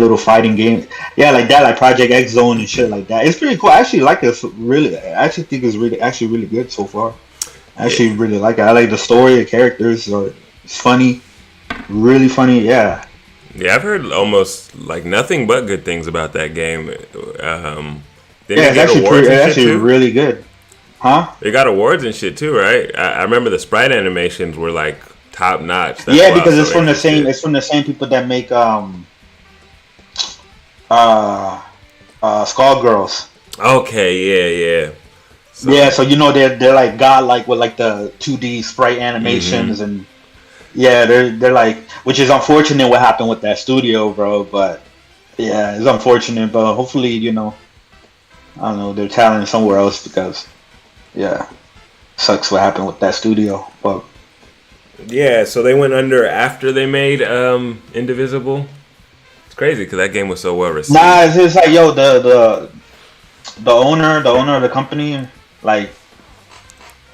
little fighting games. Yeah, like that, like Project X Zone and shit like that. It's pretty cool. I actually like it. Really, I actually think it's really good so far. I Yeah. actually really like it. I like the story. The characters are it's funny, really funny. Yeah, Yeah, I've heard almost like nothing but good things about that game. Didn't yeah. it get awards and It's shit actually too? really good. Huh? It got awards and shit too, right? I remember the sprite animations were like top notch. That's Yeah, why I because was it's so from the same. interested. It's from the same people that make uh Skullgirls. Okay, yeah. Yeah, So, so you know they're like godlike with like the 2D sprite animations and yeah, they're like which is unfortunate what happened with that studio, bro. But yeah, it's unfortunate, but hopefully I don't know they're talented somewhere else because yeah, sucks what happened with that studio. But yeah, so they went under after they made Indivisible. It's crazy because that game was so well received. nah, it's just like yo the owner of the company like.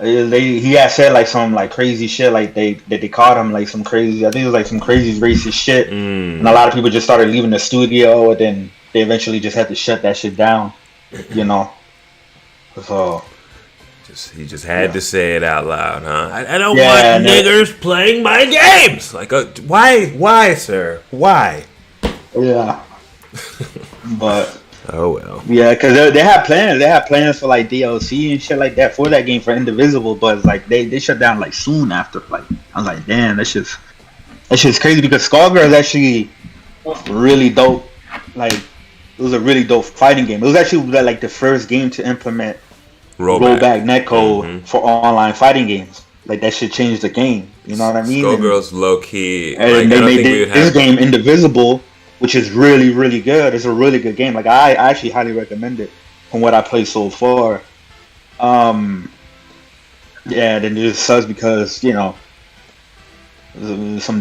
He had said like some like crazy shit like they caught him like some crazy I think it was like some crazy racist shit and a lot of people just started leaving the studio and then they eventually just had to shut that shit down, you know. So He just had yeah, to say it out loud, huh? I don't want yeah, and niggers playing my games. Like, why, sir? Why? yeah, but Oh well. yeah, because they had plans for like DLC and shit like that for that game for Indivisible, but it's like they shut down like soon after. Like I was like, damn, that's just crazy because Skullgirls is actually really dope. Like it was a really dope fighting game. It was actually like the first game to implement Rollback. rollback netcode for online fighting games. Like that shit changed the game. You know what I mean? Skullgirls low key. Like And I they don't made think we would this have. game Indivisible, which is really, really good. It's a really good game. Like I actually highly recommend it from what I played so far. Um, yeah, then it just sucks because some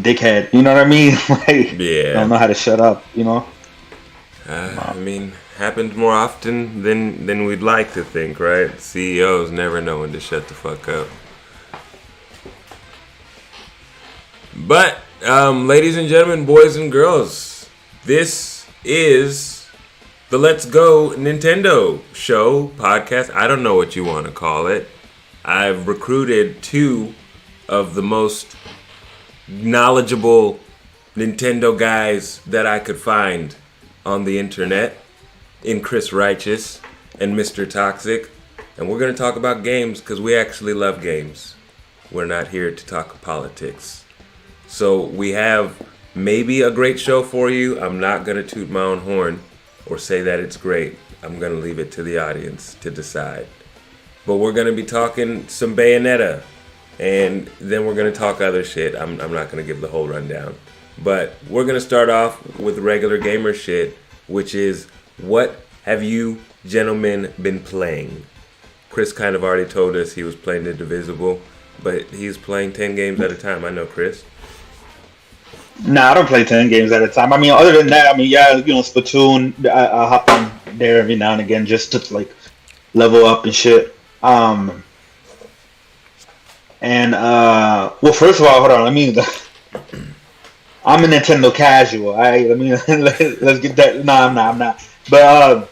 dickhead. You know what I mean? Like Yeah. don't know how to shut up. You know? I mean, happens more often than we'd like to think, right? CEOs never know when to shut the fuck up. But, ladies and gentlemen, boys and girls, this is the Let's Go Nintendo show, podcast. I don't know what you want to call it. I've recruited two of the most knowledgeable Nintendo guys that I could find on the internet in Chris Righteous and Mr. Toxic. And we're going to talk about games because we actually love games. We're not here to talk politics. So we have maybe a great show for you. I'm not going to toot my own horn or say that it's great. I'm going to leave it to the audience to decide. But we're going to be talking some Bayonetta. And then we're going to talk other shit. I'm not going to give the whole rundown. But we're going to start off with regular gamer shit, which is, what have you gentlemen been playing? Chris kind of already told us he was playing The Divisible, but he's playing 10 games at a time. I know, Chris. Nah, I don't play 10 games at a time. I mean, other than that, I mean, yeah, Splatoon, I hop on there every now and again just to like level up and shit. Well, first of all, hold on. I'm a Nintendo casual. Let me let's get that. No, I'm not. But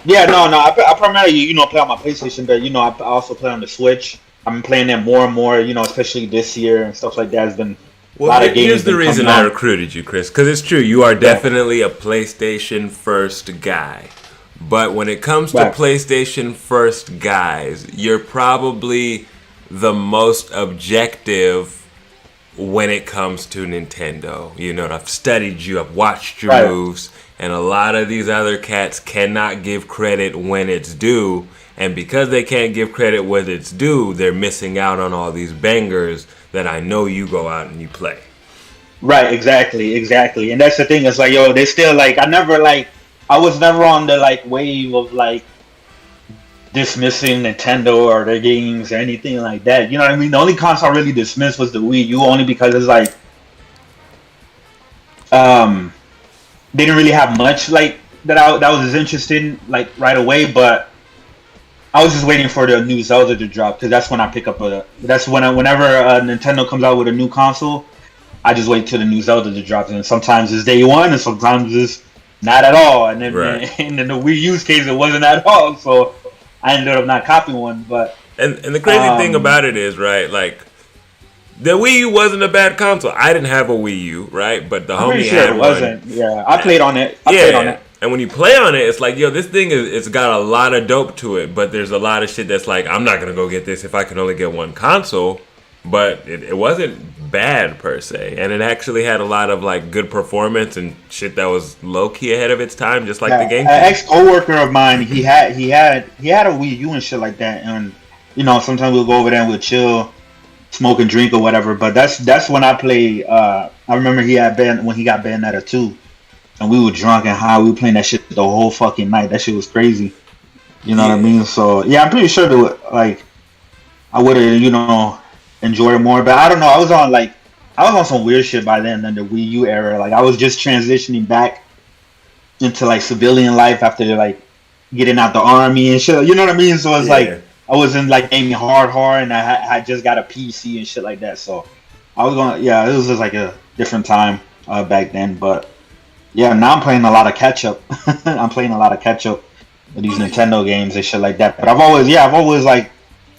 yeah, no. I primarily play on my PlayStation, but I also play on the Switch. I'm playing that more and more. Especially this year and stuff like that. Has been a lot of games. Here's the been reason coming I out. recruited you, Chris, because it's true. You are definitely a PlayStation first guy. But when it comes to Right. PlayStation first guys, you're probably the most objective when it comes to Nintendo. I've studied you, I've watched your Right. moves, and a lot of these other cats cannot give credit when it's due. And because they can't give credit when it's due, they're missing out on all these bangers that I know you go out and you play. Right, exactly. And that's the thing. It's like, they still like. I was never on the like wave of like dismissing Nintendo or their games or anything like that. You know what I mean? The only console I really dismissed was the Wii U, only because it's like, they didn't really have much like that was as interesting like right away. But I was just waiting for the new Zelda to drop because that's when I pick up that's whenever Nintendo comes out with a new console. I just wait till the new Zelda to drop, and sometimes it's day one, and sometimes it's not at all. And then Right. and in the Wii U's case, it wasn't at all. So I ended up not copying one. But And the crazy thing about it is, right, like, the Wii U wasn't a bad console. I didn't have a Wii U, right? But the I'm pretty homie sure had it one. wasn't. Yeah, I played on it. I played on it. And when you play on it, it's like, yo, this thing it's got a lot of dope to it, but there's a lot of shit that's like, I'm not gonna go get this if I can only get one console. But it wasn't bad per se, and it actually had a lot of like good performance and shit that was low key ahead of its time, just like the game. An ex coworker of mine, he had a Wii U and shit like that, and sometimes we'll go over there and we'll chill, smoke and drink or whatever. But that's when I played. I remember when he got Bayonetta 2, and we were drunk and high. We were playing that shit the whole fucking night. That shit was crazy. You know what I mean? So yeah, I'm pretty sure that like I would have enjoy it more, but I don't know. I was on some weird shit by then in the Wii U era. Like I was just transitioning back into like civilian life after like getting out the army and shit. You know what I mean? So it's like I wasn't like aiming hard, and I just got a PC and shit like that. So I was going. Yeah, it was just like a different time back then. But yeah, now I'm playing a lot of catch up. I'm playing a lot of catch up with these Nintendo games and shit like that. But I've always like.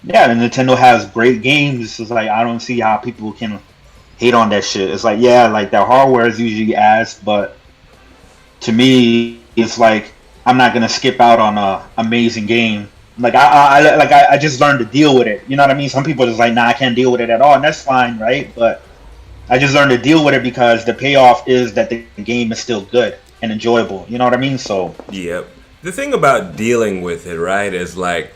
Yeah, and Nintendo has great games. It's like I don't see how people can hate on that shit. It's like like their hardware is usually ass, but to me, it's like I'm not gonna skip out on a amazing game. Like I just learned to deal with it. You know what I mean? Some people are just like, nah, I can't deal with it at all, and that's fine, right? But I just learned to deal with it because the payoff is that the game is still good and enjoyable. You know what I mean? So Yep. The thing about dealing with it, right, is like,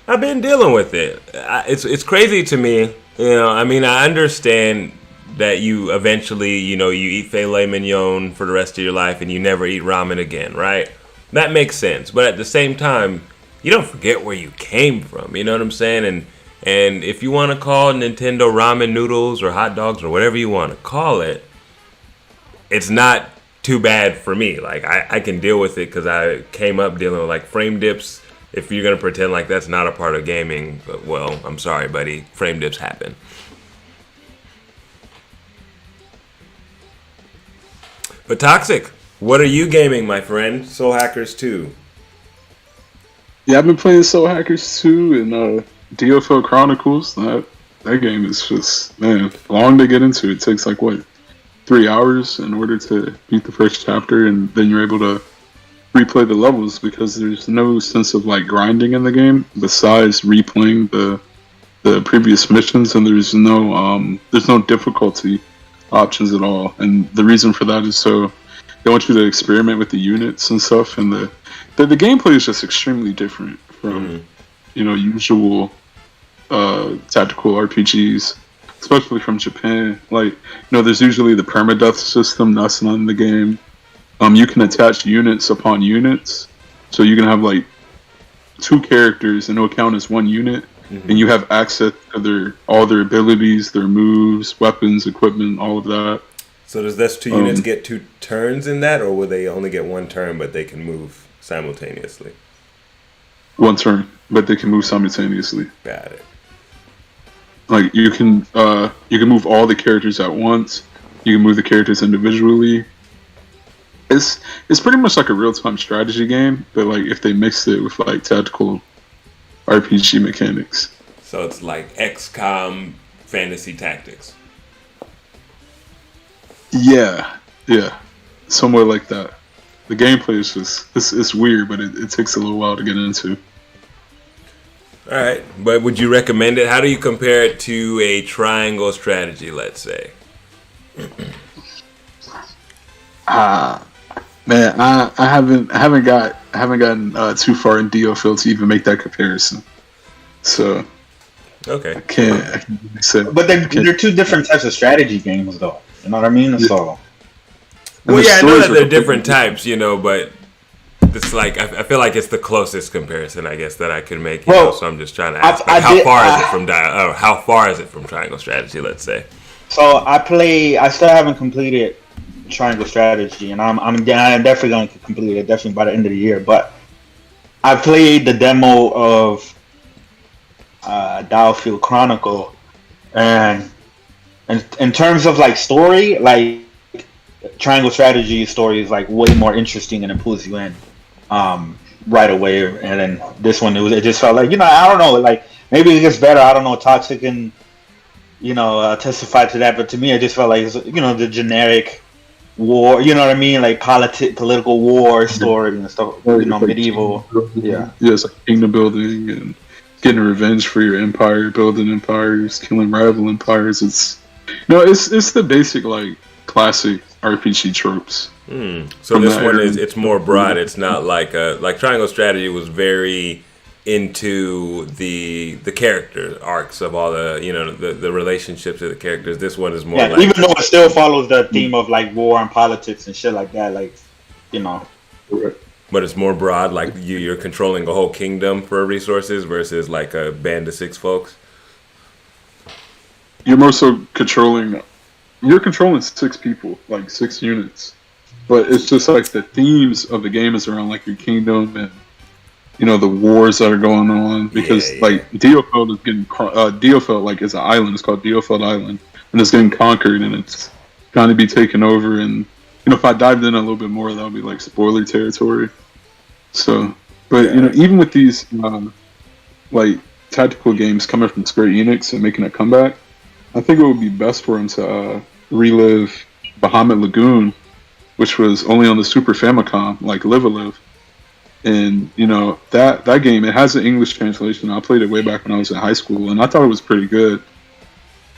I've been dealing with it. It's crazy to me. I mean, I understand that you eventually, you eat filet mignon for the rest of your life and you never eat ramen again, right? That makes sense. But at the same time, you don't forget where you came from. You know what I'm saying? And if you want to call Nintendo ramen noodles or hot dogs or whatever you want to call it, it's not too bad for me. Like, I can deal with it because I came up dealing with like frame dips. If you're going to pretend like that's not a part of gaming, well, I'm sorry, buddy. Frame dips happen. But Toxic, what are you gaming, my friend? Soul Hackers 2. Yeah, I've been playing Soul Hackers 2 and DFL Chronicles. That game is just, man, long to get into. It takes like, 3 hours in order to beat the first chapter, and then you're able to replay the levels because there's no sense of like grinding in the game besides replaying the previous missions, and there's no difficulty options at all. And the reason for that is so they want you to experiment with the units and stuff, and the gameplay is just extremely different from usual tactical RPGs, especially from Japan. Like, there's usually the permadeath system that's not in the game. You can attach units upon units, so you can have like 2 characters and it'll count as 1 unit, and you have access to all their abilities, their moves, weapons, equipment, all of that. So does those 2 units get 2 turns in that, or will they only get 1 turn but they can move simultaneously? 1 turn, but they can move simultaneously. Got it. Like you can move all the characters at once. You can move the characters individually. It's pretty much like a real-time strategy game, but like if they mixed it with like tactical RPG mechanics. So it's like XCOM fantasy tactics. Yeah, somewhere like that. The gameplay is just it's weird, but it takes a little while to get into. All right, but would you recommend it? How do you compare it to a triangle strategy, let's say? Man, I haven't gotten too far in DFL to even make that comparison. So okay, I can't say. But they're 2 different types of strategy games, though. You know what I mean? So. Well, yeah, I know that they're different types, but it's like I feel like it's the closest comparison, I guess, that I could make. So I'm just trying to ask, how far is it from triangle strategy? Let's say. So I still haven't completed Triangle Strategy, and I'm definitely going to complete it, definitely by the end of the year. But I played the demo of Battlefield Chronicle, and And in terms of like story, like Triangle Strategy story is like way more interesting and it pulls you in right away. And then this one, it just felt like I don't know, like maybe it gets better. I don't know. Toxic and testify to that, but to me, it just felt like the generic war. You know what I mean? Like political war story and stuff. Medieval. Yeah. Yeah, it's like kingdom building and getting revenge for your empire, building empires, killing rival empires. It's the basic like classic RPG tropes. So this one it's more broad. It's not like Triangle Strategy was very into the character arcs of all the relationships of the characters. This one is more like, even though it still follows the theme of like war and politics and shit like that, like but it's more broad, like you're controlling a whole kingdom for resources versus like a band of 6 folks. You're more so controlling 6 people, like 6 units, but it's just like the themes of the game is around like your kingdom and the wars that are going on, because like Diofeld is getting Diofeld, like is an island. It's called Diofeld Island, and it's getting conquered and it's trying to be taken over. And if I dived in a little bit more, that would be like spoiler territory. So, but even with these like tactical games coming from Square Enix and making a comeback, I think it would be best for them to relive Bahamut Lagoon, which was only on the Super Famicom, like Live a Live. And that game, it has an English translation. I played it way back when I was in high school, and I thought it was pretty good.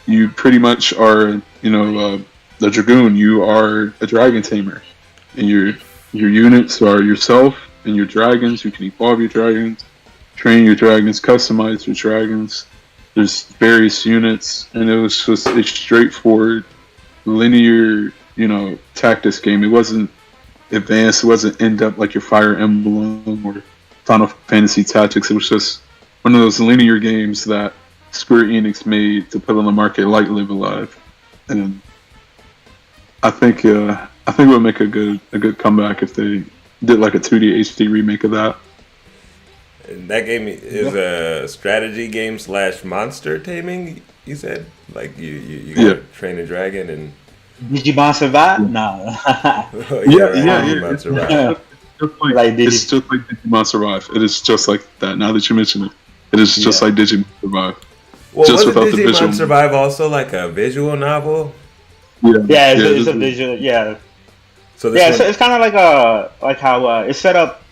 You pretty much are, the Dragoon. You are a dragon tamer, and your units are yourself and your dragons. You can evolve your dragons, train your dragons, customize your dragons. There's various units, and it was just a straightforward, linear, tactics game. It wasn't advanced. It wasn't in depth like your Fire Emblem or Final Fantasy Tactics. It was just one of those linear games that Square Enix made to put on the market, like Live Alive. And I think it would make a good comeback if they did like a 2D HD remake of that. And that game is a strategy game / monster taming. You said like you gotta train a dragon and. Digimon Survive? No. Digimon Survive. It's just like Digimon Survive. It is just like that. Now that you mention it, it is just like Digimon Survive. Well, just wasn't Digimon Survive also like a visual novel? Yeah, it's a visual. Yeah. So it's kind of like how it's set up.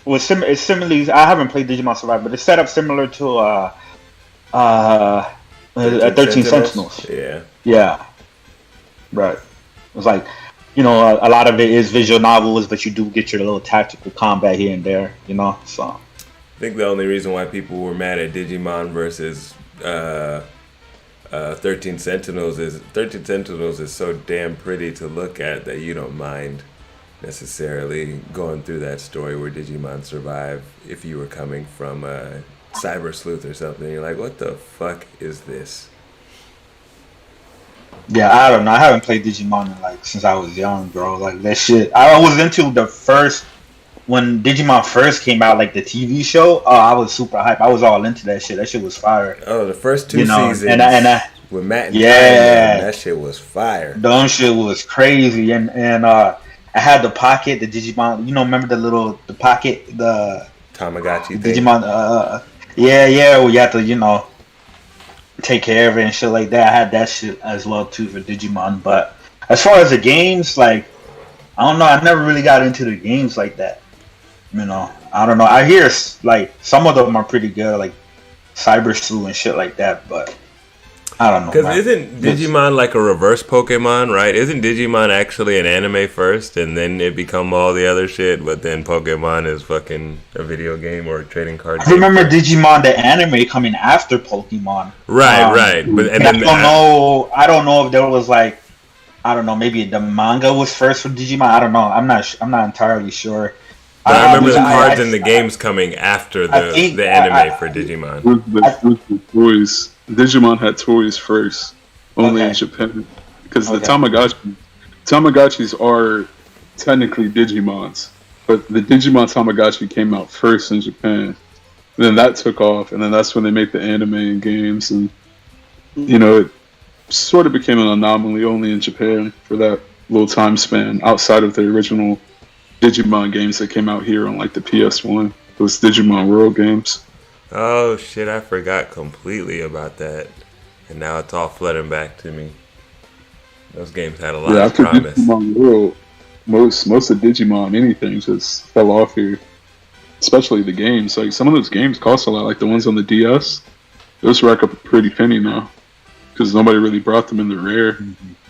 It's similarly. I haven't played Digimon Survive, but it's set up similar to 13 Sentinels. Yeah. Right. It's like, a lot of it is visual novels, but you do get your little tactical combat here and there, so. I think the only reason why people were mad at Digimon versus 13 Sentinels is 13 Sentinels is so damn pretty to look at that you don't mind necessarily going through that story where Digimon Survive if you were coming from Cyber Sleuth or something. You're like, what the fuck is this? Yeah, I don't know. I haven't played Digimon since I was young, bro. Like that shit. I was into when Digimon first came out, like the TV show. Oh, I was super hyped. I was all into that shit. That shit was fire. Oh, the first 2 seasons. And with Matt and Kyle, that shit was fire. That shit was crazy. And I had the pocket, the Digimon. Remember the pocket, the Tamagotchi thing. Digimon. Where you have to, take care of it and shit like that. I had that shit as well too for Digimon. But as far as the games, like, I don't know. I never really got into the games like that. I don't know. I hear like some of them are pretty good, like Cyber Sleuth and shit like that. But I don't know. Because isn't Digimon like a reverse Pokemon, right? Isn't Digimon actually an anime first, and then it become all the other shit? But then Pokemon is fucking a video game or a trading card game. I remember Digimon the anime coming after Pokemon. Right. But and then I don't know if there was like, I don't know, maybe the manga was first for Digimon. I don't know. I'm not entirely sure. But I remember the cards and the games coming after the anime for Digimon. Digimon had toys first, only in Japan, because the Tamagotchis are technically Digimons, but the Digimon Tamagotchi came out first in Japan. And then that took off, and then that's when they made the anime and games, and sort of became an anomaly only in Japan for that little time span outside of the original Digimon games that came out here on like the PS1. Those Digimon World games. Oh shit, I forgot completely about that. And now it's all flooding back to me. Those games had a lot of After promise. Digimon World, most of Digimon anything just fell off here. Especially the games. Like some of those games cost a lot, like the ones on the DS. Those rack up a pretty penny now. Because nobody really brought them in the rare.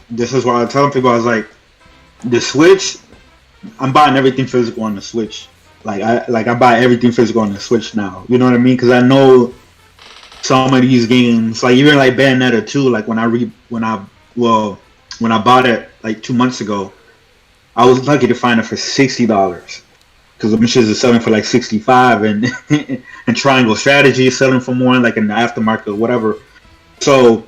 This is why I tell people, I was like, the Switch, I'm buying everything physical on the Switch. I buy everything physical on the Switch now. You know what I mean? Because I know some of these games, like even like Bayonetta 2, like when I bought it like 2 months ago, I was lucky to find it for $60. Because the machines are selling for like 65, and and Triangle Strategy is selling for more, like in the aftermarket or whatever. So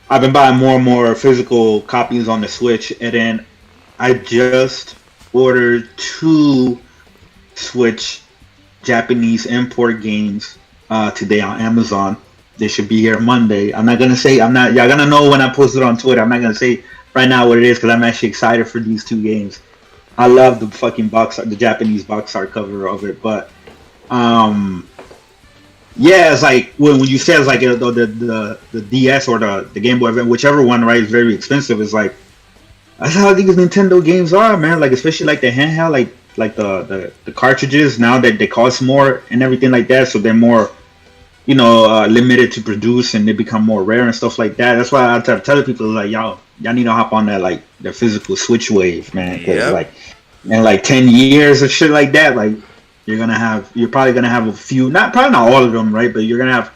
I've been buying more and more physical copies on the Switch, and then I just ordered 2 Switch Japanese import games today on Amazon. They should be here Monday. I'm not gonna say. Y'all gonna know when I post it on Twitter. I'm not gonna say right now what it is because I'm actually excited for these 2 games. I love the fucking the Japanese box art cover of it, but yeah, it's like when you say it's like the DS or the Game Boy, whichever one, right, is very expensive. It's like that's how these Nintendo games are, man. Like especially like the handheld, like the cartridges now that they cost more and everything like that, so they're more limited to produce and they become more rare and stuff like that. That's why I tell people like y'all need to hop on that like the physical Switch wave, man. Because like in like 10 years or shit like that, like you're probably gonna have a few, probably not all of them, right? But you're gonna have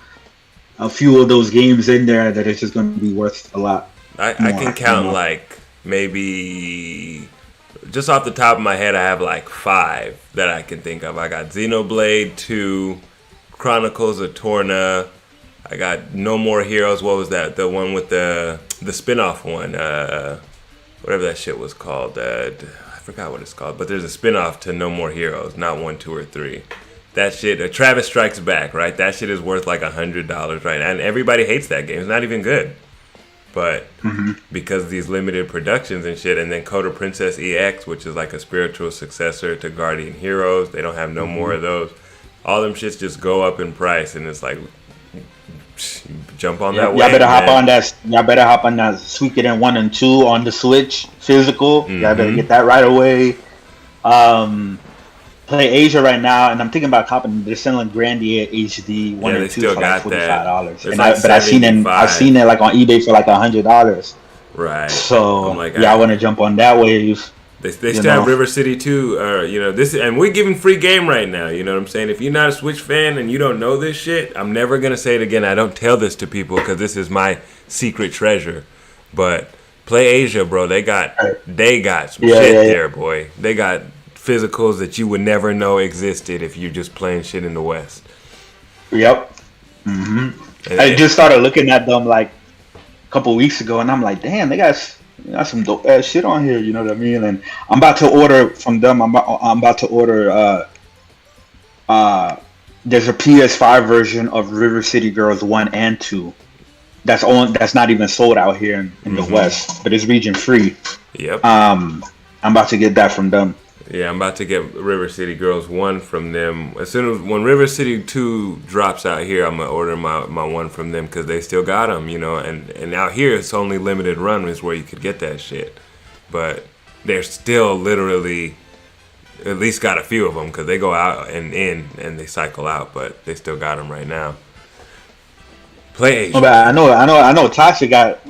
a few of those games in there that it's just gonna be worth a lot. I can count like maybe just off the top of my head, I have like 5 that I can think of. I got Xenoblade 2, Chronicles of Torna. I got No More Heroes. What was that? The one with the spin-off one. Whatever that shit was called. I forgot what it's called. But there's a spin-off to No More Heroes. Not 1, 2, or 3. That shit, Travis Strikes Back, right? That shit is worth like $100 right now. And everybody hates that game. It's not even good. But because of these limited productions and shit, and then Coda Princess EX, which is like a spiritual successor to Guardian Heroes, they don't have no more of those. All them shits just go up in price, and it's like, jump on that wave. Y'all better hop on that Suikoden 1 and 2 on the Switch physical. Y'all better get that right away. Play Asia right now, and I'm thinking about copping. They're selling Grandia HD 1 and 2 for like $45. But I've seen it like on eBay for like $100. Right. So I want to jump on that wave. They still have River City 2, this, and we're giving free game right now. You know what I'm saying? If you're not a Switch fan and you don't know this shit, I'm never gonna say it again. I don't tell this to people because this is my secret treasure. But Play Asia, bro. They got some shit there, boy. They got physicals that you would never know existed if you're just playing shit in the West. Yep. I just started looking at them like a couple weeks ago, and I'm like, damn, they got some dope ass shit on here. You know what I mean? And I'm about to order from them. I'm about to order. There's a PS5 version of River City Girls 1 and 2. That's not even sold out here in the West, but it's region free. Yep. I'm about to get that from them. Yeah, I'm about to get River City Girls 1 from them. As soon as when River City 2 drops out here, I'm going to order my 1 from them because they still got them, and out here it's only limited run is where you could get that shit. But they're still literally at least got a few of them because they go out and in and they cycle out, but they still got them right now. Play Asia. But I know Toxic got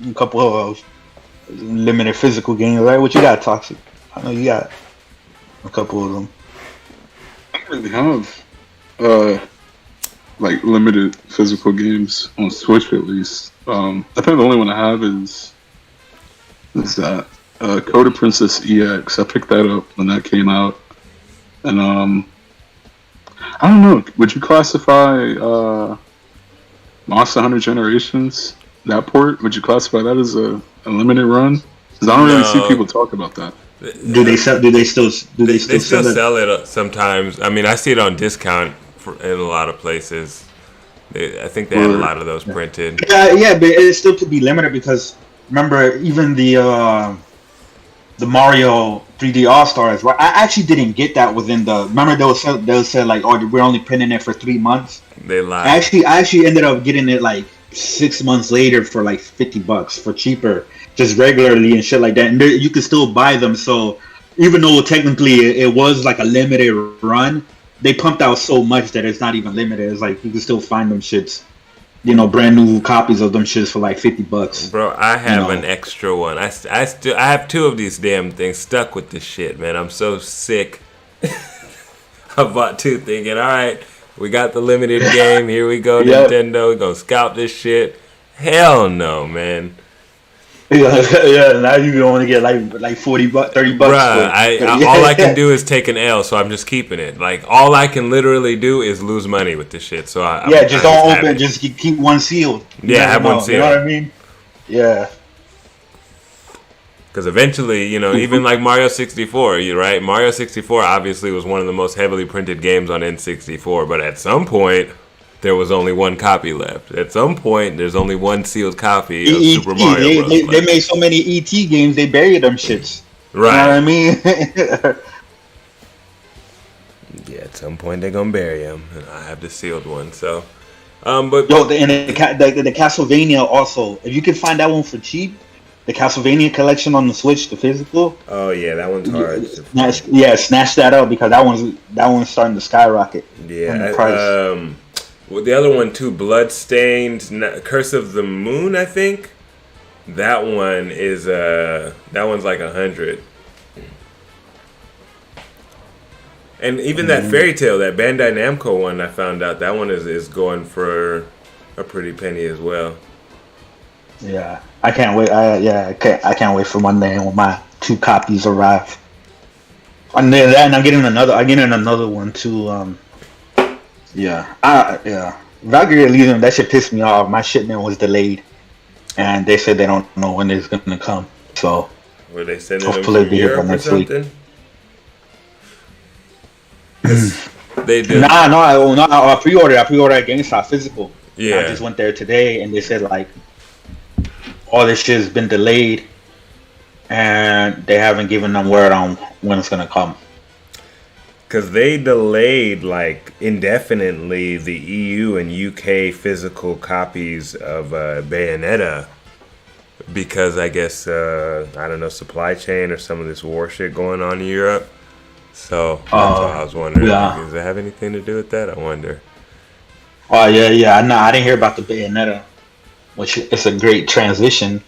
a couple of limited physical games, right? What you got, Toxic? I know you got a couple of them. I don't really have like limited physical games on Switch at least. I think the only one I have is that Coda Princess EX. I picked that up when that came out, and I don't know. Would you classify Monster Hunter Generations, that port? Would you classify that as a limited run? Because I don't really see people talk about that. Do they still sell it sometimes? I mean, I see it on discount in a lot of places, I think they had a lot of those printed. Yeah, but it still could be limited because remember even the Mario 3D All Stars. Right? I actually didn't get that within the. Remember they'll say like, oh, we're only printing it for 3 months. They lied. I actually ended up getting it like 6 months later for like $50 for cheaper, just regularly and shit like that. And you can still buy them. So even though technically it was like a limited run, they pumped out so much that it's not even limited. It's like you can still find them shits, brand new copies of them shits for like $50. Bro, I have an extra one. I have 2 of these damn things stuck with this shit, man. I'm so sick. I bought 2 thinking, all right, we got the limited game. Here we go, Yep. Nintendo. We're going to scalp this shit. Hell no, man. Yeah, now you only get like $40, $30. Bruh, all I can do is take an L, so I'm just keeping it. Like, all I can literally do is lose money with this shit. So just don't open. Just keep one sealed. Yeah, have one sealed. You know what I mean? Yeah. Because eventually, even like Mario 64, you're right. Mario 64 obviously was one of the most heavily printed games on N64, but at some point, there was only 1 copy left. At some point, there's only 1 sealed copy of Super Mario Bros. They made so many ET games, they buried them shits. Right. You know what I mean? Yeah, at some point they're gonna bury them, and I have the sealed one. So, but the Castlevania also. If you can find that one for cheap, the Castlevania Collection on the Switch, the physical. Oh yeah, that one's hard. Snatch that up because that one's starting to skyrocket. Yeah. On the price. Well, the other one too, Bloodstained, Curse of the Moon, I think. That one is that one's like 100. And even that Fairy Tale, that Bandai Namco one, I found out that one is going for a pretty penny as well. Yeah, I can't wait. I can't wait for Monday when my 2 copies arrive. And then I'm getting another one too. Valkyrie Elysium, that shit pissed me off. My shipment was delayed, and they said they don't know when it's gonna come. So were they sending them hopefully from Europe or something? They did. I pre-ordered. I pre-ordered at GameStop physical. Yeah. I just went there today, and they said like all this shit has been delayed, and they haven't given them word on when it's gonna come. Because they delayed like indefinitely the EU and UK physical copies of Bayonetta because I guess I don't know, supply chain or some of this war shit going on in Europe. So that's why I was wondering. Does it have anything to do with that? I wonder. Oh yeah. No, I didn't hear about the Bayonetta, which it's a great transition.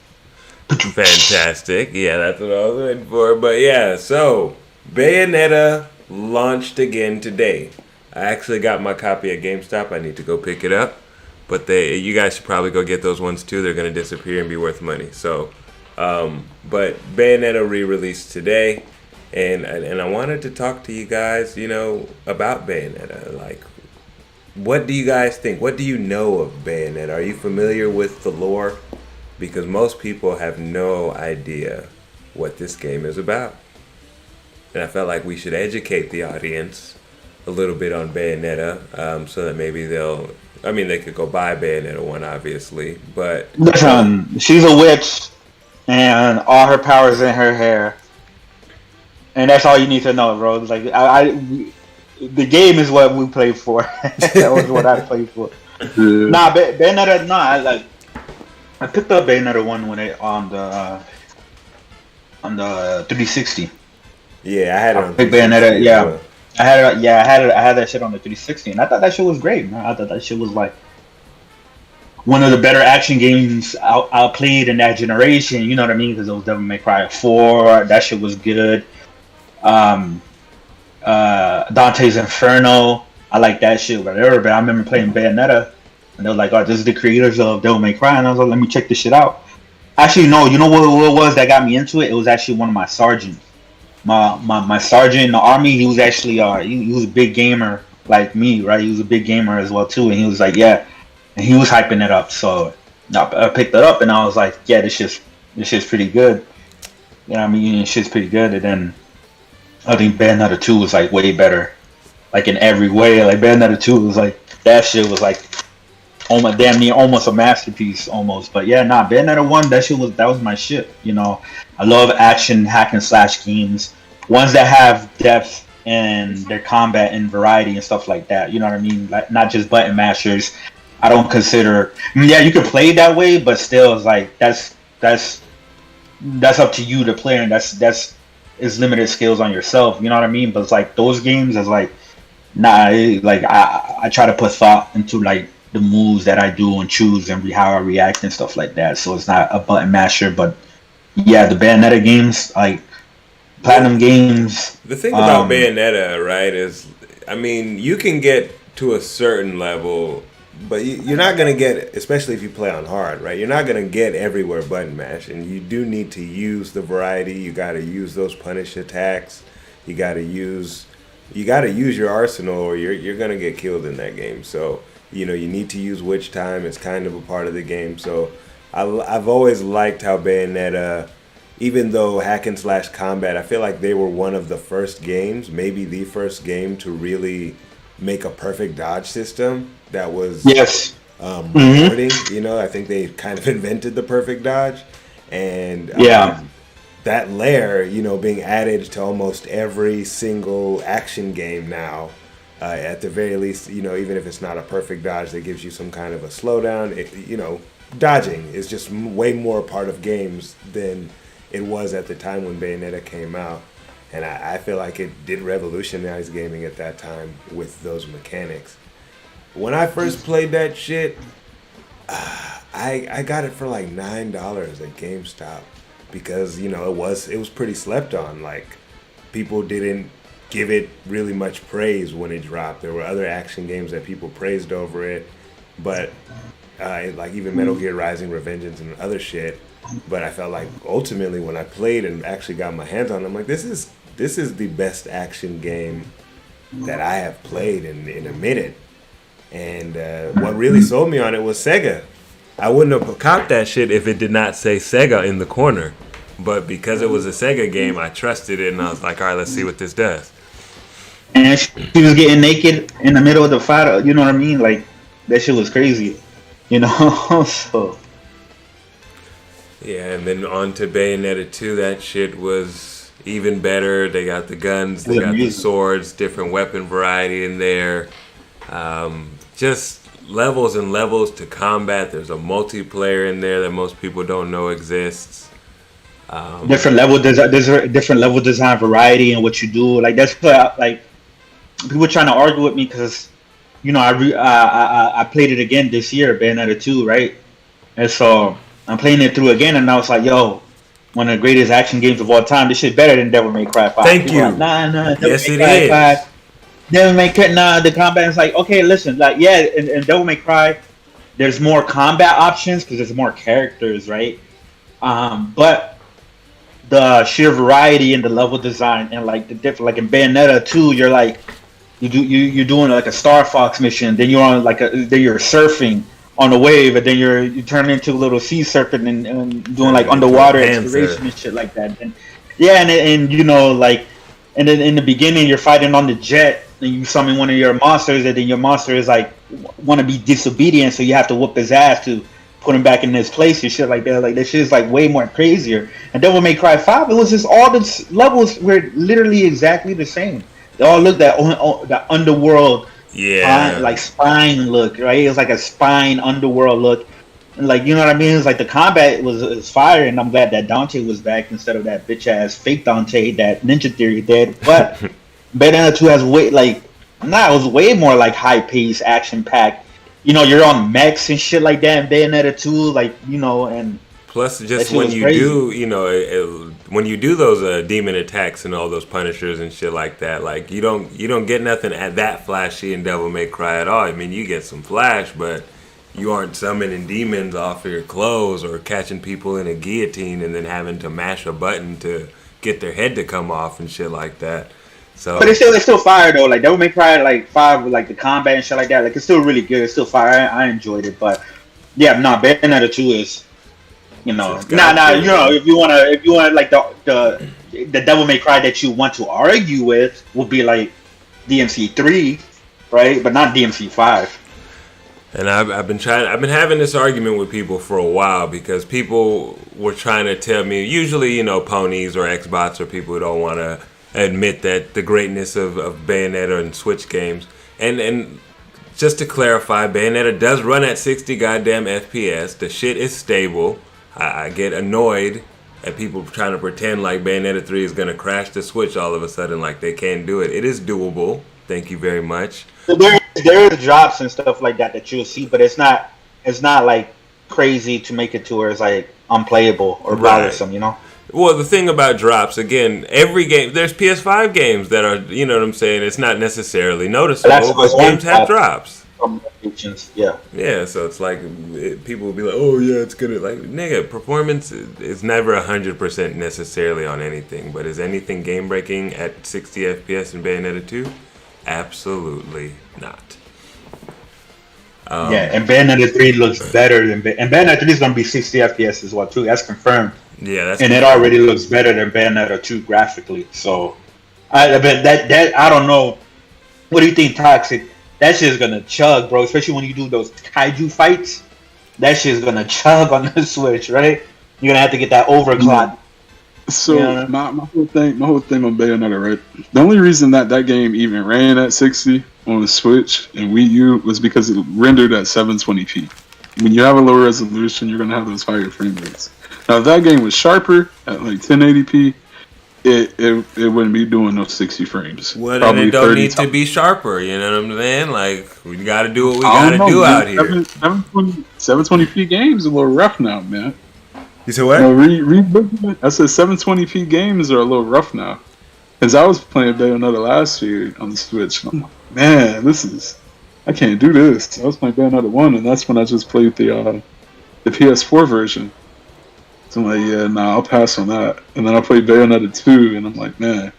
Fantastic. Yeah, that's what I was waiting for. But yeah, so Bayonetta launched again today. I actually got my copy at GameStop. I need to go pick it up. But you guys should probably go get those ones too. They're going to disappear and be worth money. So, but Bayonetta re-released today. And I wanted to talk to you guys, about Bayonetta. Like, what do you guys think? What do you know of Bayonetta? Are you familiar with the lore? Because most people have no idea what this game is about. And I felt like we should educate the audience a little bit on Bayonetta, so that maybe they could go buy Bayonetta 1, obviously, but... Listen, she's a witch, and all her power's in her hair. And that's all you need to know, bro. It's like, the game is what we played for. That was what I played for. Nah, Bayonetta, I picked up Bayonetta 1 when it on the 360. Yeah, I had it on Bayonetta, yeah. I had that shit on the 360, and I thought that shit was great, man. I thought that shit was like one of the better action games out played in that generation. You know what I mean? Because it was Devil May Cry 4. That shit was good. Dante's Inferno. I like that shit. Whatever. But I remember playing Bayonetta, and they were like, "Oh, this is the creators of Devil May Cry," and I was like, "Let me check this shit out." Actually, no. You know what it was that got me into it? It was actually one of my sergeants. My sergeant in the army, he was actually he was a big gamer like me, right? He was a big gamer as well too, and he was like, yeah, and he was hyping it up. So I picked it up, and I was like, yeah, this shit's pretty good. You know what I mean? This shit's pretty good. And then I think Bayonetta 2 was like way better, like in every way. Like Bayonetta 2 was like, that shit was like almost damn near almost a masterpiece almost. But yeah, nah, Bayonetta 1, that was my shit. I love action hack and slash games, ones that have depth and their combat and variety and stuff like that. You know what I mean? Like not just button mashers. I don't consider. Yeah, you can play it that way, but still, it's like that's up to you, the player, and that's is limited skills on yourself. You know what I mean? But it's like those games is like, nah, like I try to put thought into like the moves that I do and choose and how I react and stuff like that. So it's not a button masher, but yeah, the Bayonetta games, like Platinum games. The thing about Bayonetta, right, is, I mean, you can get to a certain level, but you're not going to get, especially if you play on hard, right? You're not going to get everywhere button mash, and you do need to use the variety. You got to use those punish attacks. You got to use your arsenal, or you're going to get killed in that game. So, you need to use witch time. It's kind of a part of the game. So I've always liked how Bayonetta, even though hack and slash combat, I feel like they were one of the first games, maybe the first game, to really make a perfect dodge system that was rewarding. I think they kind of invented the perfect dodge, and that layer, being added to almost every single action game now. At the very least, even if it's not a perfect dodge, that gives you some kind of a slowdown. Dodging is just way more a part of games than it was at the time when Bayonetta came out. And I feel like it did revolutionize gaming at that time with those mechanics. When I first played that shit, I got it for like $9 at GameStop because, it was pretty slept on. Like, people didn't give it really much praise when it dropped. There were other action games that people praised over it, but like even Metal Gear Rising: Revengeance and other shit. But I felt like ultimately when I played and actually got my hands on it, I'm like, this is the best action game that I have played in a minute. And what really sold me on it was Sega. I wouldn't have copped that shit if it did not say Sega in the corner. But because it was a Sega game, I trusted it, and I was like, all right, let's see what this does. And she was getting naked in the middle of the fight. You know what I mean? Like, that shit was crazy. So. Yeah, and then on to Bayonetta 2. That shit was even better. They got the guns, they got the swords, different weapon variety in there. Just levels and levels to combat. There's a multiplayer in there that most people don't know exists. Different level design. There's a different level design variety in what you do. Like that's like people trying to argue with me because I played it again this year, Bayonetta 2, right? And so I'm playing it through again, and I was like, yo, one of the greatest action games of all time. This shit's better than Devil May Cry 5. Thank you. Like, nah, yes, it is. 5. Devil May Cry, the combat is like, okay, listen, like, yeah, in Devil May Cry, there's more combat options because there's more characters, right? But the sheer variety in the level design and like the different, like in Bayonetta 2, you're like, you're doing like a Star Fox mission, then you're on then you're surfing on a wave, and then you turn into a little sea serpent and doing like underwater exploration and shit like that. And and then in the beginning you're fighting on the jet, and you summon one of your monsters, and then your monster is like want to be disobedient, so you have to whoop his ass to put him back in his place and shit like that. Like this shit is like way more crazier. And Devil May Cry 5, it was just all the levels were literally exactly the same. They all looked that underworld, like spine look, right? It was like a spine underworld look, and like you know what I mean. It's like the combat was fire, and I'm glad that Dante was back instead of that bitch ass fake Dante that Ninja Theory did. But Bayonetta 2 has it was way more like high paced, action packed. You're on mechs and shit like that in Bayonetta 2, like and. Plus, just when you do, when you do those demon attacks and all those punishers and shit like that, like you don't get nothing at that flashy in Devil May Cry at all. I mean, you get some flash, but you aren't summoning demons off of your clothes or catching people in a guillotine and then having to mash a button to get their head to come off and shit like that. So, but it's still fire though. Like Devil May Cry, like 5 with like the combat and shit like that. Like it's still really good. It's still fire. I enjoyed it, but yeah, Bayonetta 2 is. If you want like the Devil May Cry that you want to argue with will be like DMC 3, right? But not DMC 5. And I've been having this argument with people for a while because people were trying to tell me, usually, ponies or Xbots or people who don't want to admit that the greatness of Bayonetta and Switch games. And just to clarify, Bayonetta does run at 60 goddamn FPS. The shit is stable. I get annoyed at people trying to pretend like Bayonetta 3 is going to crash the Switch all of a sudden like they can't do it. It is doable. Thank you very much. There is drops and stuff like that you'll see, but it's not like crazy to make it to where it's like unplayable or bothersome, Well, the thing about drops, again, every game, there's PS5 games that are, you know what I'm saying, it's not necessarily noticeable because games have drops. Yeah. Yeah, so it's like, people will be like, oh yeah, it's gonna, like, nigga, performance is never 100% necessarily on anything, but is anything game breaking at 60 FPS in Bayonetta 2? Absolutely not. And Bayonetta 3 looks better and Bayonetta 3 is going to be 60 FPS as well too. That's confirmed. Yeah, that's and confirmed. It already looks better than Bayonetta 2 graphically. So, I don't know. What do you think, Toxic? That shit's gonna chug, bro. Especially when you do those kaiju fights. That shit's gonna chug on the Switch, right? You're gonna have to get that overclock. So my whole thing on Bayonetta, right? The only reason that game even ran at 60 on the Switch and Wii U was because it rendered at 720p. When you have a lower resolution, you're gonna have those higher frame rates. Now, if that game was sharper at like 1080p, it wouldn't be doing those 60 frames. Well, then it don't need to be sharper. You know what I'm saying? Like, we got to do what we got to do out here. 720p games are a little rough now, man. You said what? I said 720p games are a little rough now. Because I was playing Bayonetta last year on the Switch. And I'm like, man, I can't do this. I was playing Bayonetta 1, and that's when I just played the PS4 version. So I'm like, yeah, I'll pass on that. And then I played Bayonetta 2, and I'm like, man,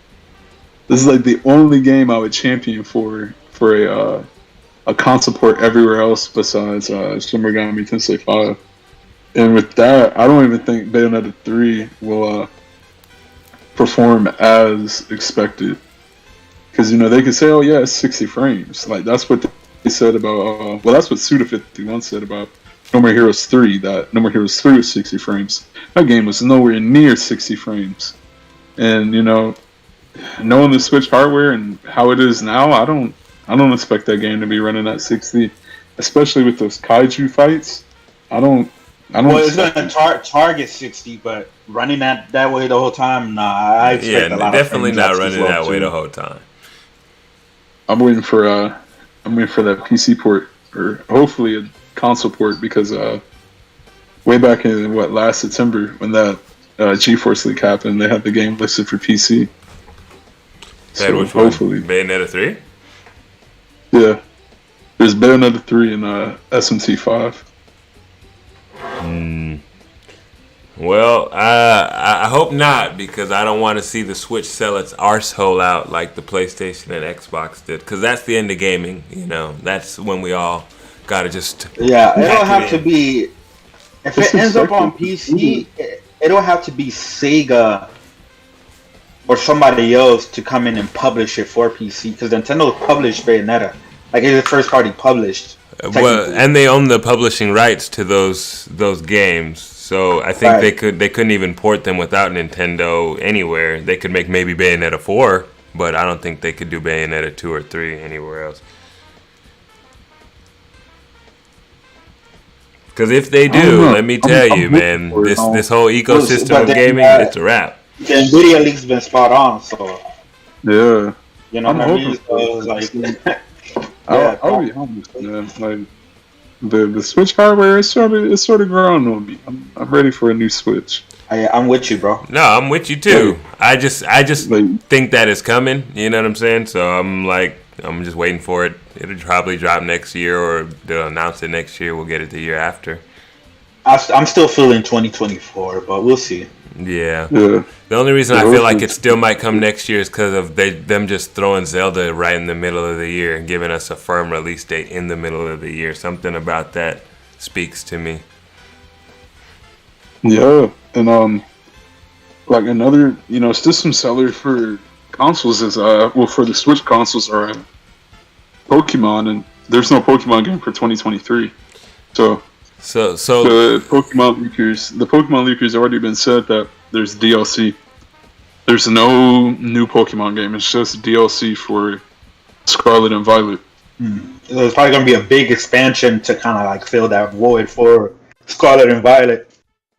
this is like the only game I would champion for a console port everywhere else besides Shin Megami Tensei 5. And with that, I don't even think Bayonetta 3 will perform as expected. Because, they could say, oh yeah, it's 60 frames. Like, that's what they said about, that's what Suda51 said about No More Heroes 3, that No More Heroes 3 was 60 frames. That game was nowhere near 60 frames. And, knowing the Switch hardware and how it is now, I don't expect that game to be running at 60, especially with those kaiju fights. Well, it's going to target 60, but running that way the whole time, I expect a lot definitely of not running that way the whole time. I'm waiting for that PC port, or hopefully a console port, because way back in last September when that GeForce leak happened, they had the game listed for PC. So which hopefully one? Bayonetta 3? Yeah, there's Bayonetta 3 and SMT 5. Well, I hope not, because I don't want to see the Switch sell its arsehole out like the PlayStation and Xbox did, because that's the end of gaming. That's when we all gotta just it'll have to be, if it ends up on PC, it'll have to be Sega or somebody else to come in and publish it for PC, because Nintendo published Bayonetta, like it's first party published. Well, and they own the publishing rights to those games, so I think they couldn't even port them without Nintendo anywhere. They could make maybe Bayonetta 4, but I don't think they could do Bayonetta 2 or 3 anywhere else. Because if they do, let me tell you, man, this whole ecosystem of gaming, it's a wrap. The Nvidia leak's been spot on, so yeah, you know what I mean. So like, I'll be honest, man. Like the Switch hardware is sort of growing on me. I'm ready for a new Switch. I'm with you, bro. No, I'm with you too. I just think that is coming. You know what I'm saying? So I'm just waiting for it. It'll probably drop next year, or they'll announce it next year. We'll get it the year after. I'm still feeling 2024, but we'll see. Yeah. The only reason I feel like it still might come next year is because of them just throwing Zelda right in the middle of the year and giving us a firm release date in the middle of the year. Something about that speaks to me. Yeah, and like another system seller for consoles is for the Switch consoles are Pokemon, and there's no Pokemon game for 2023. So So the Pokemon leakers already been said that there's DLC. There's no new Pokemon game. It's just DLC for Scarlet and Violet. There's probably gonna be a big expansion to kind of like fill that void for Scarlet and Violet.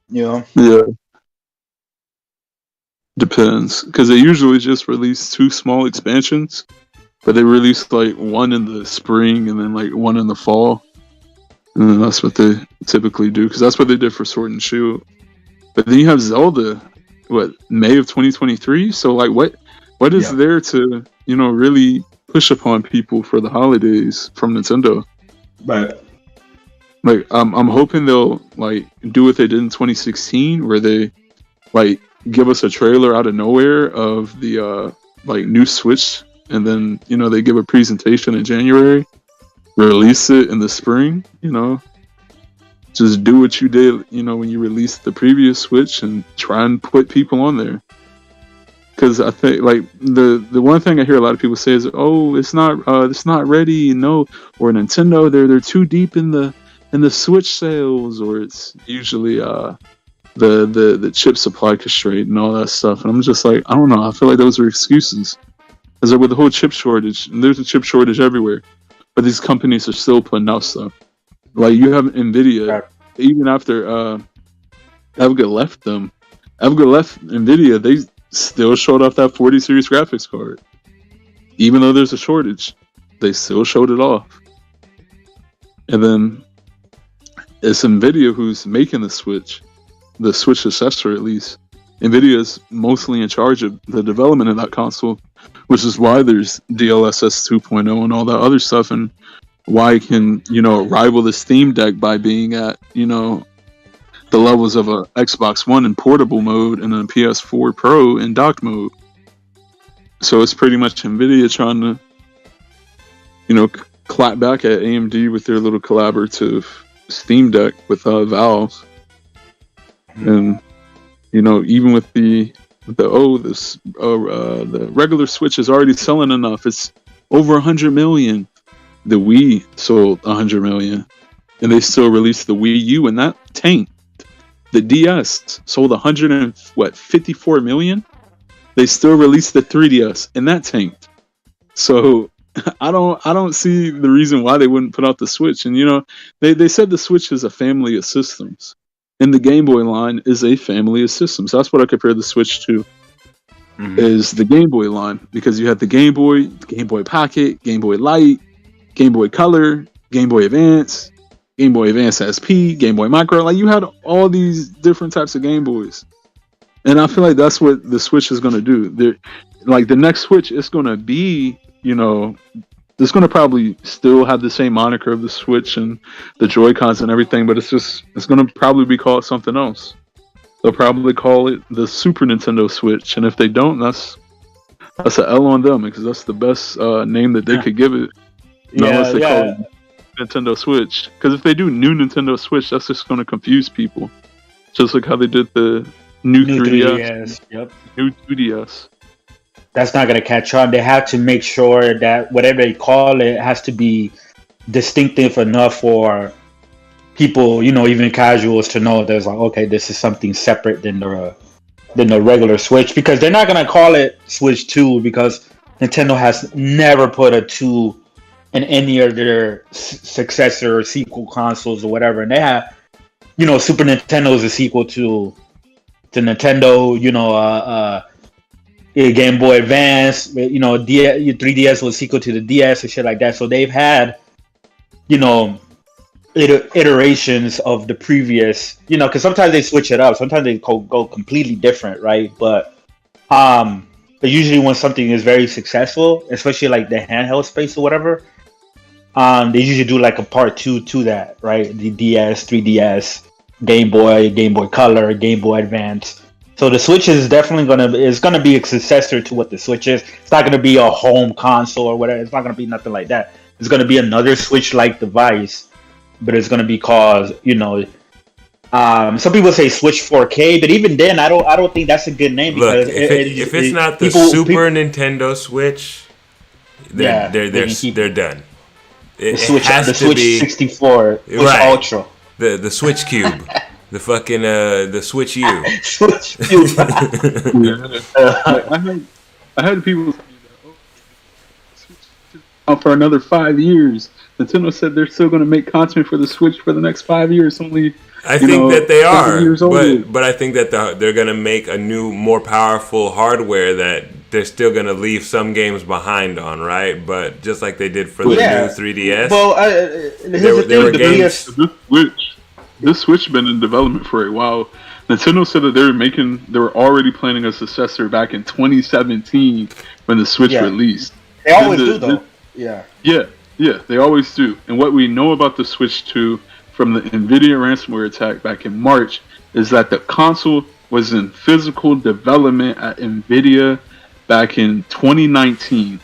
You know? Yeah. Depends, because they usually just release 2 small expansions, but they release like one in the spring and then like one in the fall, and then that's what they typically do, because that's what they did for Sword and Shield. But then you have Zelda, May of 2023. So like, what is there to really push upon people for the holidays from Nintendo? But Like, I'm hoping they'll like do what they did in 2016, where they like give us a trailer out of nowhere of the like new Switch, and then they give a presentation in January, release it in the spring. Just do what you did when you released the previous Switch and try and put people on there. Because I think like the one thing I hear a lot of people say is, oh, it's not ready, no, or Nintendo, they're too deep in the Switch sales, or it's usually the chip supply constraint and all that stuff. And I'm just like, I don't know. I feel like those are excuses. Because like with the whole chip shortage, there's a chip shortage everywhere, but these companies are still putting out stuff. Like you have Nvidia, even after Avga left Nvidia, they still showed off that 40 series graphics card. Even though there's a shortage, they still showed it off. And then it's Nvidia who's making the Switch successor at least. Nvidia is mostly in charge of the development of that console, which is why there's DLSS 2.0 and all that other stuff, and why it can, rival the Steam Deck by being at, the levels of a Xbox One in portable mode and a PS4 Pro in dock mode. So it's pretty much Nvidia trying to, clap back at AMD with their little collaborative Steam Deck with Valve. And even with the regular Switch is already selling enough. It's over 100 million. The Wii sold 100 million, and they still released the Wii U, and that tanked. The DS sold 154 million. They still released the 3DS, and that tanked. So I don't see the reason why they wouldn't put out the Switch. And they said the Switch is a family of systems, and the Game Boy line is a family of systems. That's what I compare the Switch to. Is the Game Boy line, because you had the Game Boy Pocket, Game Boy Light, Game Boy Color, Game Boy Advance, Game Boy Advance SP, Game Boy Micro. Like you had all these different types of Game Boys, and I feel like that's what the Switch is going to do. Like the next Switch is going to be, it's going to probably still have the same moniker of the Switch and the Joy-Cons and everything, but it's going to probably be called something else. They'll probably call it the Super Nintendo Switch, and if they don't, that's an L on them, because that's the best name that they could give it. Unless they call it Nintendo Switch. Because if they do new Nintendo Switch, that's just going to confuse people. Just like how they did the new 3DS. Yep. New 2DS. That's not going to catch on. They have to make sure that whatever they call it has to be distinctive enough for people, even casuals, to know there's like, okay, this is something separate than the regular Switch. Because they're not going to call it Switch 2, because Nintendo has never put a 2 in any of their successor or sequel consoles or whatever. And they have, Super Nintendo is a sequel to Nintendo, Game Boy Advance, 3DS was a sequel to the DS and shit like that. So they've had, iterations of the previous, because sometimes they switch it up. Sometimes they go completely different, right? But usually when something is very successful, especially like the handheld space or whatever, they usually do like a part 2 to that, right? The DS, 3DS, Game Boy Color, Game Boy Advance. So the Switch is definitely gonna be a successor to what the Switch is. It's not gonna be a home console or whatever. It's not gonna be nothing like that. It's gonna be another Switch-like device, but it's gonna be called, some people say Switch 4K, but even then, I don't think that's a good name. Because look, if it's not the Super Nintendo Switch, they're done. It The Switch 64, Switch right. Ultra, The Switch Cube, the fucking the Switch U. Switch Cube. I had people say that, Switch is out for another 5 years. Nintendo said they're still going to make content for the Switch for the next 5 years. Only I think that they are, years older. but I think that they're going to make a new, more powerful hardware that they're still going to leave some games behind on, right? But just like they did for the new 3DS. Well, there were games. This Switch been in development for a while. Nintendo said that they were already planning a successor back in 2017 when the Switch released. They always do, though. Yeah, they always do. And what we know about the Switch 2 from the NVIDIA ransomware attack back in March is that the console was in physical development at NVIDIA back in 2019.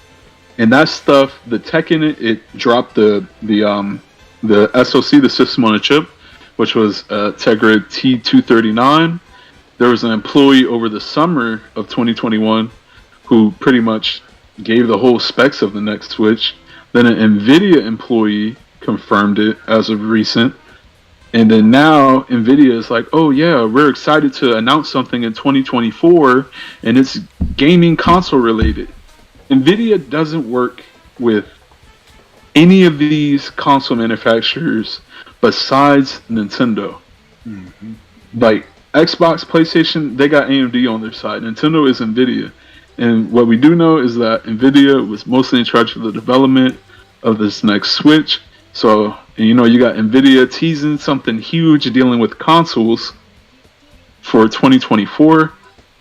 And that stuff, the tech in it dropped the SoC, the system on a chip, which was Tegra T239. There was an employee over the summer of 2021 who pretty much gave the whole specs of the next Switch. Then an NVIDIA employee confirmed it as of recent. And then now NVIDIA is like, oh yeah, we're excited to announce something in 2024 and it's gaming console related. NVIDIA doesn't work with any of these console manufacturers besides Nintendo. Mm-hmm. Like Xbox, PlayStation, they got AMD on their side. Nintendo is NVIDIA. And what we do know is that NVIDIA was mostly in charge of the development of this next Switch. So, you got NVIDIA teasing something huge dealing with consoles for 2024.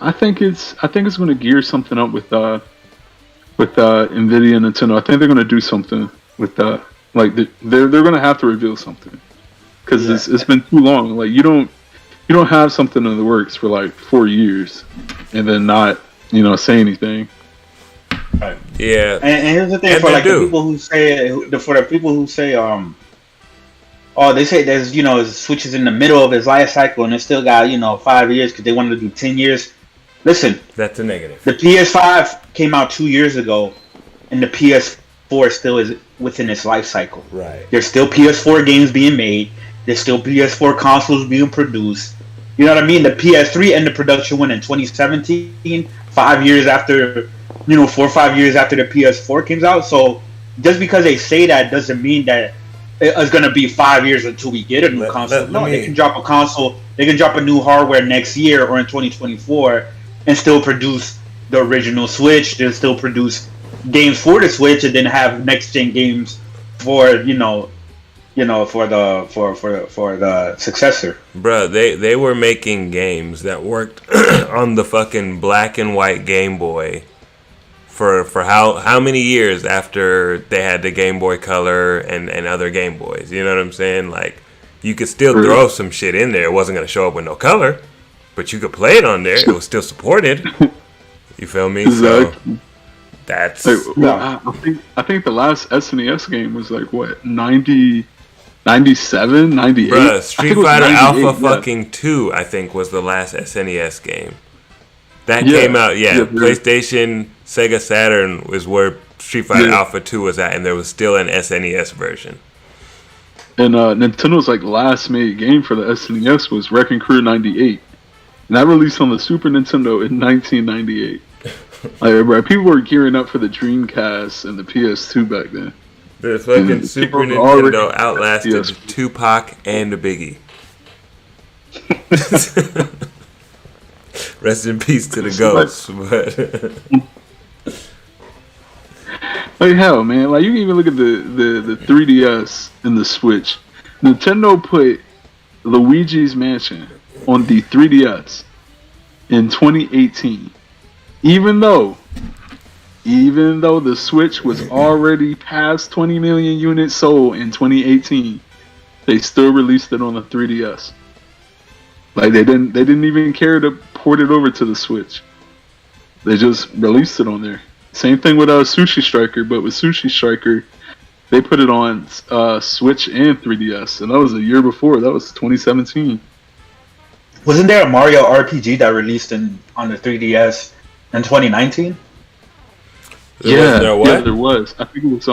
I think it's going to gear something up with NVIDIA and Nintendo. I think they're going to do something with that. Like they're going to have to reveal something because it's been too long. Like you don't have something in the works for like 4 years and then not say anything. Right. Yeah. And here's the thing for the people who say they say there's Switch is in the middle of its life cycle and it still got 5 years because they wanted to do 10 years. Listen, that's a negative. The PS5 came out 2 years ago, and the PS4 still is within its life cycle. Right. There's still PS4 games being made. There's still PS4 consoles being produced. You know what I mean? The PS3 ended production when in 2017, 5 years after, 4 or 5 years after the PS4 came out. So just because they say that doesn't mean that it's going to be 5 years until we get a new console. They can drop a console. They can drop a new hardware next year or in 2024 and still produce the original Switch. They'll still produce games for the Switch and then have next gen games for for the successor. Bruh, they were making games that worked on the fucking black and white Game Boy for how many years after they had the Game Boy Color and other Game Boys. You know what I'm saying? Like you could still throw some shit in there. It wasn't gonna show up with no color, but you could play it on there. It was still supported. You feel me? Exactly. So that's I think the last SNES game was like what 97, 98. Bruh, Street Fighter Alpha fucking 2 I think was the last SNES game. That came out, PlayStation, Sega Saturn is where Street Fighter Alpha 2 was at, and there was still an SNES version. And Nintendo's like last made game for the SNES was Wrecking Crew 98. And that released on the Super Nintendo in 1998. Like, bro, people were gearing up for the Dreamcast and the PS2 back then. The fucking Super Nintendo outlasted Tupac and the Biggie. Rest in peace to the ghosts. Like hell, man. Like you can even look at the 3DS and the Switch. Nintendo put Luigi's Mansion on the 3DS in 2018. Even though the Switch was already past 20 million units sold in 2018, they still released it on the 3DS. Like they didn't even care to port it over to the Switch. They just released it on there. Same thing with Sushi Striker, but with Sushi Striker, they put it on Switch and 3DS, and that was a year before. That was 2017. Wasn't there a Mario RPG that released on the 3DS in 2019? There was. I think it was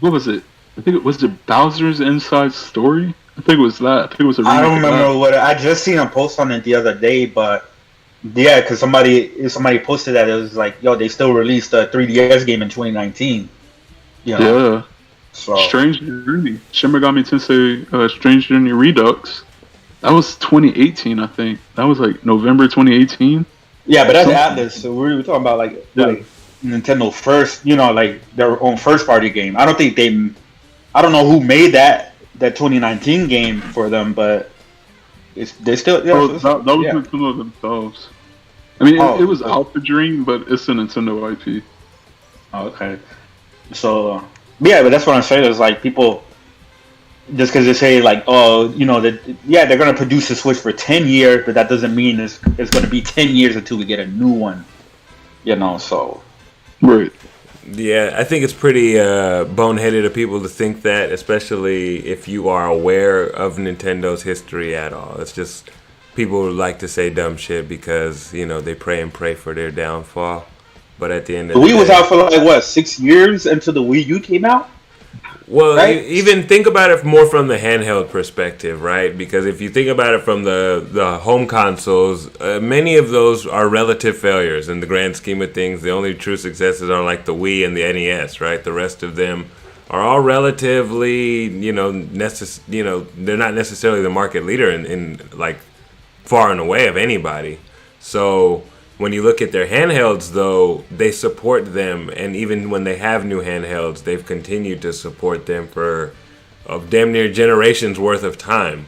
what was it? I think it was Bowser's Inside Story. I think it was that. I think it was a remake I don't of that. remember what I just seen a post on it the other day, but yeah, because somebody posted that it was like, yo, they still released a 3DS game in 2019. You know? Yeah. So Strange Journey. Shin Megami Tensei Strange Journey Redux. That was 2018, I think. That was like November 2018. yeah, but that's Atlas. So we were talking about like Nintendo first, like their own first party game. I don't know who made that 2019 game for them, but they still. Yeah, that was Nintendo themselves. I mean, it was Alpha Dream, but it's a Nintendo IP. Oh, okay. So yeah, but that's what I'm saying. Is like people just because they say like, oh, they're gonna produce a Switch for 10 years, but that doesn't mean it's gonna be 10 years until we get a new one. So. Right. Yeah, I think it's pretty boneheaded of people to think that, especially if you are aware of Nintendo's history at all. It's just people like to say dumb shit because they pray and pray for their downfall. But at the end of the Wii was day, out for like what 6 years until the Wii U came out. Well, right? Even think about it more from the handheld perspective, right? Because if you think about it from the home consoles, many of those are relative failures in the grand scheme of things. The only true successes are like the Wii and the NES, right? The rest of them are all relatively, they're not necessarily the market leader in like far and away of anybody. So when you look at their handhelds, though, they support them, and even when they have new handhelds, they've continued to support them for damn near generations worth of time.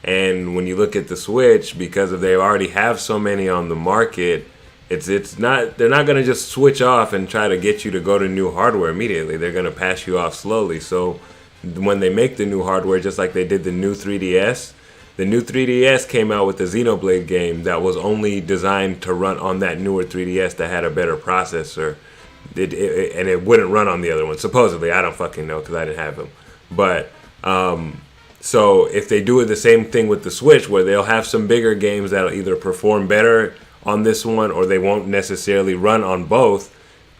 And when you look at the Switch, because they already have so many on the market, they're not going to just switch off and try to get you to go to new hardware immediately. They're going to pass you off slowly. So when they make the new hardware, just like they did the new 3DS, the new 3DS came out with the Xenoblade game that was only designed to run on that newer 3DS that had a better processor. And it wouldn't run on the other one. Supposedly, I don't fucking know because I didn't have them. But, so if they do the same thing with the Switch, where they'll have some bigger games that'll either perform better on this one or they won't necessarily run on both,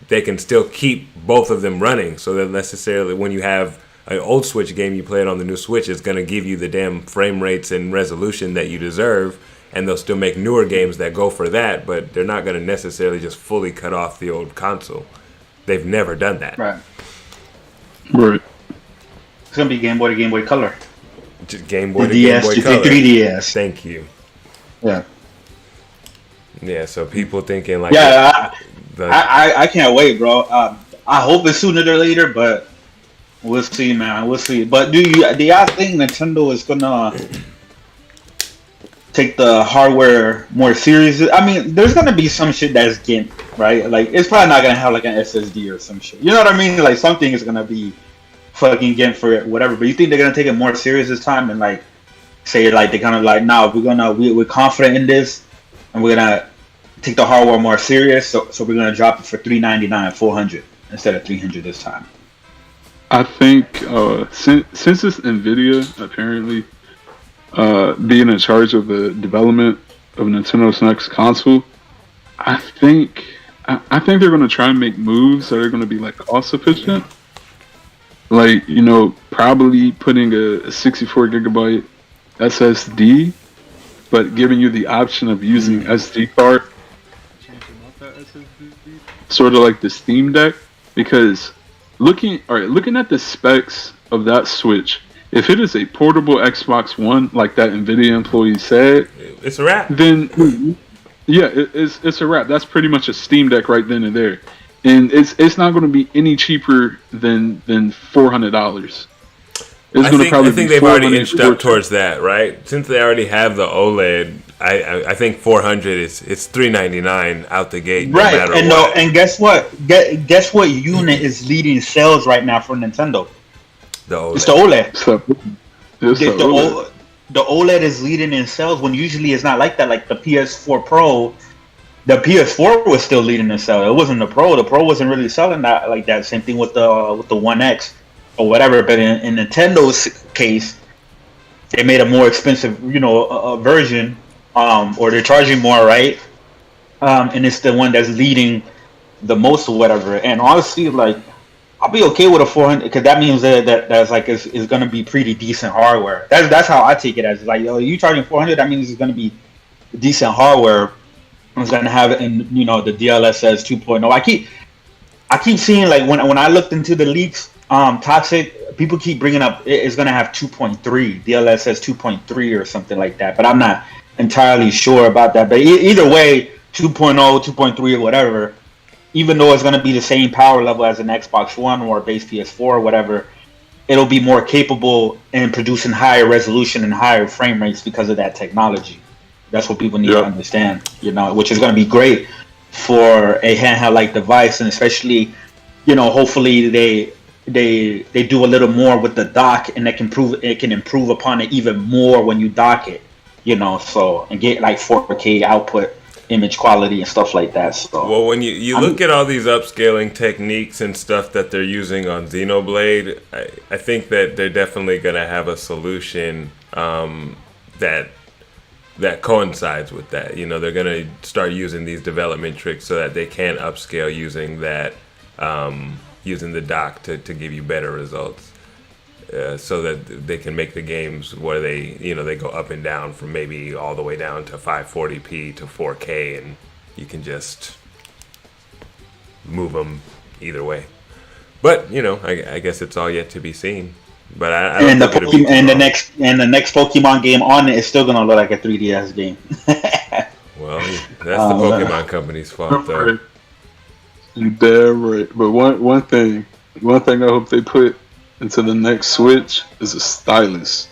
they can still keep both of them running. So that necessarily when you have an old Switch game, you play it on the new Switch, it's going to give you the damn frame rates and resolution that you deserve, and they'll still make newer games that go for that, but they're not going to necessarily just fully cut off the old console. They've never done that. Right. It's going to be Game Boy to Game Boy Color. Game Boy to Game Boy Color. 3DS. Thank you. Yeah. Yeah, so people thinking like... Yeah, I can't wait, bro. I hope it's sooner or later, but... We'll see, man. We'll see. But do y'all think Nintendo is gonna take the hardware more serious? I mean, there's gonna be some shit that's GIMP, right? Like, it's probably not gonna have like an SSD or some shit. You know what I mean? Like, something is gonna be fucking GIMP for it, whatever. But you think they're gonna take it more serious this time and like say like they're kind of like, nah, we're confident in this and we're gonna take the hardware more serious. So we're gonna drop it for $399, $400 instead of $300 this time. I think since it's NVIDIA apparently being in charge of the development of Nintendo's next console, I think they're going to try and make moves that are going to be like cost efficient. Like, probably putting a 64 gigabyte SSD, but giving you the option of using SD card. Sort of like the Steam Deck, because looking at the specs of that Switch, if it is a portable Xbox One, like that NVIDIA employee said, it's a wrap. Then, yeah, it's a wrap. That's pretty much a Steam Deck right then and there, and it's not going to be any cheaper than $400. I think they've already inched up towards that, right? Since they already have the OLED, I think 400 it's $399 out the gate, no right? matter And what. and guess what? Guess what unit is leading sales right now for Nintendo? The OLED. It's the OLED. OLED. The OLED is leading in sales when usually it's not like that. Like the PS4 Pro, the PS4 was still leading in sales. It wasn't the Pro. The Pro wasn't really selling that like that. Same thing with the One X or whatever. But in Nintendo's case, they made a more expensive, version, or they're charging more, right? And it's the one that's leading the most or whatever. And honestly, like, I'll be okay with a 400 because that means that's like is going to be pretty decent hardware. That's how I take it as like, yo, you charging 400, that means it's going to be decent hardware. It's going to have in the DLSS 2.0. I keep seeing like when I looked into the leaks, Toxic people keep bringing up it's going to have 2.3 DLSS 2.3 or something like that, but I'm not entirely sure about that. But either way, 2.0, 2.3 or whatever. Even though it's going to be the same power level as an Xbox One or a base PS4 or whatever, it'll be more capable in producing higher resolution and higher frame rates because of that technology. That's what people need to understand, which is going to be great for a handheld-like device, and especially, hopefully they do a little more with the dock, and it can improve upon it even more when you dock it, so and get like 4K output. Image quality and stuff like that. So, well, when you look at all these upscaling techniques and stuff that they're using on Xenoblade, I think that they're definitely going to have a solution that coincides with that. They're going to start using these development tricks so that they can upscale using that, using the dock to give you better results. So that they can make the games where they go up and down from maybe all the way down to 540p to 4K, and you can just move them either way. But I guess it's all yet to be seen. But I don't think the next Pokemon game on it is still gonna look like a 3DS game. Well, that's the Pokemon company's fault, though. You're damn right. But one thing I hope they put into the next Switch is a stylus.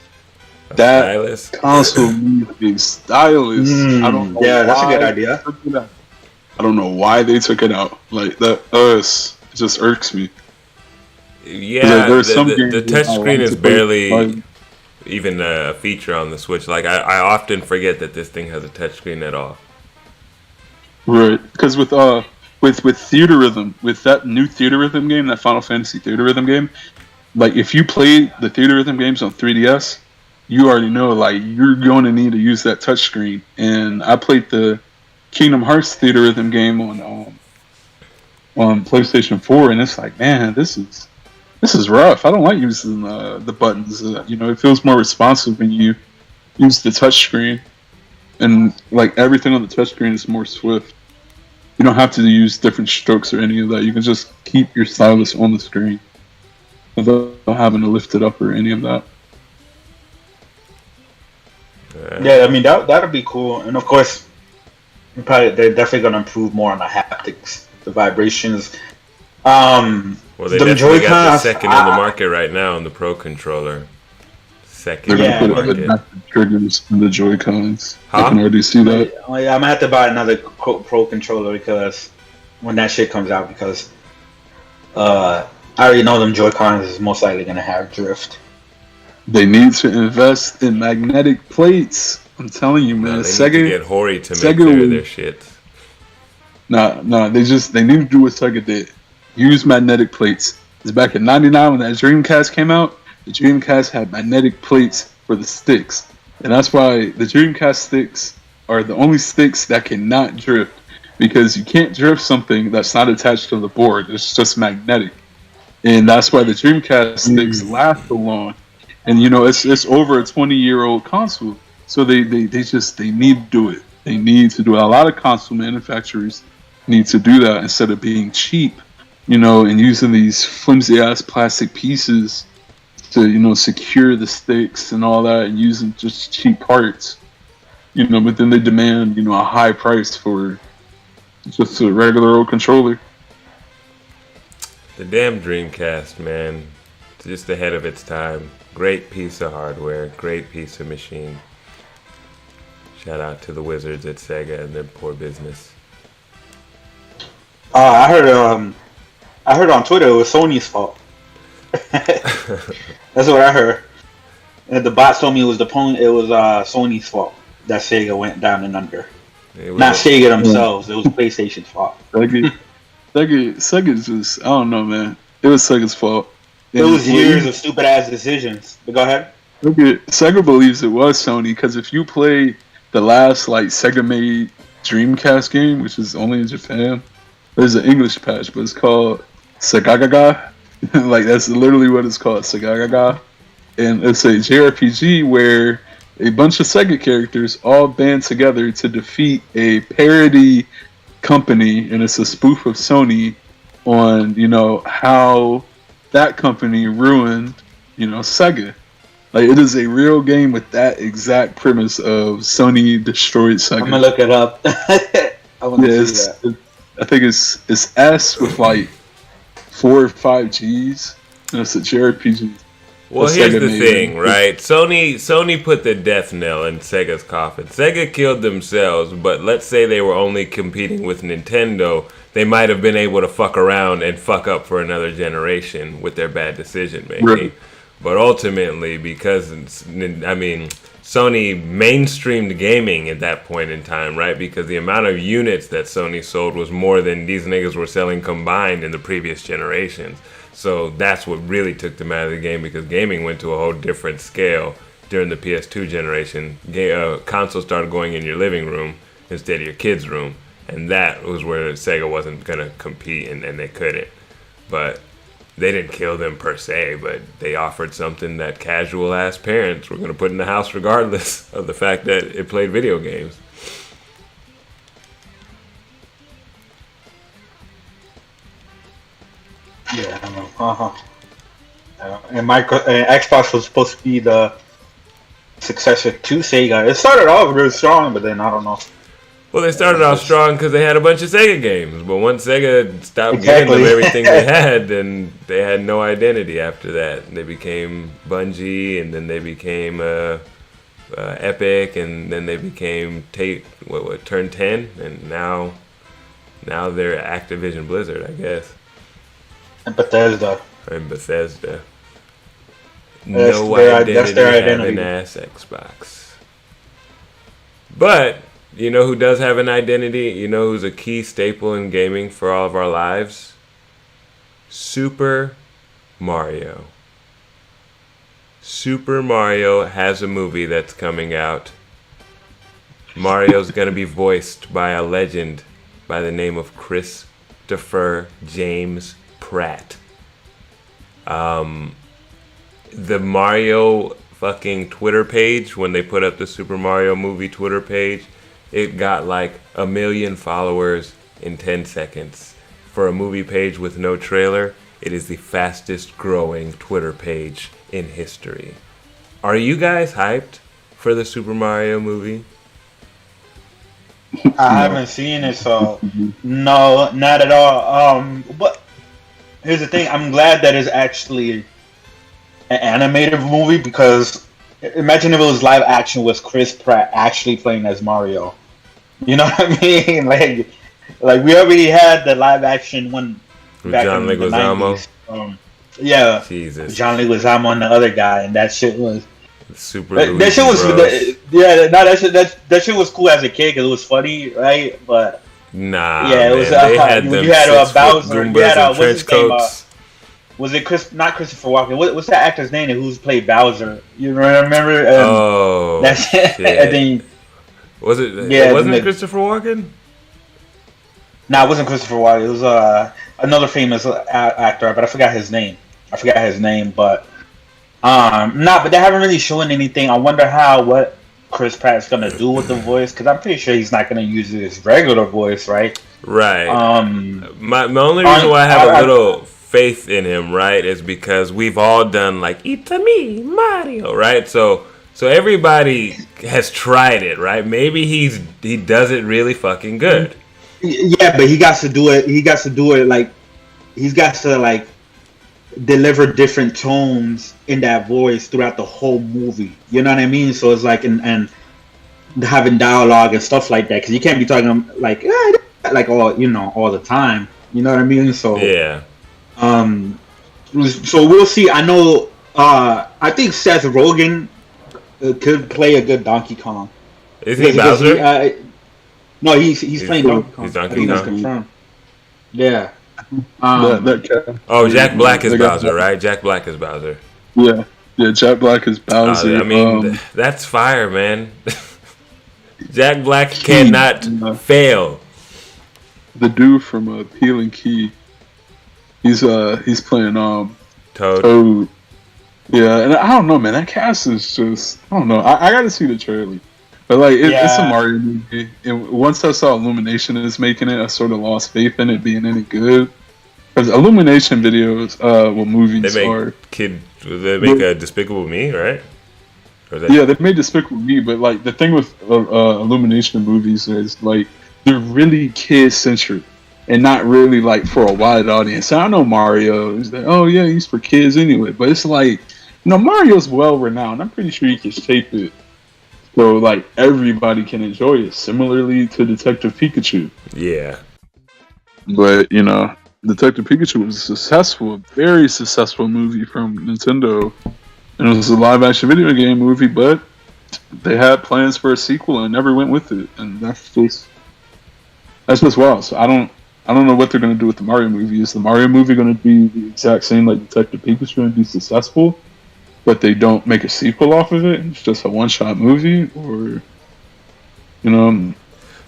Stylus? Console needs a stylus. I don't know. Yeah, that's a good idea. I don't know why they took it out. Like that, it just irks me. Yeah, the touchscreen is barely even a feature on the Switch. Like I often forget that this thing has a touchscreen at all. Right, because with Theater Rhythm, with that new Theater Rhythm game, that Final Fantasy Theater Rhythm game. Like, if you play the Theater Rhythm games on 3DS, you already know, like, you're going to need to use that touchscreen. And I played the Kingdom Hearts Theater Rhythm game on PlayStation 4, and it's like, man, this is rough. I don't like using the buttons. It feels more responsive when you use the touchscreen. And, like, everything on the touchscreen is more swift. You don't have to use different strokes or any of that. You can just keep your stylus on the screen without having to lift it up or any of that. Yeah, I mean that'll be cool, and of course, they're definitely gonna improve more on the haptics, the vibrations. Well, they definitely got the second in the market right now on the Pro Controller. Second in the market. Triggers in the Joy-Cons. Huh? I can already see that. I'm gonna have to buy another Pro Controller because when that shit comes out, because I already know them Joy-Cons is most likely going to have drift. They need to invest in magnetic plates. I'm telling you, man. No, they need to get Hori to make their shit. Nah, they need to do what Sega did. Use magnetic plates. It's back in '99 when that Dreamcast came out. The Dreamcast had magnetic plates for the sticks. And that's why the Dreamcast sticks are the only sticks that cannot drift. Because you can't drift something that's not attached to the board. It's just magnetic. And that's why the Dreamcast sticks last so long. And it's over a 20-year-old console. So they need to do it. They need to do it. A lot of console manufacturers need to do that instead of being cheap, and using these flimsy ass plastic pieces to, secure the sticks and all that, and using just cheap parts. But then they demand, a high price for just a regular old controller. The damn Dreamcast, man. It's just ahead of its time. Great piece of hardware. Great piece of machine. Shout out to the wizards at Sega and their poor business. I heard on Twitter it was Sony's fault. That's what I heard. And the bots told me it was Sony's fault that Sega went down and under. Not Sega themselves. It was PlayStation's fault. Sega's just, I don't know, man. It was Sega's fault. It was years of stupid ass decisions. But go ahead. Sega believes it was Sony because if you play the last Sega made Dreamcast game, which is only in Japan, there's an English patch, but it's called Sagagaga. Like that's literally what it's called, Sagagaga. And it's a JRPG where a bunch of Sega characters all band together to defeat a parody company, and it's a spoof of Sony on how that company ruined Sega. Like it is a real game with that exact premise of Sony destroyed Sega. I'm gonna look it up. I want to see that. I think it's S with like 4 or 5 G's. And it's a JRPG. Well, here's the thing, right? Sony put the death knell in Sega's coffin. Sega killed themselves, but let's say they were only competing with Nintendo, they might have been able to fuck around and fuck up for another generation with their bad decision making. Right. But ultimately, because Sony mainstreamed gaming at that point in time, right? Because the amount of units that Sony sold was more than these niggas were selling combined in the previous generations. So that's what really took them out of the game, because gaming went to a whole different scale during the PS2 generation. Consoles started going in your living room instead of your kid's room. And that was where Sega wasn't going to compete, and they couldn't. But they didn't kill them per se, but they offered something that casual-ass parents were going to put in the house regardless of the fact that it played video games. Yeah, I know. And Xbox was supposed to be the successor to Sega. It started off really strong, but then I don't know. Well, they started off strong because they had a bunch of Sega games, but once Sega stopped giving them everything they had, then they had no identity after that. They became Bungie, and then they became Epic, and then they became Turn 10, and now they're Activision Blizzard, I guess. And Bethesda. No identity having ass Xbox. But you know who does have an identity? You know who's a key staple in gaming for all of our lives? Super Mario. Super Mario has a movie that's coming out. Mario's going to be voiced by a legend by the name of Christopher James Pratt. The Mario fucking Twitter page, when they put up the Super Mario movie Twitter page, it got like 1 million followers in 10 seconds. For a movie page with no trailer, it is the fastest growing Twitter page in history. Are you guys hyped for the Super Mario movie? I haven't seen it, so no, not at all. But here's the thing: I'm glad that it's actually an animated movie, because imagine if it was live action with Chris Pratt actually playing as Mario. You know what I mean? Like we already had the live action one back John in the Leguizamo. 90s. Yeah, Jesus. John Leguizamo and the other guy, and that shit was super. That shit was that shit was cool as a kid because it was funny, right? But nah, yeah, it was. they had them you had Bowser. You had what's his name? coats. Was it not Christopher Walken? What's that actor's name who's played Bowser? You remember? Oh, that's shit. I think. Was it? Yeah, wasn't it Christopher Walken? No, it wasn't Christopher Walken. It was another famous actor, but I forgot his name. But but they haven't really shown anything. I wonder what Chris Pratt's gonna do with the voice, because I'm pretty sure he's not gonna use his regular voice, right? Right. My only reason why I have a little faith in him, right, is because we've all done like "It's me, Mario," right? So everybody has tried it, right? Maybe he does it really fucking good. Yeah, but he got to do it. He got to do it like he's got to like deliver different tones in that voice throughout the whole movie. You know what I mean? So it's like and having dialogue and stuff like that, because you can't be talking like all the time. You know what I mean? So yeah. So we'll see. I know. I think Seth Rogen could play a good Donkey Kong. Is he Bowser? No, he's playing Donkey Kong. He's Donkey Kong. Confirmed. Yeah. Jack Black is Bowser, right? Jack Black is Bowser. Yeah, Jack Black is Bowser. I mean, that's fire, man. Jack Black cannot fail. The dude from Peel and Key. He's playing Toad. Toad. Yeah, and I don't know, man. That cast is just I don't know. I got to see the trailer, but like it's a Mario movie. And once I saw Illumination is making it, I sort of lost faith in it being any good. Because Illumination videos, movies they make a Despicable Me, right? Yeah, they made Despicable Me, but like the thing with Illumination movies is like they're really kid centric and not really like for a wide audience. I know Mario is like, oh yeah, he's for kids anyway, but it's like Mario's well renowned. I'm pretty sure you can shape it so like everybody can enjoy it. Similarly to Detective Pikachu. Yeah, but Detective Pikachu was a very successful movie from Nintendo. And it was a live-action video game movie, but they had plans for a sequel and never went with it. And that's just wild. So I don't know what they're going to do with the Mario movie. Is the Mario movie going to be the exact same like Detective Pikachu and be successful, but they don't make a sequel off of it? It's just a one-shot movie, or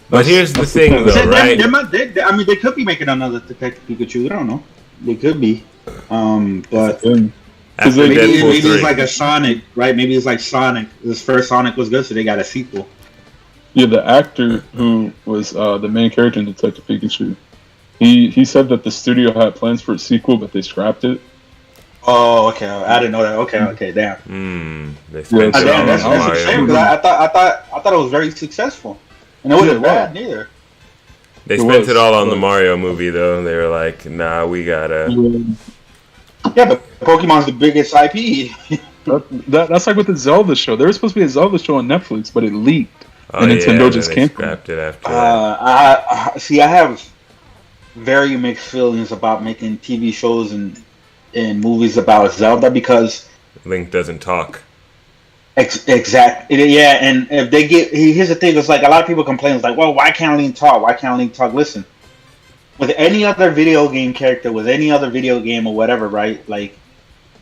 But here's the thing, though, right? They could be making another Detective Pikachu. I don't know. They could be, but. Maybe it's like a Sonic, right? Maybe it's like Sonic. This first Sonic was good, so they got a sequel. Yeah, the actor who was the main character in Detective Pikachu, he said that the studio had plans for a sequel, but they scrapped it. Oh, okay. I didn't know that. Okay, damn. They spent it all that's a shame, because I thought it was very successful, and it wasn't bad neither. They spent it all on the Mario movie, though. They were like, "Nah, we gotta." Yeah, but Pokemon's the biggest IP. That's like with the Zelda show. There was supposed to be a Zelda show on Netflix, but it leaked, and Nintendo just canceled it after that. I have very mixed feelings about making TV shows and movies about Zelda because Link doesn't talk. Exactly. Yeah, and if they get here's the thing: it's like a lot of people complain, it's like, well, why can't Link talk? Why can't Link talk? Listen. With any other video game character, with any other video game or whatever, right? Like,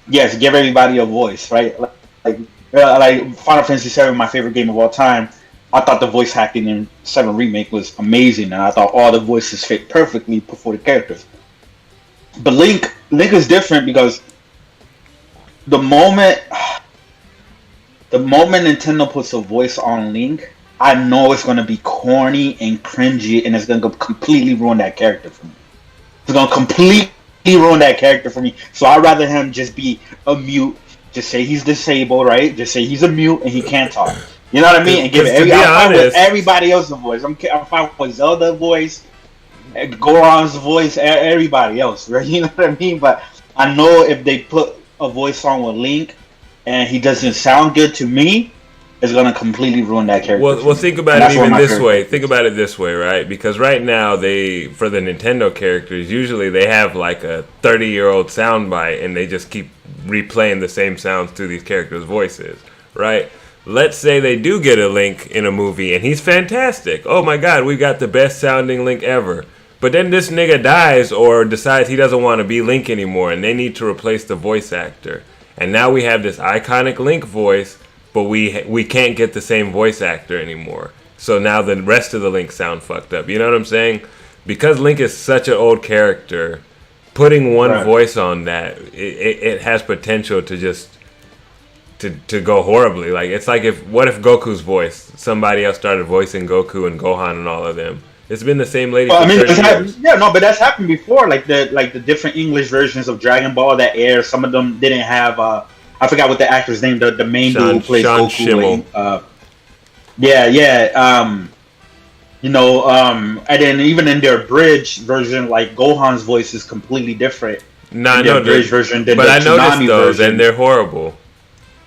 yes, give everybody a voice, right? Like Final Fantasy VII, my favorite game of all time. I thought the voice acting in 7 Remake was amazing, and I thought all the voices fit perfectly for the characters. But Link is different because the moment Nintendo puts a voice on Link, I know it's going to be corny and cringy, and it's going to completely ruin that character for me. It's going to completely ruin that character for me. So I'd rather him just be a mute. Just say he's disabled, right? Just say he's a mute and he can't talk. You know what I mean? And give everybody else a voice. I'm fine with Zelda's voice, Goron's voice, everybody else, right? You know what I mean? But I know if they put a voice on with Link and he doesn't sound good to me, is going to completely ruin that character. Well, think about it even this way. Think about it this way, right? Because right now, for the Nintendo characters, usually they have like a 30-year-old soundbite, and they just keep replaying the same sounds through these characters' voices, right? Let's say they do get a Link in a movie, and he's fantastic. Oh my God, we got the best sounding Link ever. But then this nigga dies or decides he doesn't want to be Link anymore, and they need to replace the voice actor. And now we have this iconic Link voice, but we can't get the same voice actor anymore. So now the rest of the Link sound fucked up. You know what I'm saying? Because Link is such an old character, putting one voice on that, it has potential to just to go horribly. Like, it's like what if Goku's voice, somebody else started voicing Goku and Gohan and all of them? It's been the same lady for 30 years. But that's happened before. Like the different English versions of Dragon Ball that aired, some of them didn't have I forgot what the actor's name, the main dude who plays Sean Goku. Schemmel. And then even in their bridge version, like Gohan's voice is completely different. I know bridge version than but the I noticed Toonami those, version. and they're horrible.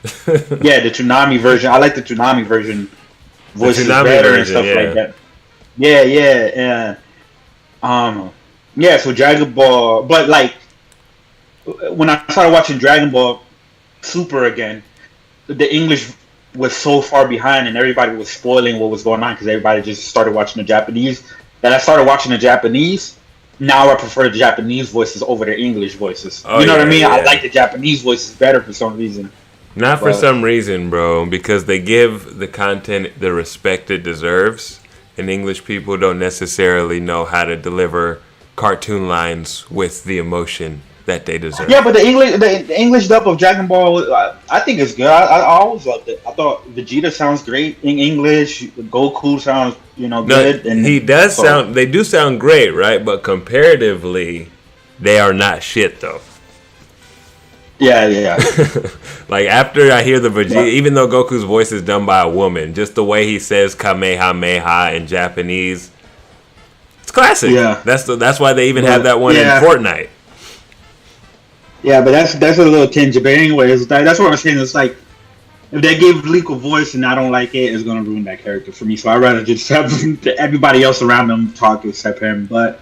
Yeah, the Toonami version. I like the Toonami version. Voices better and stuff like that. Yeah. So Dragon Ball, but like when I started watching Dragon Ball Super again, the English was so far behind, and everybody was spoiling what was going on because everybody just started watching the Japanese. And I started watching the Japanese. Now I prefer the Japanese voices over the English voices. You know what I mean? Yeah. I like the Japanese voices better for some reason. Not for some reason, bro, because they give the content the respect it deserves, and English people don't necessarily know how to deliver cartoon lines with the emotion that they deserve. Yeah, but the English dub of Dragon Ball, I think it's good. I always loved it. I thought Vegeta sounds great in English. Goku sounds, good. And he does sound. They do sound great, right? But comparatively, they are not shit though. Yeah. Like after I hear the Vegeta, even though Goku's voice is done by a woman, just the way he says Kamehameha in Japanese, it's classic. Yeah, that's why they even have that one in Fortnite. Yeah, but that's a little tinge. But anyways, that's what I'm saying. It's like if they give Leak a voice and I don't like it, it's gonna ruin that character for me. So I'd rather just have everybody else around them talk except him. But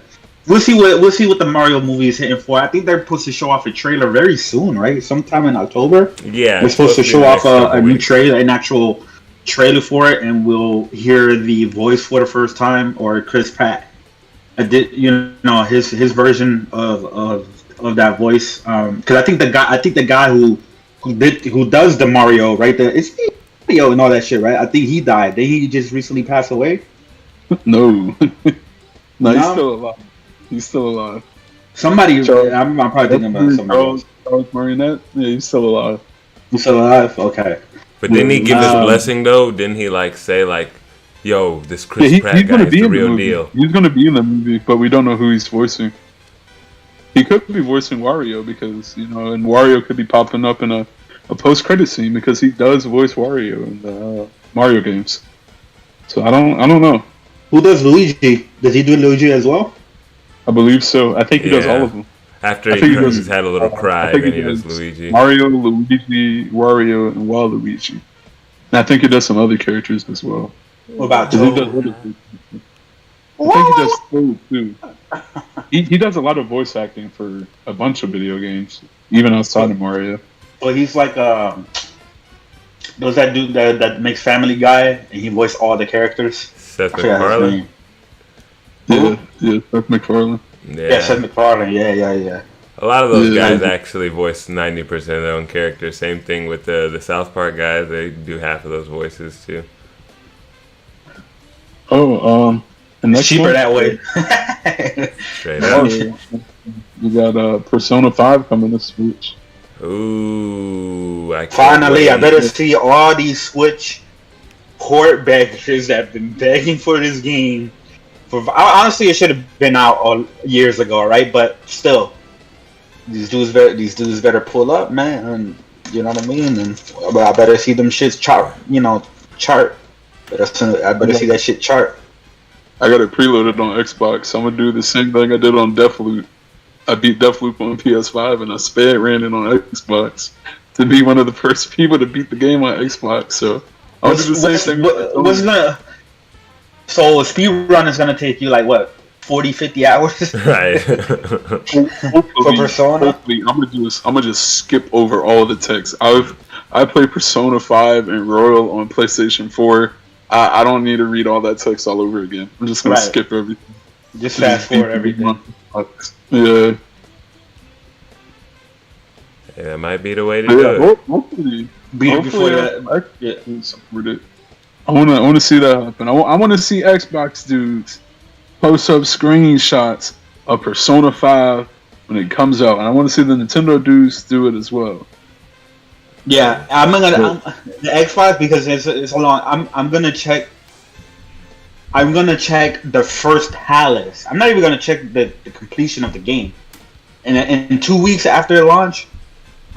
we'll see what the Mario movie is hitting for. I think they're supposed to show off a trailer very soon, right? Sometime in October. Yeah, they're supposed to show off a new trailer, an actual trailer for it, and we'll hear the voice for the first time, or Chris Pratt. His version of that voice. Because I think the guy who does the Mario, right? It's Mario and all that shit, right? I think he died. Did he just recently pass away? No, he's still alive. He's still alive. Somebody, I'm probably thinking about somebody else. Charles Marionette? Yeah, he's still alive. He's still alive? Okay. But didn't he give his blessing, though? Didn't he, say, yo, this Chris Pratt guy is the real deal? He's going to be in the movie, but we don't know who he's voicing. He could be voicing Wario because, and Wario could be popping up in a post-credit scene because he does voice Wario in the Mario games. So I don't know. Who does Luigi? Does he do Luigi as well? I believe so. I think he does all of them. After he's had a little cry, then he does Luigi. Mario, Luigi, Wario, and Waluigi. And I think he does some other characters as well. What about Toad? I think he does Toad too. He does a lot of voice acting for a bunch of video games, even outside of Mario. Well, he's like there's that dude that makes Family Guy, and he voiced all the characters. Seth MacFarlane. Yeah, Seth MacFarlane. Yeah, Seth MacFarlane. Yeah. A lot of those guys actually voice 90% of their own characters. Same thing with the South Park guys; they do half of those voices too. Oh, and it's cheaper that way. Straight up. You got Persona 5 coming to Switch. Ooh, finally, I better see all these Switch port beggars that have been begging for this game. Honestly, it should have been out all years ago, right? But still, these dudes better pull up, man. And, you know what I mean? And I better see them shits chart. I better see that shit chart. I got it preloaded on Xbox. I'm gonna do the same thing I did on Deathloop. I beat Deathloop on PS5 and I sped ran it on Xbox to be one of the first people to beat the game on Xbox. So I'll do the same thing. So a speed run is gonna take you 40, 50 hours? Right. For Persona? I'm gonna just skip over all the text. I played Persona 5 and Royal on PlayStation 4. I don't need to read all that text all over again. I'm just gonna skip everything. Just fast forward everything. Yeah. Yeah, that might be the way to do it. Hopefully, beat it before that. Support it. I want to see that happen. I want to see Xbox dudes post up screenshots of Persona 5 when it comes out, and I want to see the Nintendo dudes do it as well. Yeah, I'm the Xbox because it's a long. I'm gonna check. I'm gonna check the first Palace. I'm not even gonna check the completion of the game. And in 2 weeks after launch,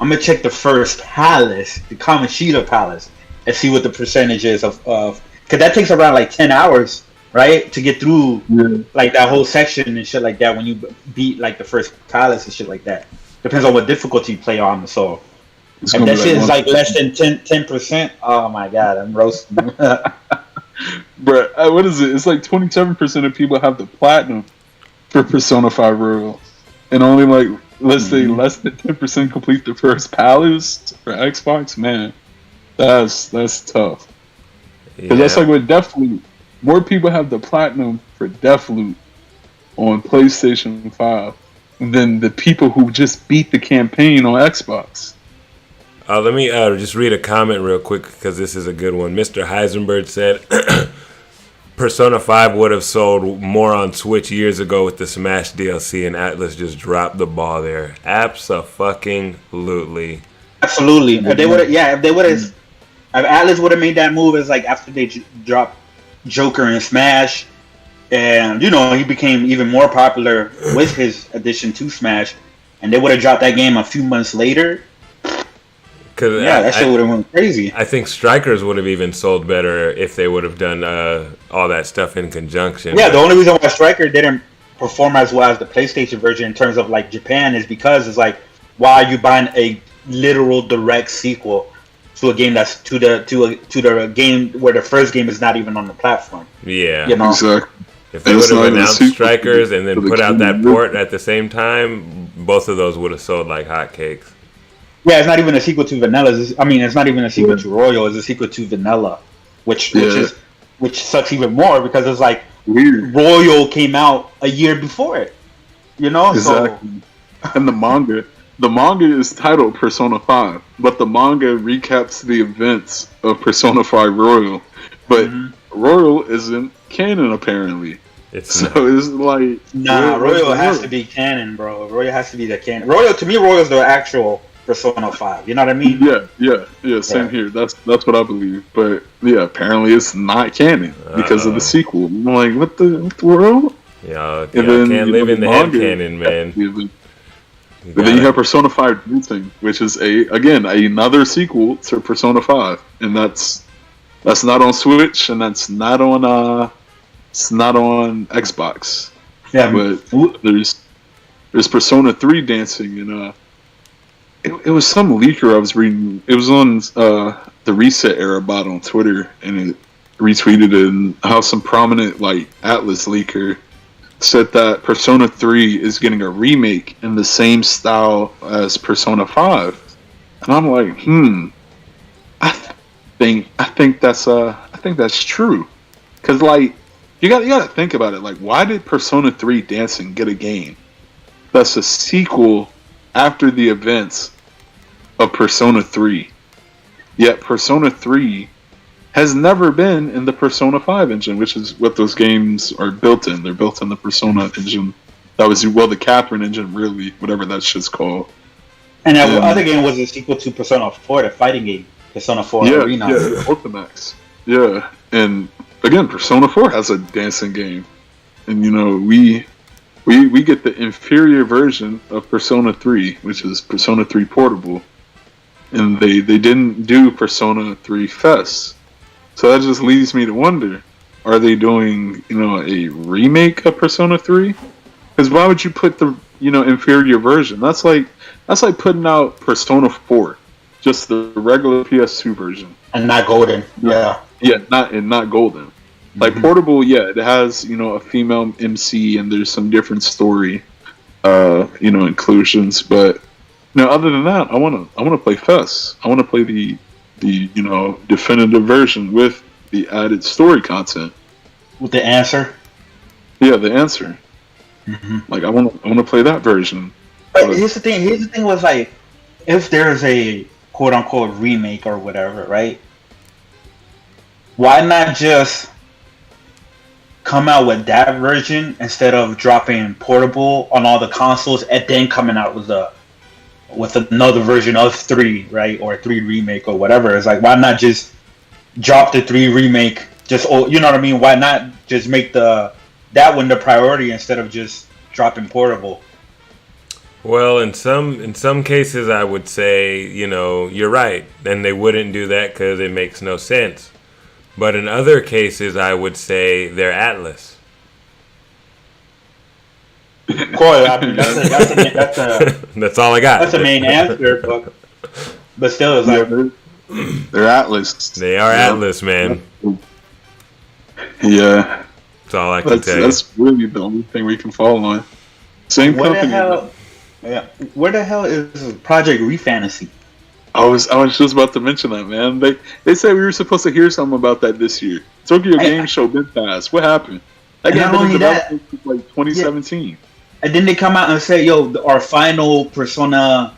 I'm gonna check the first Palace, the Kamoshida Palace, and see what the percentage is of because that takes around 10 hours, right, to get through that whole section and shit like that. When you beat the first Palace and shit like that, depends on what difficulty you play on. So if that shit is less than 10%, oh my god, I'm roasting. Bruh, what is it? It's 27% of people have the platinum for Persona 5 Royal, and only let's say less than 10% complete the first Palace for Xbox. Man, that's tough. Because that's with Deathloop. More people have the platinum for Deathloop on PlayStation 5 than the people who just beat the campaign on Xbox. Let me just read a comment real quick because this is a good one. Mr. Heisenberg said, Persona 5 would have sold more on Switch years ago with the Smash DLC, and Atlas just dropped the ball there. Abso-fucking-lutely. Absolutely. If they would have, if Atlas would have made that move as like after they dropped Joker and Smash, and he became even more popular with his addition to Smash, and they would have dropped that game a few months later. That shit would have went crazy. I think Strikers would have even sold better if they would have done all that stuff in conjunction. Yeah, the only reason why Striker didn't perform as well as the PlayStation version in terms of like Japan is because it's like, why are you buying a literal direct sequel to a game that's to the game where the first game is not even on the platform? Yeah, exactly. If they would have announced Strikers and then put out that port at the same time, both of those would have sold like hotcakes. Yeah, it's not even a sequel to Vanilla. It's not even a sequel to Royal. It's a sequel to Vanilla, which sucks even more because it's like weird. Royal came out a year before it. Exactly. So, and the manga is titled Persona 5, but the manga recaps the events of Persona 5 Royal, but Royal isn't canon apparently. It's like Royal has to be canon, bro. Royal has to be the canon. Royal is the actual Persona 5. You know what I mean? Yeah. Same here. That's what I believe. But yeah, apparently it's not canon because of the sequel. I'm like, what the world? Y'all can't live in the head canon, man. But then you have Persona 5 Dancing, which is another sequel to Persona 5, and that's not on Switch, and that's not on Xbox. Yeah, but there's Persona 3 Dancing, and it was some leaker I was reading. It was on the Reset Era bot on Twitter, and it retweeted it, and how some prominent like Atlas leaker said that Persona 3 is getting a remake in the same style as Persona 5, and I'm like, I think that's true, because like you got to think about it. Like, why did Persona 3 Dancing get a game that's a sequel after the events of Persona 3? Yet Persona 3 has never been in the Persona 5 engine, which is what those games are built in. They're built in the Persona engine. That was, the Catherine engine, really, whatever that shit's called. And that other game was a sequel to Persona 4, the fighting game, Persona 4 Arena. Yeah, Ultimax. Yeah, and again, Persona 4 has a dancing game. And, we get the inferior version of Persona 3, which is Persona 3 Portable. And they didn't do Persona 3 Fest. So that just leads me to wonder, are they doing, a remake of Persona 3? Because why would you put the, inferior version? That's like putting out Persona 4, just the regular PS2 version. And not Golden. Yeah. Yeah, not Golden. Like Portable, it has, a female MC and there's some different story, inclusions, but other than that, I wanna play Fest. I wanna play the definitive version with the added story content. With the answer? Yeah, the answer. Like I wanna play that version. But here's the thing was like, if there's a quote unquote remake or whatever, right? Why not just come out with that version instead of dropping Portable on all the consoles and then coming out with another version of 3, right? Or 3 remake or whatever. It's like, why not just drop the 3 remake? You know what I mean? Why not just make that one the priority instead of just dropping Portable? Well, in some cases, I would say, you're right. And they wouldn't do that because it makes no sense. But in other cases, I would say they're Atlas. Cool. I mean, that's all I got. That's the main answer, but still, it's like they're Atlas. They are Atlas, man. Yeah, that's all I can tell you. That's really the only thing we can fall on. Same company. Where the hell is Project Refantasy? I was just about to mention that, man. They said we were supposed to hear something about that this year. Tokyo Game Show been passed. What happened? That game been developed since like 2017. Yeah. And then they come out and say, "Yo, our final Persona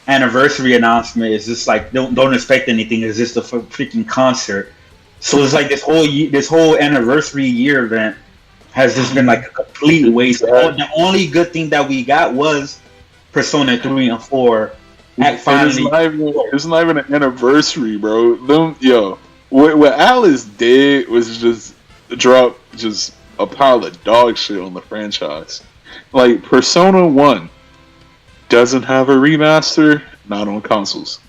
anniversary announcement is just like don't expect anything. It's just a freaking concert." So it's like this whole anniversary year event has just been like a complete waste. The only good thing that we got was Persona 3 and 4. It's not even an anniversary, bro. What Alice did was just drop just a pile of dog shit on the franchise. Like, Persona 1 doesn't have a remaster, not on consoles.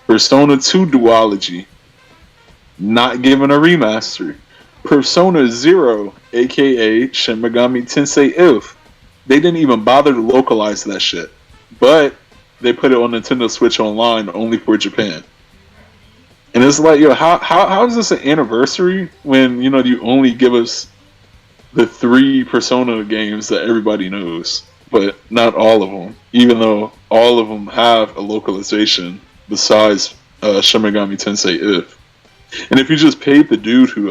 Persona 2 Duology, not given a remaster. Persona 0, aka Shin Megami Tensei If, they didn't even bother to localize that shit. But they put it on Nintendo Switch Online only for Japan. And it's like, how is this an anniversary when, you only give us the 3 Persona games that everybody knows, but not all of them, even though all of them have a localization besides Shin Megami Tensei If. And if you just paid the dude who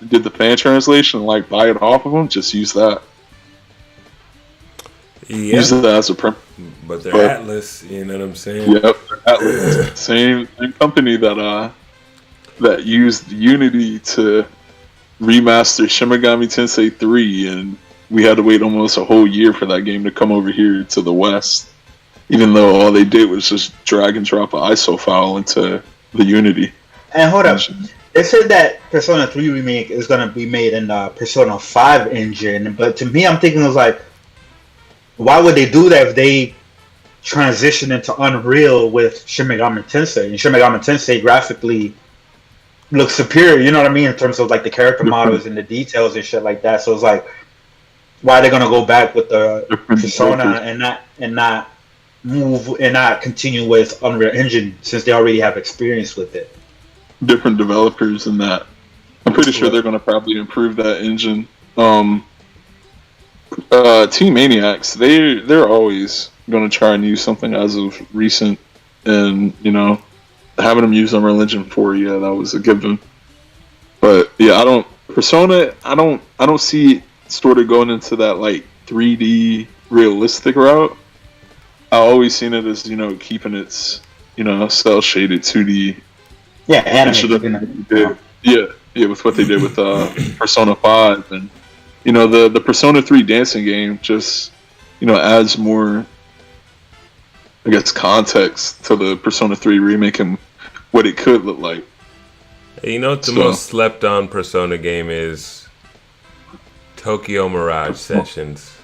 did the fan translation and buy it off of him, just use that. Yeah. Use that as a But they're Atlas, you know what I'm saying? Yep, Atlas. same company that used Unity to remaster Shin Megami Tensei 3, and we had to wait almost a whole year for that game to come over here to the West, even though all they did was just drag and drop an ISO file into the Unity. And hold up, they said that Persona 3 remake is going to be made in the Persona 5 engine, but to me, I'm thinking it was like, why would they do that if they transition into Unreal with Shin Megami Tensei? And Shin Megami Tensei graphically looks superior, you know what I mean, in terms of the character models and the details and shit like that. So it's like, why are they gonna go back with the Persona and not move and not continue with Unreal Engine since they already have experience with it? Different developers in that. I'm pretty sure they're gonna probably improve that engine. Team Maniacs, they're always gonna try and use something as of recent, and having them use Unreal Engine 4, that was a given. But yeah, I don't see it sort of going into that 3D realistic route. I always seen it as keeping its cell shaded 2D. Yeah, animated. Yeah, with what they did with Persona 5, and the Persona 3 dancing game just adds more, I guess, context to the Persona 3 remake and what it could look like. Hey, what the most slept on Persona game is? Tokyo Mirage Sessions.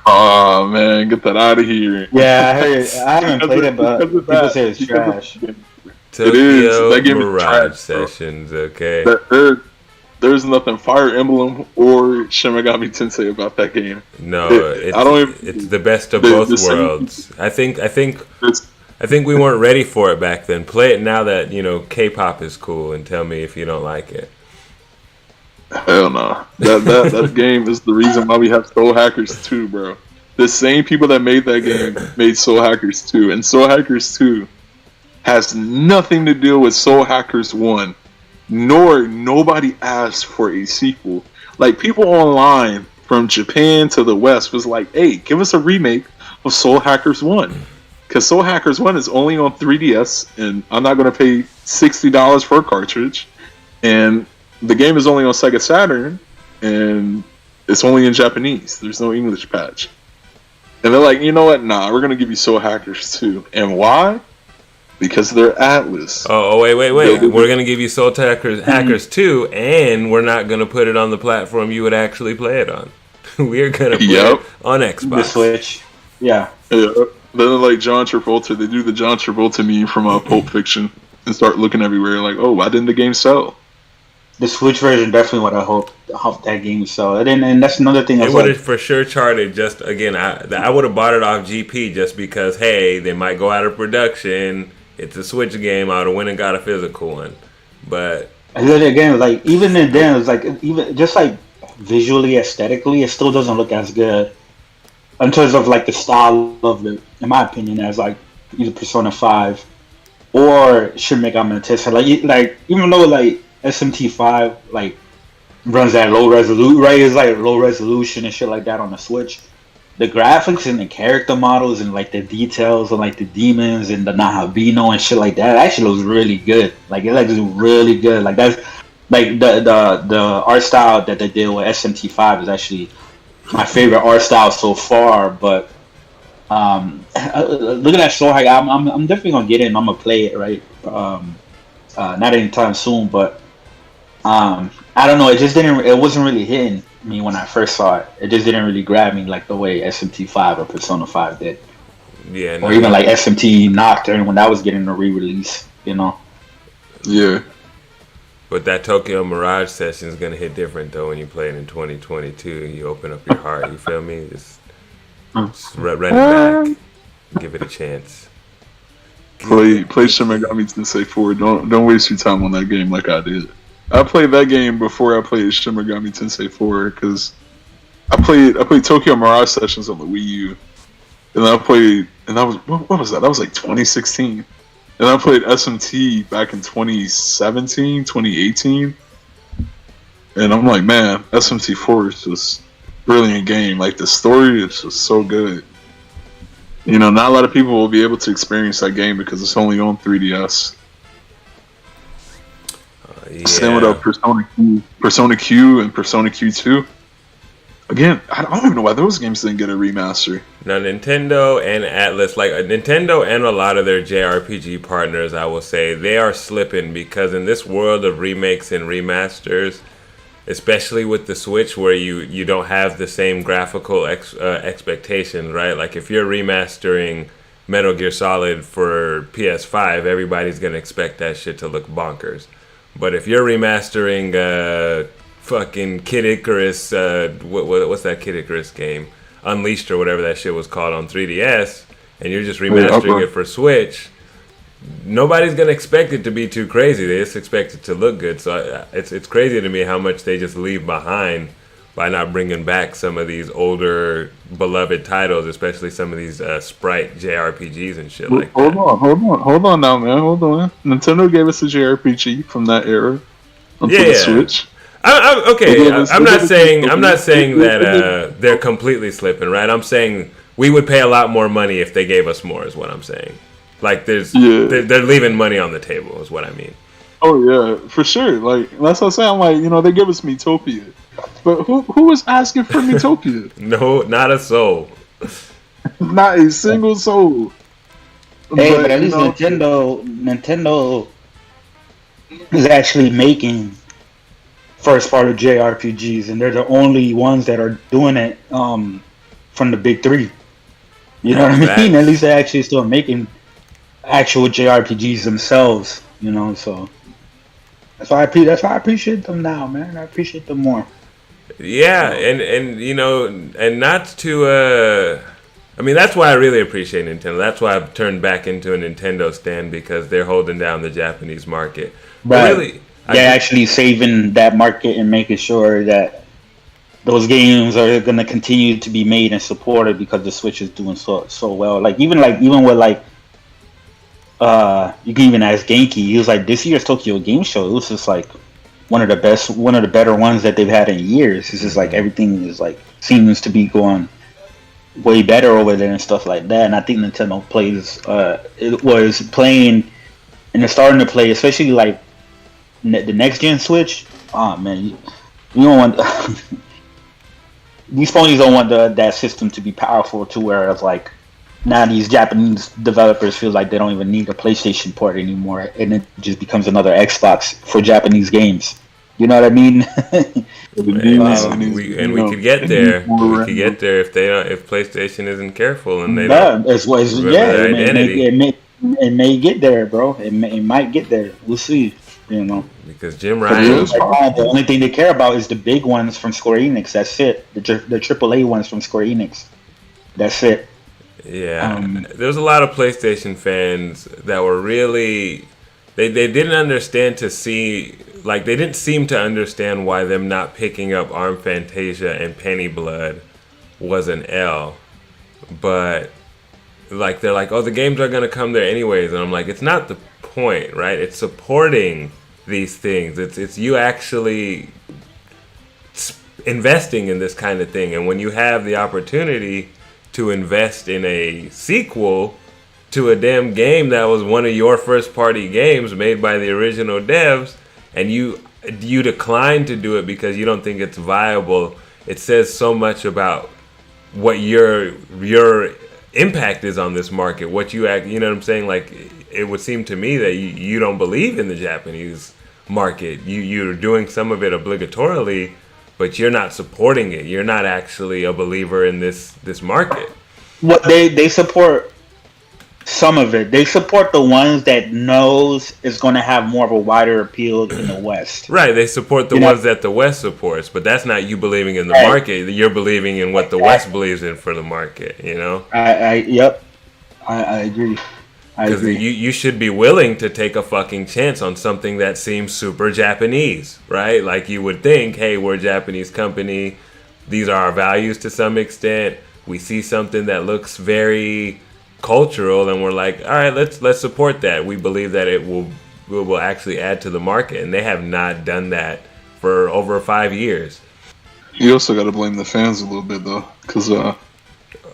Oh man, get that out of here. Yeah, I heard it. I haven't played it, but people say it's trash. Tokyo Mirage Sessions, okay. There's nothing Fire Emblem or Shin Megami Tensei about that game. No, it's the best of both worlds. I think we weren't ready for it back then. Play it now that K-pop is cool, and tell me if you don't like it. Hell no. That game is the reason why we have Soul Hackers 2, bro. The same people that made that game made Soul Hackers 2, and Soul Hackers 2 has nothing to do with Soul Hackers 1. Nor nobody asked for a sequel. People online from Japan to the West was like, hey, give us a remake of Soul Hackers 1. Because Soul Hackers 1 is only on 3DS, and I'm not going to pay $60 for a cartridge. And the game is only on Sega Saturn, and it's only in Japanese. There's no English patch. And they're like, you know what? Nah, we're going to give you Soul Hackers 2. And why? Because they're Atlas. Oh, wait. We're going to give you Soul Hackers 2, and we're not going to put it on the platform you would actually play it on. We're going to play it on Xbox. The Switch. Yeah. Then like John Travolta, they do the John Travolta meme from Pulp Fiction and start looking everywhere like, oh, why didn't the game sell? The Switch version definitely what I hope that game would sell. And that's another thing. It would have for sure charted just, again, I would have bought it off GP just because, hey, they might go out of production. It's a Switch game. I would have went and got a physical one, but again, even then, it's even just visually, aesthetically, it still doesn't look as good in terms of the style of it, in my opinion, as either Persona 5 or Shin Megami Tensei. Even though SMT5 runs that low resolution, right? It's low resolution and shit like that on the Switch. The graphics and the character models and the details and the demons and the Nahabino and shit like that actually looks really good. It looks really good. like the art style that they did with SMT5 is actually my favorite art style so far. But looking at Soul Hack, I'm definitely gonna get it and I'm gonna play it, right. Not anytime soon, but I don't know. It just didn't. It wasn't really hitting me when I first saw it. It just didn't really grab me like the way SMT5 or Persona 5 did, Yeah, or even like SMT Nocturne when that was getting a re-release. You know. Yeah. But that Tokyo Mirage session is gonna hit different though when you play it in 2022. You open up your heart. You feel me? Just run it back. Give it a chance. Play Shin Megami Tensei 4. Don't waste your time on that game like I did. I played that game before I played Shin Megami Tensei 4 because I played Tokyo Mirage Sessions on the Wii U, and I played, and that was what was that? That was like 2016, and I played SMT back in 2017, 2018, and I'm like, man, SMT 4 is just brilliant game. Like the story is just so good. You know, not a lot of people will be able to experience that game because it's only on 3DS. Yeah. Same with Persona Q and Persona Q2. Again, I don't even know why those games didn't get a remaster. Now, Nintendo and Atlas, like Nintendo and a lot of their JRPG partners, I will say, they are slipping because in this world of remakes and remasters, especially with the Switch where you don't have the same graphical expectations, right? Like if you're remastering Metal Gear Solid for PS5, everybody's going to expect that shit to look bonkers. But if you're remastering fucking Kid Icarus, what's that Kid Icarus game? Unleashed or whatever that shit was called on 3DS, and you're just remastering it for Switch, nobody's gonna expect it to be too crazy. They just expect it to look good. So it's crazy to me how much they just leave behind by not bringing back some of these older beloved titles, especially some of these sprite JRPGs and shit like that. Hold on now, man. Hold on. Nintendo gave us a JRPG from that era onto the Switch. I'm not saying that they're completely slipping, right? I'm saying we would pay a lot more money if they gave us more, is what I'm saying. Like they're leaving money on the table, is what I mean. Oh yeah, for sure. Like that's what I'm saying. I'm like, you know, they give us Miitopia, but who was asking for Miitopia? No, not a soul. Not a single soul. Hey, but at least Nintendo is actually making first party JRPGs, and they're the only ones that are doing it from the big three. You know what I mean? At least they're actually still making actual JRPGs themselves. You know, so that's why I appreciate them now, man. I appreciate them more. Yeah, and you know, and not to I mean, that's why I really appreciate Nintendo. That's why I've turned back into a Nintendo stan, because they're holding down the Japanese market. But really, they're actually saving that market and making sure that those games are going to continue to be made and supported because the Switch is doing so well. Even with you can even ask Genki. He was like, this year's Tokyo Game Show, it was just like one of the better ones that they've had in years. It's just like everything is like seems to be going way better over there and stuff like that. And I think Nintendo was playing and they're starting to play, especially like the next gen Switch. Oh man, you don't want these ponies don't want that system to be powerful to where it's like now these Japanese developers feel like they don't even need a PlayStation port anymore, and it just becomes another Xbox for Japanese games. You know what I mean? We could get there. We could get there if PlayStation isn't careful and they don't. It may get there, bro. It might get there. We'll see. You know, because Jim Ryan. The only thing they care about is the big ones from Square Enix. That's it. The AAA ones from Square Enix. That's it. Yeah, there's a lot of PlayStation fans that were really they didn't understand they didn't seem to understand why them not picking up Arm Fantasia and Penny Blood was an L, but like they're like, oh, the games are gonna come there anyways, and I'm like, it's not the point, right? It's supporting these things. It's you actually investing in this kind of thing, and when you have the opportunity to invest in a sequel to a damn game that was one of your first party games made by the original devs, and you you decline to do it because you don't think it's viable, it says so much about what your impact is on this market. What you act, you know what I'm saying? Like, it would seem to me that you don't believe in the Japanese market. You're doing some of it obligatorily, but you're not supporting it. You're not actually a believer in this market. What they support some of it. They support the ones that knows is going to have more of a wider appeal in the West. Right, they support the ones that the West supports, but that's not you believing in the market. You're believing in what the West believes in for the market, you know? Yep. I agree. Because you should be willing to take a fucking chance on something that seems super Japanese, right? Like, you would think, hey, we're a Japanese company. These are our values to some extent. We see something that looks very cultural, and we're like, all right, let's support that. We believe that it will actually add to the market, and they have not done that for over 5 years. You also got to blame the fans a little bit though, because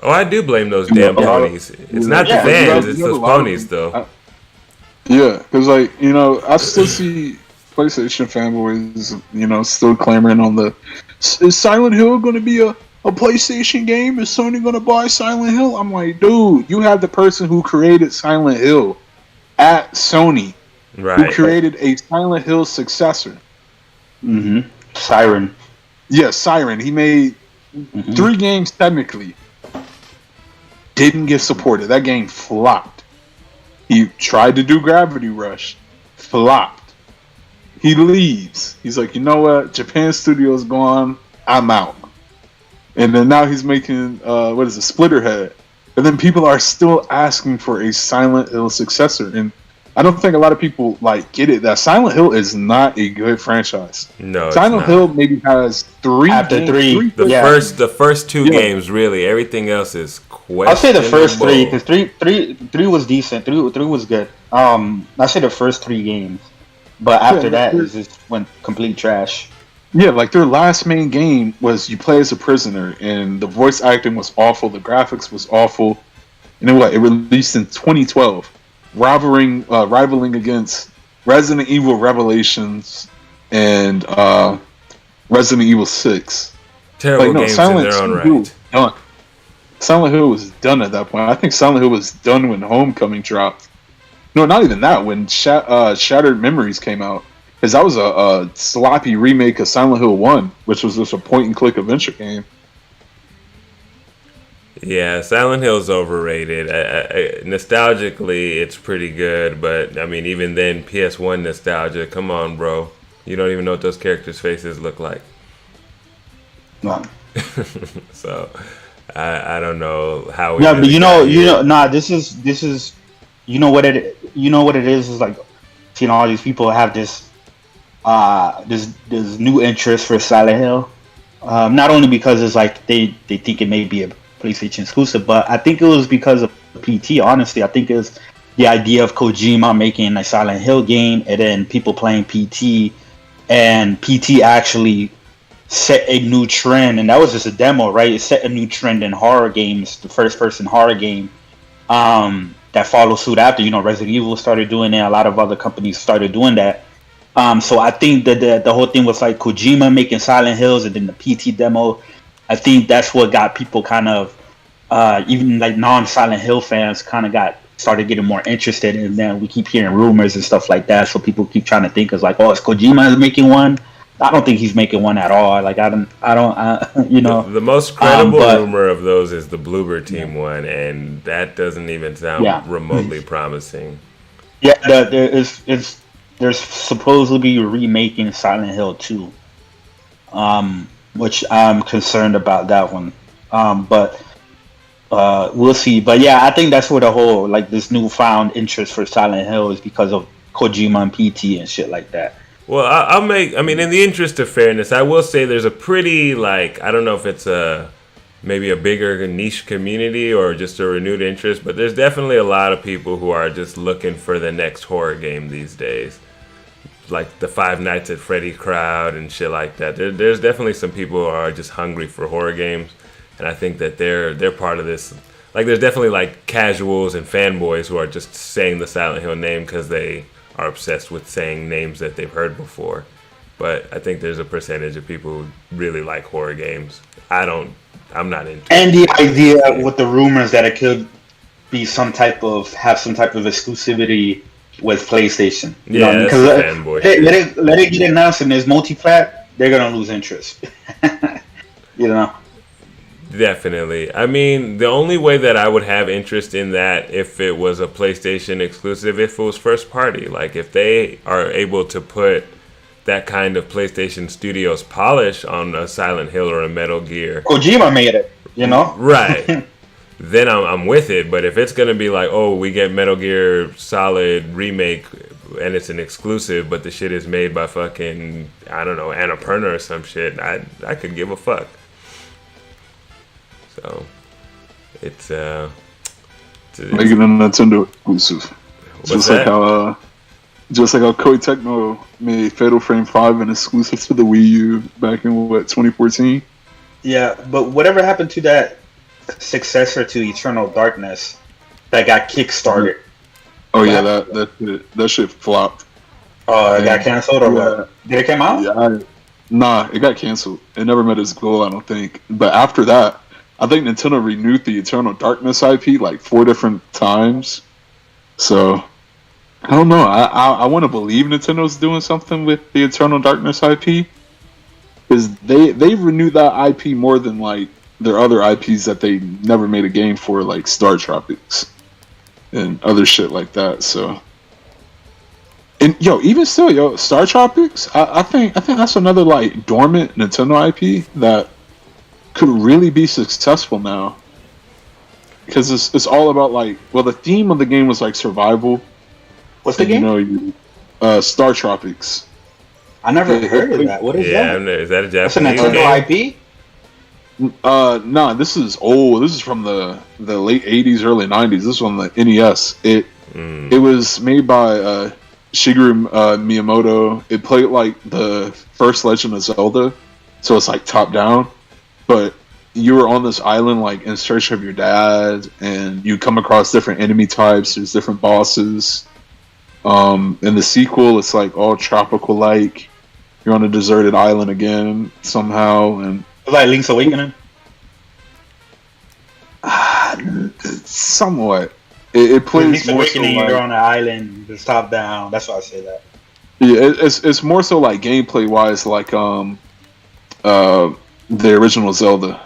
I do blame those damn ponies. It's not the fans, it's those ponies though. Yeah, because I still see PlayStation fanboys, still clamoring on is Silent Hill going to be a PlayStation game? Is Sony gonna buy Silent Hill? I'm like, dude, you have the person who created Silent Hill at Sony, right, who created a Silent Hill successor. Mm-hmm. Siren. Yeah, Siren. He made 3 games technically. Didn't get supported. That game flopped. He tried to do Gravity Rush. Flopped. He leaves. He's like, you know what? Japan Studio's gone. I'm out. And then now he's making, Splitterhead. And then people are still asking for a Silent Hill successor. And I don't think a lot of people, get it. That Silent Hill is not a good franchise. No, Silent Hill maybe has 3 After games. The first 2 games, really. Everything else is questionable. I'll say the first 3, because 3 was decent. 3 was good. I'll say the first 3 games. But after that, it just went complete trash. Yeah, their last main game was you play as a prisoner, and the voice acting was awful, the graphics was awful, and then it released in 2012, rivaling against Resident Evil Revelations and Resident Evil 6. Terrible games in their own right. Done. Silent Hill was done at that point. I think Silent Hill was done when Homecoming dropped. No, not even that. When Shattered Memories came out. Because that was a sloppy remake of Silent Hill 1, which was just a point-and-click adventure game. Yeah, Silent Hill's overrated. Nostalgically, it's pretty good, but, I mean, even then, PS1 nostalgia, come on, bro. You don't even know what those characters' faces look like. No. So, I don't know how. Yeah, but this is, what it is like, all these people have this new interest for Silent Hill. Not only because it's they think it may be a PlayStation exclusive, but I think it was because of PT. Honestly, I think it's the idea of Kojima making a Silent Hill game and then people playing PT, and PT actually set a new trend, and that was just a demo, right? It set a new trend in horror games, the first-person horror game. That followed suit after. Resident Evil started doing it. A lot of other companies started doing that. So I think that the whole thing was Kojima making Silent Hills and then the PT demo. I think that's what got people kind of, even non-Silent Hill fans started getting more interested. And then we keep hearing rumors and stuff like that. So people keep trying to think is is Kojima making one? I don't think he's making one at all. The most credible rumor of those is the Bloober Team one, and that doesn't even sound remotely promising. Yeah, they're supposedly remaking Silent Hill 2, which I'm concerned about that one. But we'll see. But yeah, I think that's where the whole this newfound interest for Silent Hill is because of Kojima and PT and shit like that. Well, in the interest of fairness, I will say there's a pretty, I don't know if it's maybe a bigger niche community or just a renewed interest, but there's definitely a lot of people who are just looking for the next horror game these days. Like the Five Nights at Freddy crowd and shit like that. There's definitely some people who are just hungry for horror games, and I think that they're part of this. There's definitely casuals and fanboys who are just saying the Silent Hill name because they are obsessed with saying names that they've heard before. but I think there's a percentage of people who really like horror games. I'm not into And the it. idea with the rumors that it could be have some type of exclusivity with PlayStation. You know what I Yeah, mean? that's the Because fanboy shit. let it get announced and there's multi-plat, they're gonna lose interest. You know. Definitely. I mean, the only way that I would have interest in that if it was a PlayStation exclusive, if it was first party. Like, if they are able to put that kind of PlayStation Studios polish on a Silent Hill or a Metal Gear. Kojima made it, you know? Right. Then I'm with it. But if it's going to be like, oh, we get Metal Gear Solid Remake and it's an exclusive, but the shit is made by fucking, I don't know, Annapurna or some shit, I could give a fuck. So, it's making a Nintendo exclusive. What's that? Just like how Koei Tecmo made Fatal Frame 5 an exclusive to the Wii U back in 2014. Yeah, but whatever happened to that successor to Eternal Darkness that got kickstarted? Oh yeah, that shit flopped. Oh, it got canceled or what? Did it come out? Yeah, nah, it got canceled. It never met its goal, I don't think. But after that, I think Nintendo renewed the Eternal Darkness IP like 4 different times. So, I don't know. I want to believe Nintendo's doing something with the Eternal Darkness IP. Because they've renewed that IP more than like their other IPs that they never made a game for, like Star Tropics and other shit like that. So, and even still, Star Tropics, I think that's another like dormant Nintendo IP that could really be successful now, because it's all about like, well, the theme of the game was like survival. What's the game? Star Tropics. I never heard of that. What is that? Is that a That's a Japanese Nintendo game? IP? Nah, this is old. This is from the late 80s, early 90s. This is on the NES. It was made by Shigeru Miyamoto. It played like the first Legend of Zelda, so it's like top down. But you were on this island, like in search of your dad, and you come across different enemy types. There's different bosses. In the sequel, it's like all tropical, like you're on a deserted island again somehow, and It's like Link's Awakening. somewhat. It plays Link's more Awakening, so like, you're on an island, it's top down. That's why I say that. yeah, it's more so like gameplay wise, like the original Zelda,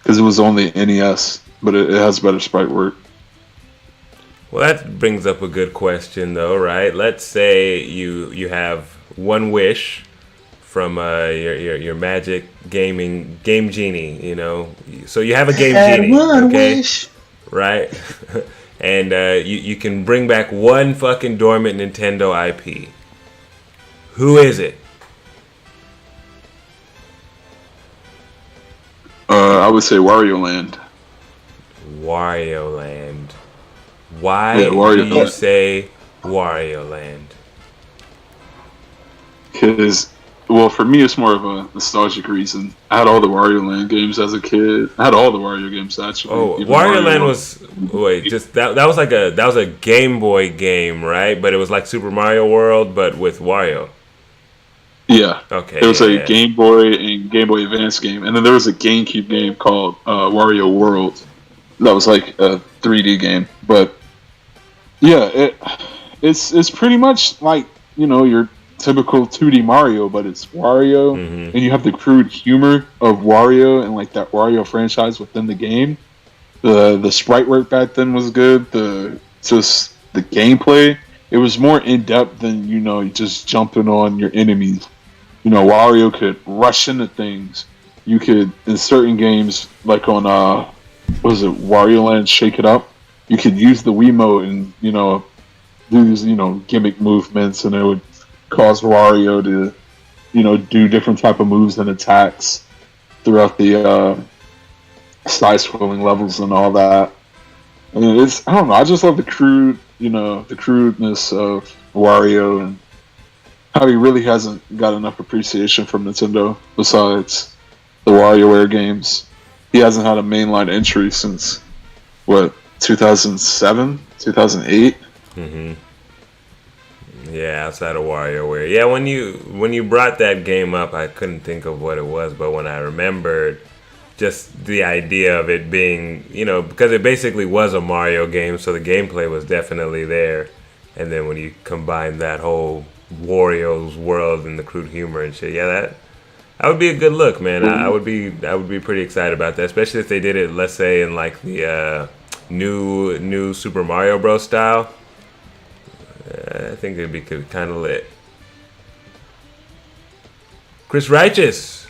because it was on the NES, but it has better sprite work. Well, that brings up a good question, though, right? Let's say you have one wish from your magic game genie, you know. So you have a game genie, okay? Wish. Right? And you can bring back one fucking dormant Nintendo IP. Who is it? I would say Wario Land. Wario Land. Why Yeah, Wario do you Land. say Wario Land? Because, well, for me, it's more of a nostalgic reason. I had all the Wario Land games as a kid. I had all the Wario games actually. Oh, Even Wario Land World. was just that was like a Game Boy game, right? But it was like Super Mario World, but with Wario. Yeah. Okay. There was a yeah. Game Boy and Game Boy Advance game, and then there was a GameCube game called Wario World. That was like a 3D game, but yeah, it's pretty much like, you know, your typical 2D Mario, but it's Wario, and you have the crude humor of Wario and like that Wario franchise within the game. The sprite work back then was good. The gameplay, it was more in depth than, you know, just jumping on your enemies. You know, Wario could rush into things. You could, in certain games, like on what was it, Wario Land Shake It Up, you could use the Wiimote and, you know, do these, you know, gimmick movements, and it would cause Wario to, you know, do different type of moves and attacks throughout the side-scrolling levels and all that. I mean, I don't know, I just love the crudeness of Wario, and how he really hasn't got enough appreciation from Nintendo besides the WarioWare games. He hasn't had a mainline entry since, 2007, 2008? He Yeah, outside of WarioWare. Yeah, when you brought that game up, I couldn't think of what it was, but when I remembered just the idea of it being, because it basically was a Mario game, so the gameplay was definitely there. And then when you combine that whole Wario's world and the crude humor and shit, yeah, that would be a good look, man. I would be pretty excited about that, especially if they did it, let's say, in like the new Super Mario Bros. Style. I think it'd be kind of lit. Chris Righteous,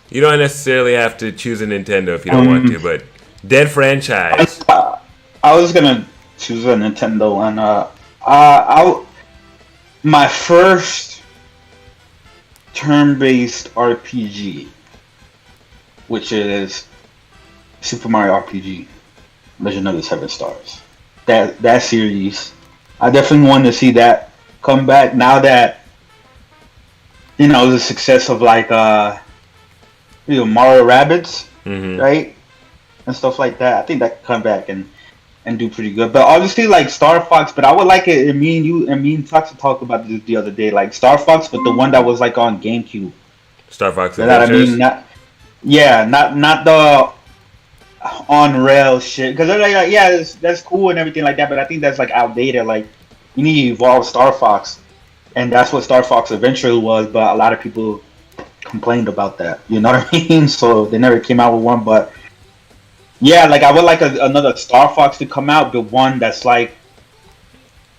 you don't necessarily have to choose a Nintendo if you don't want to, but dead franchise. I was gonna choose a Nintendo, and my first turn-based RPG, which is Super Mario RPG, Legend of the Seven Stars. That series, I definitely want to see that come back now that the success of like Mario Rabbids, right, and stuff like that. I think that could come back and do pretty good. But obviously, like Star Fox. But I would like it. And me and Fox talked about this the other day, like Star Fox, but the one that was like on GameCube. Star Fox Adventures. Not the on rail shit. Because they're like, yeah, that's cool and everything like that. But I think that's like outdated. Like you need to evolve Star Fox, and that's what Star Fox Adventure was. But a lot of people complained about that. You know what I mean? So they never came out with one, but. Yeah, like I would like another Star Fox to come out, but one that's like,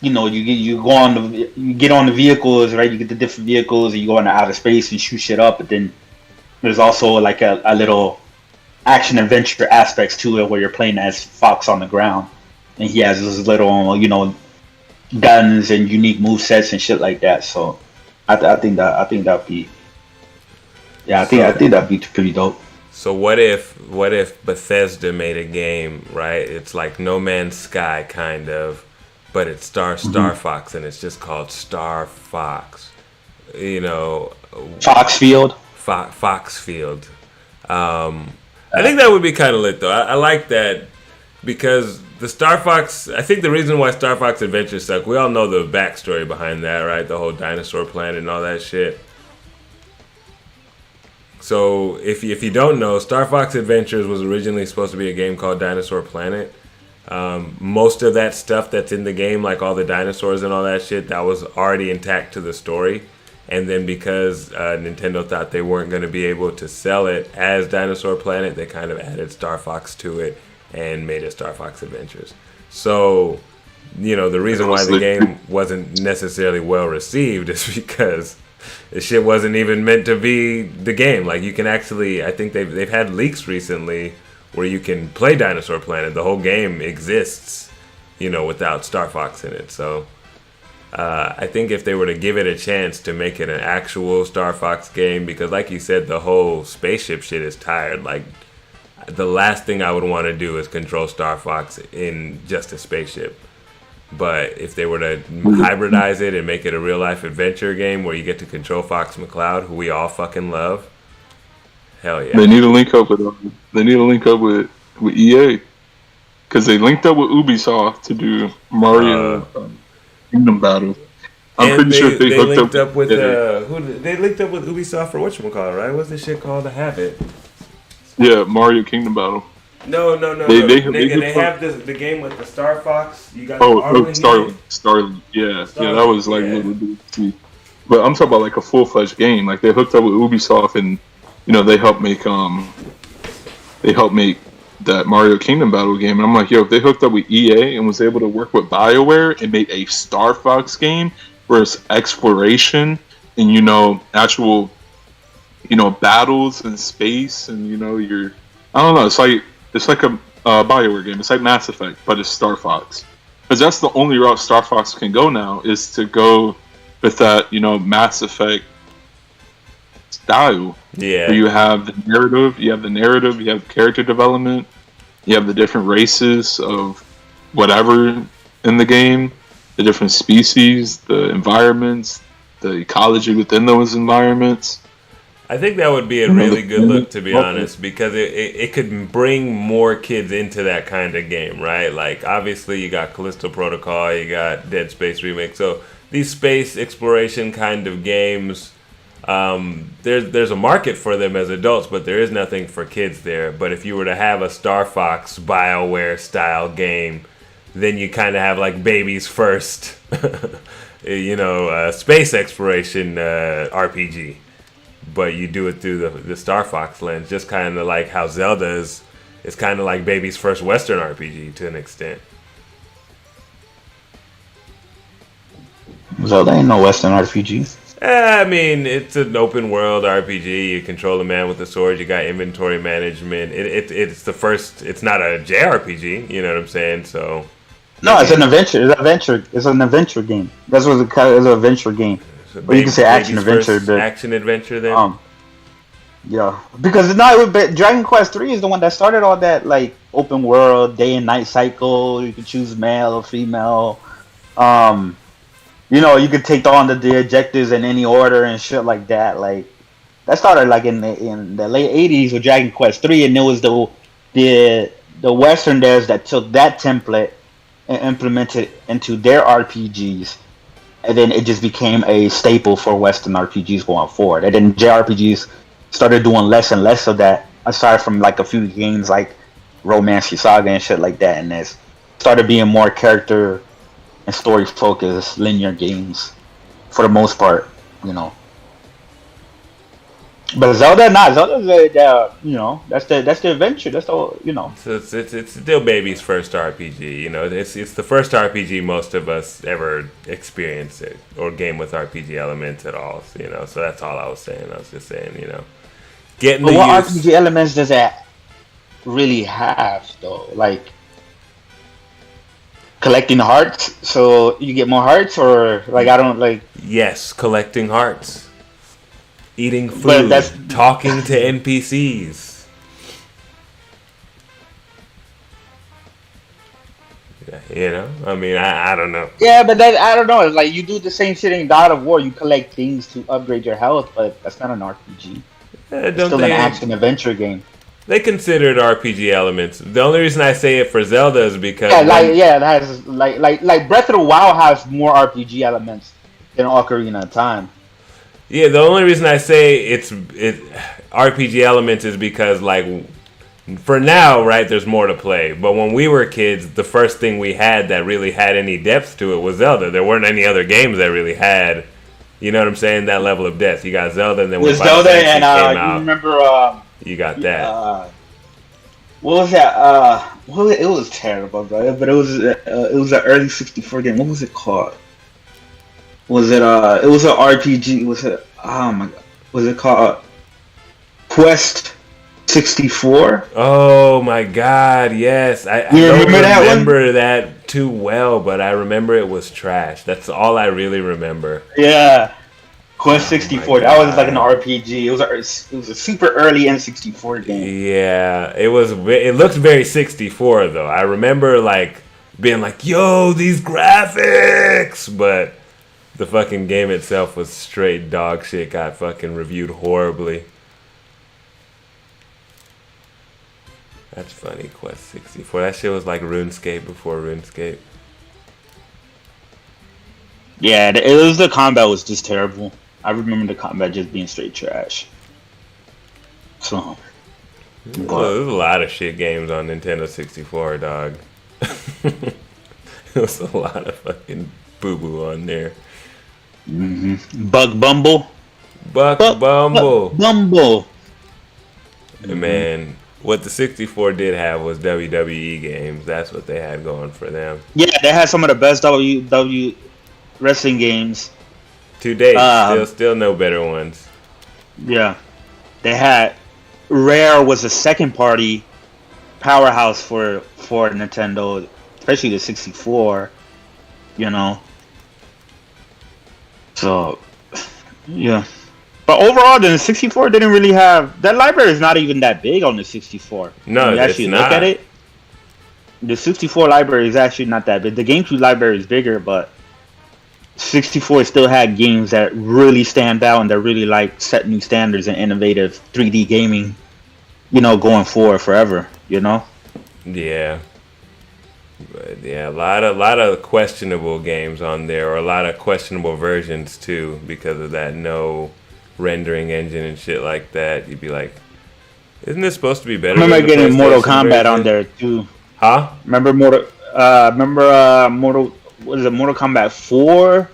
you get on the vehicles, right? You get the different vehicles, and you go into outer space and shoot shit up. But then there's also like a little action adventure aspects to it, where you're playing as Fox on the ground, and he has his little, guns and unique move sets and shit like that. So I think that'd be, I think that'd be pretty dope. So what if Bethesda made a game, right? It's like No Man's Sky kind of, but it's Star Fox, and it's just called Star Fox. Foxfield. Foxfield. I think that would be kind of lit though. I like that because the Star Fox. I think the reason why Star Fox Adventure suck. We all know the backstory behind that, right? The whole dinosaur planet and all that shit. So if you don't know, Star Fox Adventures was originally supposed to be a game called Dinosaur Planet. Most of that stuff that's in the game, like all the dinosaurs and all that shit, that was already intact to the story. And then because Nintendo thought they weren't going to be able to sell it as Dinosaur Planet, they kind of added Star Fox to it and made it Star Fox Adventures. So, the reason why the game wasn't necessarily well received is because the shit wasn't even meant to be the game. Like you can actually, I think they've had leaks recently where you can play Dinosaur Planet. The whole game exists, without Star Fox in it. So I think if they were to give it a chance to make it an actual Star Fox game, because like you said, the whole spaceship shit is tired. Like the last thing I would want to do is control Star Fox in just a spaceship. But if they were to hybridize it and make it a real life adventure game where you get to control Fox McCloud, who we all fucking love, hell yeah. They need to link up with EA, because they linked up with Ubisoft to do Mario Kingdom Battle. I'm pretty sure they linked up with they linked up with Ubisoft for whatchamacallit, right? What's this shit called? The Habit. Yeah, Mario Kingdom Battle. No. They have the game with the Star Fox. You got Starlink. Yeah, that was like really big. But I'm talking about like a full-fledged game. Like they hooked up with Ubisoft, and they helped make that Mario Kingdom Battle game. And I'm like, if they hooked up with EA and was able to work with BioWare and make a Star Fox game where it's exploration and actual battles in space, and I don't know, it's like a BioWare game. It's like Mass Effect, but it's Star Fox. Because that's the only route Star Fox can go now, is to go with that, Mass Effect style. Yeah. Where you have the narrative, you have character development, you have the different races of whatever in the game, the different species, the environments, the ecology within those environments. I think that would be a really good look, to be honest, because it could bring more kids into that kind of game, right? Like, obviously, you got Callisto Protocol, you got Dead Space Remake. So, these space exploration kind of games, there's a market for them as adults, but there is nothing for kids there. But if you were to have a Star Fox BioWare style game, then you kind of have like baby's first, space exploration RPG. But you do it through the Star Fox lens, just kind of like how Zelda is kind of like baby's first Western RPG to an extent. Zelda ain't no Western RPG. I mean, it's an open world RPG. You control a man with a sword. You got inventory management. It's the first. It's not a JRPG. You know what I'm saying? So. No, it's an adventure. It's an adventure game. That's what it's an adventure game. Or you can say action adventure. But, action adventure then. Yeah, because Dragon Quest 3 is the one that started all that like open world day and night cycle. You can choose male or female. You could take on the objectives in any order and shit like that. Like that started like in the late '80s with Dragon Quest 3, and it was the Western devs that took that template and implemented into their RPGs. And then it just became a staple for Western RPGs going forward. And then JRPGs started doing less and less of that, aside from like a few games like Romance Saga and shit like that. And it started being more character and story focused linear games for the most part, But Zelda's that's the adventure. That's the. So it's still baby's first RPG. It's the first RPG most of us ever experienced it or game with RPG elements at all. So that's all I was saying. I was just saying, getting. But what RPG elements does that really have though? Like collecting hearts, so you get more hearts, or like I don't like. Yes, collecting hearts. Eating food, talking to NPCs. I mean, I don't know. Yeah, but I don't know. It's like you do the same shit in God of War. You collect things to upgrade your health, but that's not an RPG. It's still an action adventure game. They consider it RPG elements. The only reason I say it for Zelda is because it has like Breath of the Wild has more RPG elements than Ocarina of Time. Yeah, the only reason I say it's RPG elements is because, like, for now, right, there's more to play. But when we were kids, the first thing we had that really had any depth to it was Zelda. There weren't any other games that really had, you know what I'm saying, that level of depth. You got Zelda, and then when Zelda came out, you remember? You got that. What was that? It was terrible, bro. But it was an early '64 game. What was it called? Was it it was an RPG. Was it oh my god. Was it called Quest 64? Oh my god, yes. I don't remember that too well, but I remember it was trash. That's all I really remember. Yeah. Quest 64. That was like an RPG. It was a super early N64 game. Yeah, it looked very 64 though. I remember like being like, "Yo, these graphics," but the fucking game itself was straight dog shit. Got fucking reviewed horribly. That's funny, Quest 64. That shit was like RuneScape before RuneScape. Yeah, the combat was just terrible. I remember the combat just being straight trash. So, there's a lot of shit games on Nintendo 64, dog. There was a lot of fucking boo-boo on there. Mm-hmm. Buck Bumble. Bumble. Man, what the 64 did have was WWE games. That's what they had going for them. Yeah, they had some of the best WWE wrestling games. To date, still no better ones. Yeah. They had Rare was a second party powerhouse for Nintendo, especially the 64, So, yeah. But overall, the 64 didn't really have... That library is not even that big on the 64. No, when you actually look at it, the 64 library is actually not that big. The GameCube library is bigger, but 64 still had games that really stand out and that really like set new standards in innovative 3D gaming. Going forward forever. Yeah. But yeah, a lot of questionable games on there, or a lot of questionable versions too, because of that no rendering engine and shit like that. You'd be like, isn't this supposed to be I better remember than the getting Mortal PlayStation Kombat on version? there too. Huh? Remember Mortal. What is it? Mortal Kombat 4.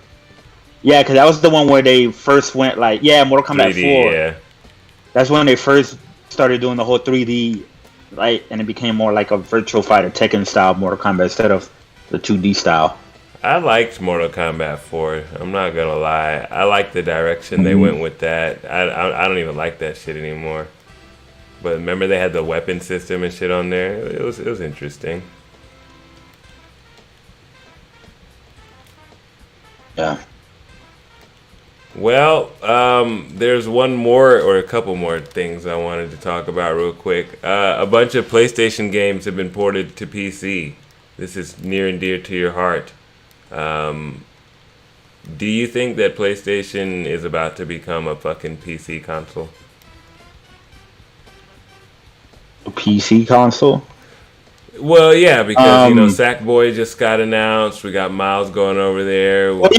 Yeah, because that was the one where they first went like, yeah, Mortal Kombat 3D, 4. yeah. That's when they first started doing the whole 3D, right? And it became more like a Virtual Fighter Tekken style Mortal Kombat instead of the 2D style. I liked Mortal Kombat 4. I'm not gonna lie. I like the direction they went with that. I don't even like that shit anymore. But remember they had the weapon system and shit on there. It was interesting. Yeah. Well, there's one more or a couple more things I wanted to talk about real quick. A bunch of PlayStation games have been ported to PC. This is near and dear to your heart. Do you think that PlayStation is about to become a fucking PC console? A PC console? Well, yeah, because Um, Sackboy just got announced. We got Miles going over there. well,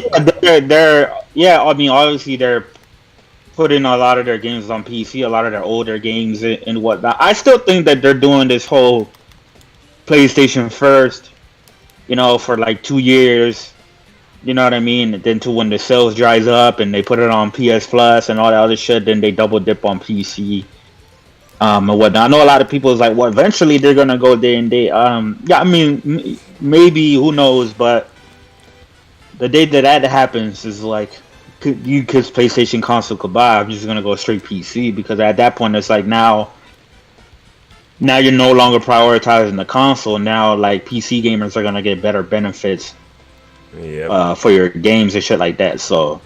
yeah, yeah, I mean, obviously they're putting a lot of their games on PC, a lot of their older games and whatnot. I still think that they're doing this whole PlayStation first, for like 2 years. You know what I mean? And then to when the sales dries up and they put it on PS Plus and all that other shit, then they double dip on PC. And whatnot. I know a lot of people is like, well, eventually they're gonna go day and day. Yeah, I mean, maybe, who knows? But the day that happens is like, kids PlayStation console could buy. I'm just gonna go straight PC because at that point it's like now you're no longer prioritizing the console. Now like PC gamers are gonna get better benefits Yep. for your games and shit like that. So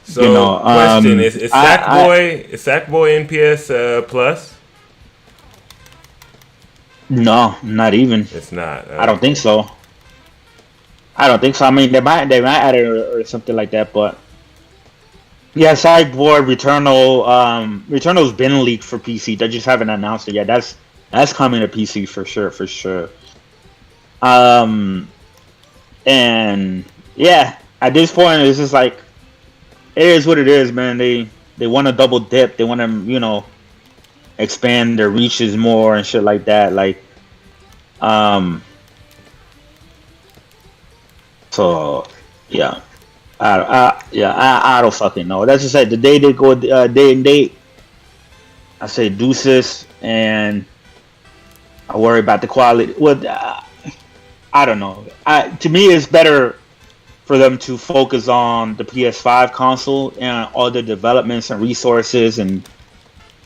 So, question is I Sackboy in PS Plus? no, not even. It's not. I don't think so. I don't think so. I mean, they might add it or something like that, but yeah, Cyborg Returnal's been leaked for PC. They just haven't announced it yet. That's coming to PC for sure, for sure. Um, and yeah, at this point, it's just like it is what it is, man. They want to double dip. They want to expand their reaches more and shit like that. Like, so yeah. I don't fucking know. That's just like the day they go day and date. I say deuces, and I worry about the quality. Well, I don't know. To me, it's better for them to focus on the PS5 console and all the developments and resources and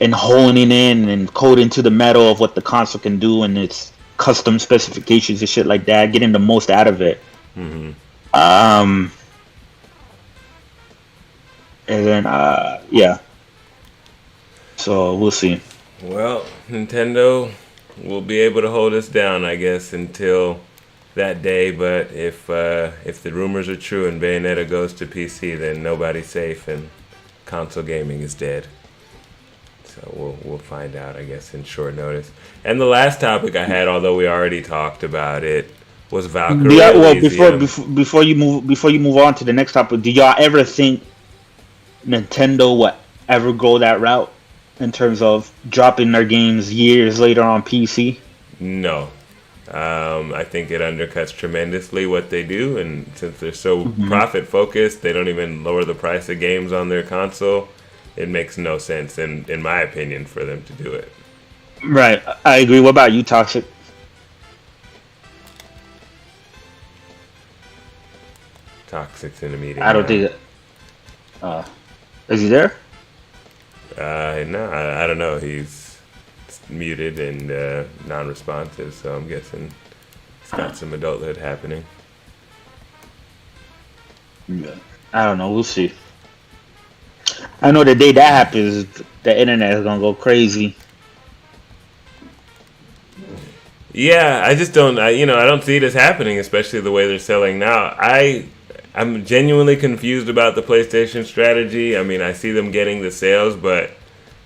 honing in and coding to the metal of what the console can do and its custom specifications and shit like that. Getting the most out of it. Mm-hmm. And then yeah. So we'll see. Well, Nintendo will be able to hold us down, I guess, until that day. But if the rumors are true and Bayonetta goes to PC, then nobody's safe and console gaming is dead. So we'll find out, I guess, in short notice. And the last topic I had, although we already talked about it, was Valkyrie. Yeah, well, Elysium. before you move on to the next topic, do y'all ever think Nintendo would ever go that route in terms of dropping their games years later on PC? No. I think it undercuts tremendously what they do, and since they're so profit focused, they don't even lower the price of games on their console. It makes no sense, in my opinion, for them to do it. Right, I agree. What about you, Toxic? Toxic's in a meeting. I don't think. Is he there? No, I don't know. He's muted and non-responsive, so I'm guessing he's got some adulthood happening. I don't know. We'll see. I know the day that happens, the internet is gonna go crazy. Yeah, I just don't. I don't see it as happening, especially the way they're selling now. I I'm genuinely confused about the PlayStation strategy. I mean, I see them getting the sales, but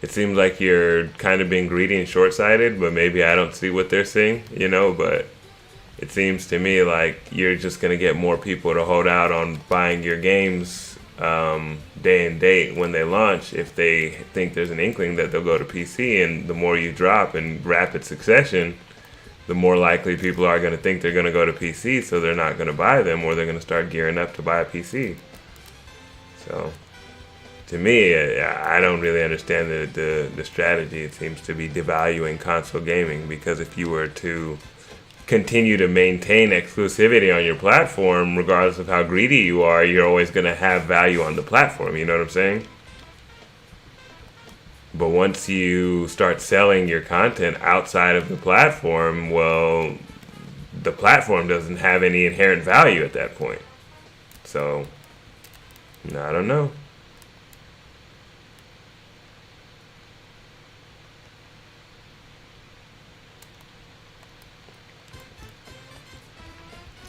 it seems like you're kind of being greedy and short-sighted, but maybe I don't see what they're seeing, but it seems to me like you're just going to get more people to hold out on buying your games day and date when they launch if they think there's an inkling that they'll go to PC, and the more you drop in rapid succession, the more likely people are going to think they're going to go to PC, so they're not going to buy them, or they're going to start gearing up to buy a PC. So, to me, I don't really understand the strategy. It seems to be devaluing console gaming, because if you were to continue to maintain exclusivity on your platform, regardless of how greedy you are, you're always going to have value on the platform. You know what I'm saying? But once you start selling your content outside of the platform, well, the platform doesn't have any inherent value at that point. So, I don't know.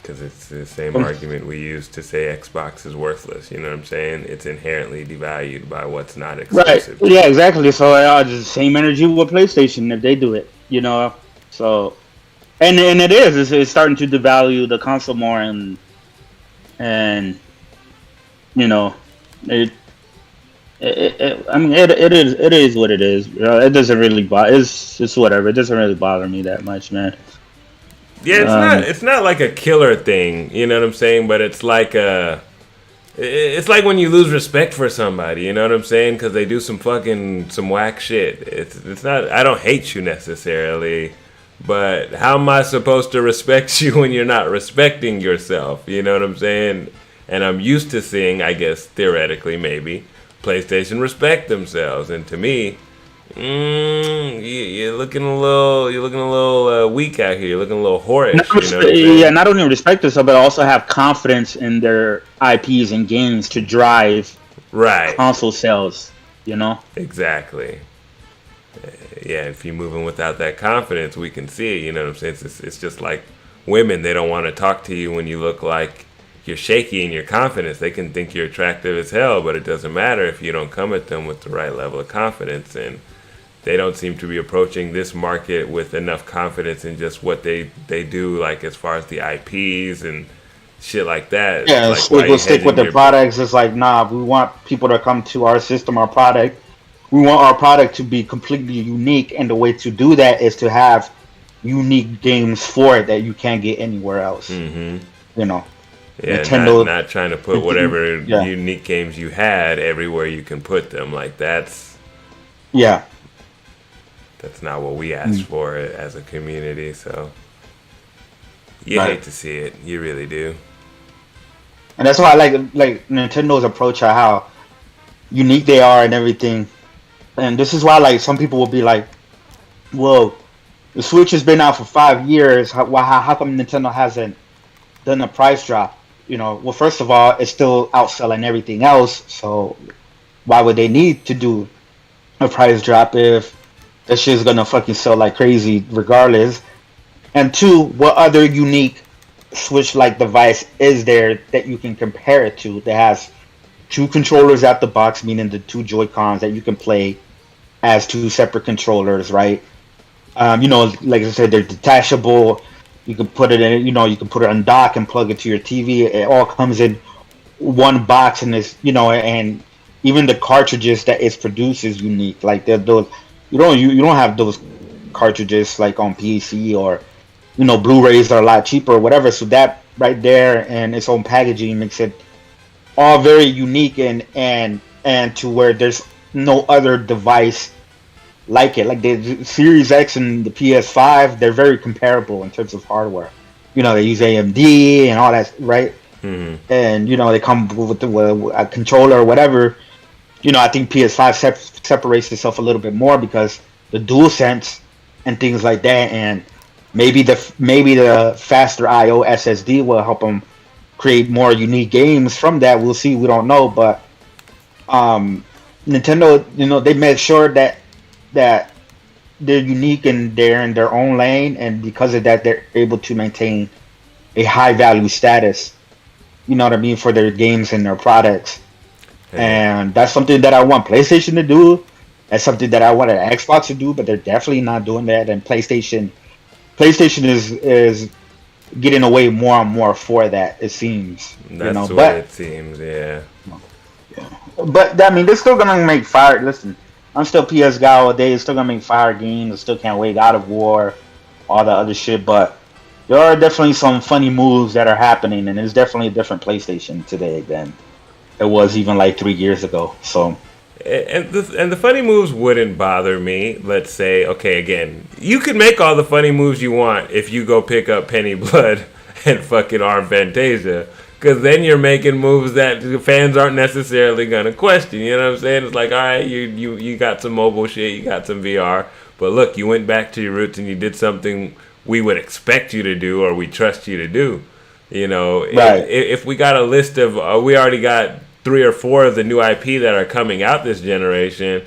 Because it's the same argument we use to say Xbox is worthless. You know what I'm saying? It's inherently devalued by what's not exclusive. Right. Yeah, exactly. So just the same energy with PlayStation if they do it. So, and it is. It's starting to devalue the console more, and it is what it is. It doesn't really bother. It's whatever. It doesn't really bother me that much, man. Yeah, it's not like a killer thing, you know what I'm saying? But it's like it's like when you lose respect for somebody, you know what I'm saying? Because they do some whack shit. It's not. I don't hate you necessarily, but how am I supposed to respect you when you're not respecting yourself? You know what I'm saying? And I'm used to seeing, I guess theoretically, maybe PlayStation respect themselves, and to me, you're looking a little weak out here. You're looking a little whorish. Not only respect themselves, but also have confidence in their IPs and games to drive console sales. Exactly. Yeah, if you're moving without that confidence, we can see it. You know what I'm saying? It's just like women. They don't want to talk to you when you look like you're shaky in your confidence. They can think you're attractive as hell, but it doesn't matter if you don't come at them with the right level of confidence. And they don't seem to be approaching this market with enough confidence in just what they do, like as far as the IPs and shit like that. Yeah, like, we'll stick with the products. It's like, nah, we want people to come to our system, our product. We want our product to be completely unique, and the way to do that is to have unique games for it that you can't get anywhere else. Mm-hmm. Yeah, Nintendo, not trying to put whatever unique games you had everywhere you can put them. Like that's not what we asked for as a community. So you hate to see it, you really do. And that's why I like Nintendo's approach of how unique they are and everything. And this is why like some people will be like, "Well, the Switch has been out for 5 years. How come Nintendo hasn't done a price drop?" Well, first of all, it's still outselling everything else. So why would they need to do a price drop if that shit's gonna fucking sell like crazy regardless? And two, what other unique Switch-like device is there that you can compare it to that has 2 controllers at the box, meaning the 2 Joy-Cons that you can play as 2 separate controllers, right? Like I said, they're detachable. You can put it in, you can put it on dock and plug it to your TV. It all comes in one box, and it's, and even the cartridges that it produces unique. Like those, you don't have those cartridges like on PC or, Blu-rays are a lot cheaper or whatever. So that right there and its own packaging makes it all very unique and to where there's no other device like it. Like the Series X and the PS5, they're very comparable in terms of hardware. They use AMD and all that, right? Mm-hmm. And they come with a controller or whatever. I think PS5 separates itself a little bit more because the DualSense and things like that, and maybe the faster I/O SSD will help them create more unique games from that. We'll see. We don't know, but Nintendo, they made sure that they're unique and they're in their own lane, and because of that, they're able to maintain a high value status you know what I mean, for their games and their products. Yeah. And that's something that I want PlayStation to do. That's something that I wanted Xbox to do, but they're definitely not doing that. And PlayStation is getting away more and more for that. It seems, you That's know. the way But it seems. Yeah. I mean, they're still gonna make fire. Listen, I'm still PS guy all day. They're still gonna make fire games. I still can't wait. God of War, all the other shit. But there are definitely some funny moves that are happening, and it's definitely a different PlayStation today than it was even like 3 years ago. So. And the funny moves wouldn't bother me. Let's say, okay, again, you could make all the funny moves you want if you go pick up Penny Blood and fucking Arm Fantasia, because then you're making moves that the fans aren't necessarily gonna question. You know what I'm saying? It's like, all right, you got some mobile shit, you got some VR, but look, you went back to your roots and you did something we would expect you to do or we trust you to do. You know, Right. if we got a list of, we already got 3 or 4 of the new IP that are coming out this generation,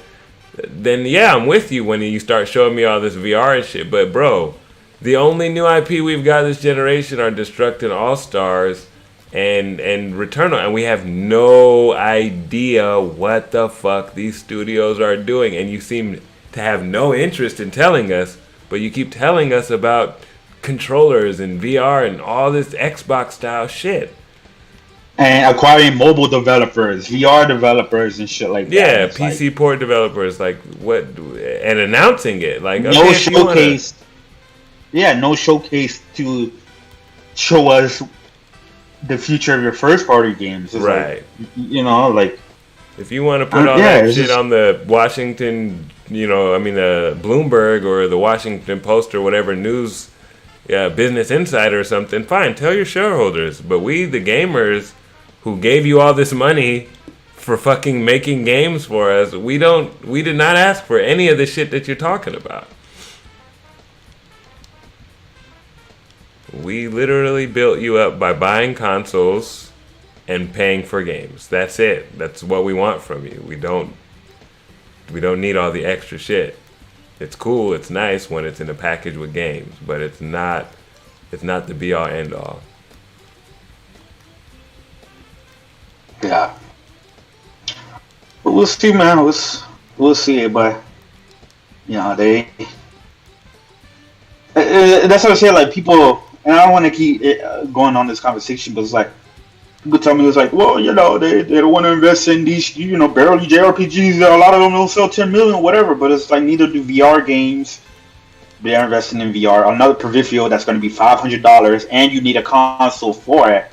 then yeah, I'm with you when you start showing me all this VR and shit. But bro, the only new IP we've got this generation are Destructed All Stars and Returnal, and we have no idea what the fuck these studios are doing. And you seem to have no interest in telling us, but you keep telling us about controllers and VR and all this Xbox style shit. And acquiring mobile developers, VR developers, and shit like that. Yeah, It's like, PC port developers, like what, and announcing it, like no okay, if you wanna- showcase. Yeah, no showcase to show us the future of your first party games. It's right? Like, you know, like If you want to put all yeah, that it's shit just- on the Washington, the Bloomberg or the Washington Post or whatever news, Business Insider or something, fine, tell your shareholders. But we, the gamers, who gave you all this money for fucking making games for us, we did not ask for any of the shit that you're talking about. We literally built you up by buying consoles and paying for games. That's it. That's what we want from you. We don't need all the extra shit. It's cool, it's nice when it's in a package with games, but it's not the be all end all. yeah. But we'll see, man. We'll see, but you know they. That's what I say. Like people, and I don't want to keep going on this conversation, but it's like people tell me it's like, well, you know, they don't want to invest in these, you know, barely JRPGs. A lot of them don't sell 10 million, whatever. But it's like neither do VR games. They are investing in VR. Another peripheral that's going to be $500, and you need a console for it.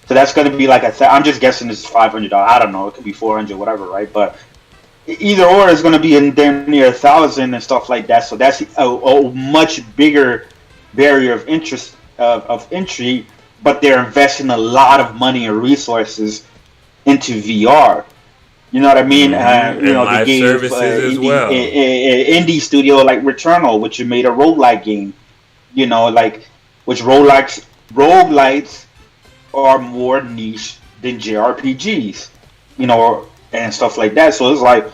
So that's going to be like I'm just guessing it's $500. I don't know. It could be 400, whatever, right? But either or is going to be in damn near 1,000 and stuff like that. So that's a much bigger barrier of interest of entry. But they're investing a lot of money and resources into VR. You know what I mean? And you know, live they gave services as well. indie studio like Returnal, which made a roguelike game. You know, like which roguelites are more niche than JRPGs. You know, and stuff like that. So it's like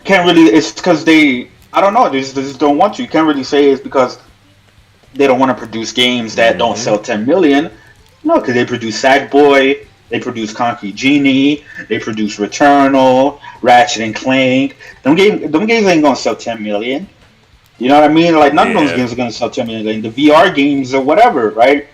can't really. It's because they. I don't know. They just don't want to. You can't really say it's because they don't want to produce games that don't sell 10 million. No, because they produce Sackboy, they produce Concrete Genie, they produce Returnal, Ratchet and Clank. Them games ain't gonna sell 10 million. You know what I mean? Like none of those games are gonna sell 10 million. The VR games or whatever, right?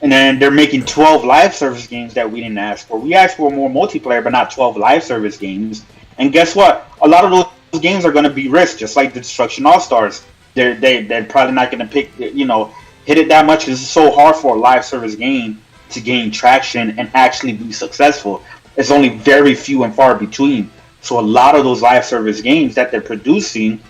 And then they're making 12 live service games that we didn't ask for. We asked for more multiplayer, but not 12 live service games. And guess what? A lot of those games are gonna be risked, just like the Destruction All Stars. They're probably not going to pick, you know, hit it that much because it's so hard for a live service game to gain traction and actually be successful. It's only very few and far between. So a lot of those live service games that they're producing,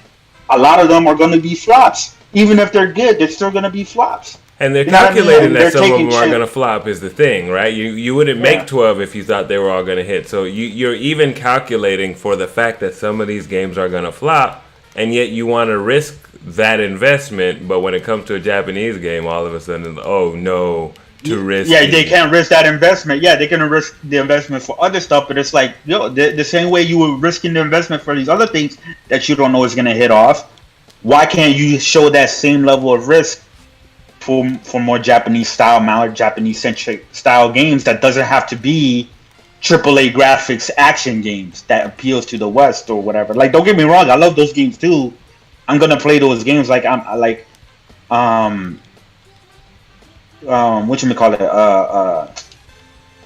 a lot of them are going to be flops. Even if they're good, they're still going to be flops. And they're You know what I mean? calculating And that they're some of taking them are shit- going to flop is the thing, right? You wouldn't make 12 if you thought they were all going to hit. So you're even calculating for the fact that some of these games are going to flop, and yet you want to risk that investment. But when it comes to a Japanese game, all of a sudden, oh no, too risky. Yeah, they can't risk that investment. Yeah, they can risk the investment for other stuff, but it's like, yo, the same way you were risking the investment for these other things that you don't know is going to hit off. Why can't you show that same level of risk for more Japanese style, more Japanese centric style games that doesn't have to be AAA graphics action games that appeals to the West or whatever. Like, don't get me wrong, I love those games too. I'm gonna play those games like whatchamacallit,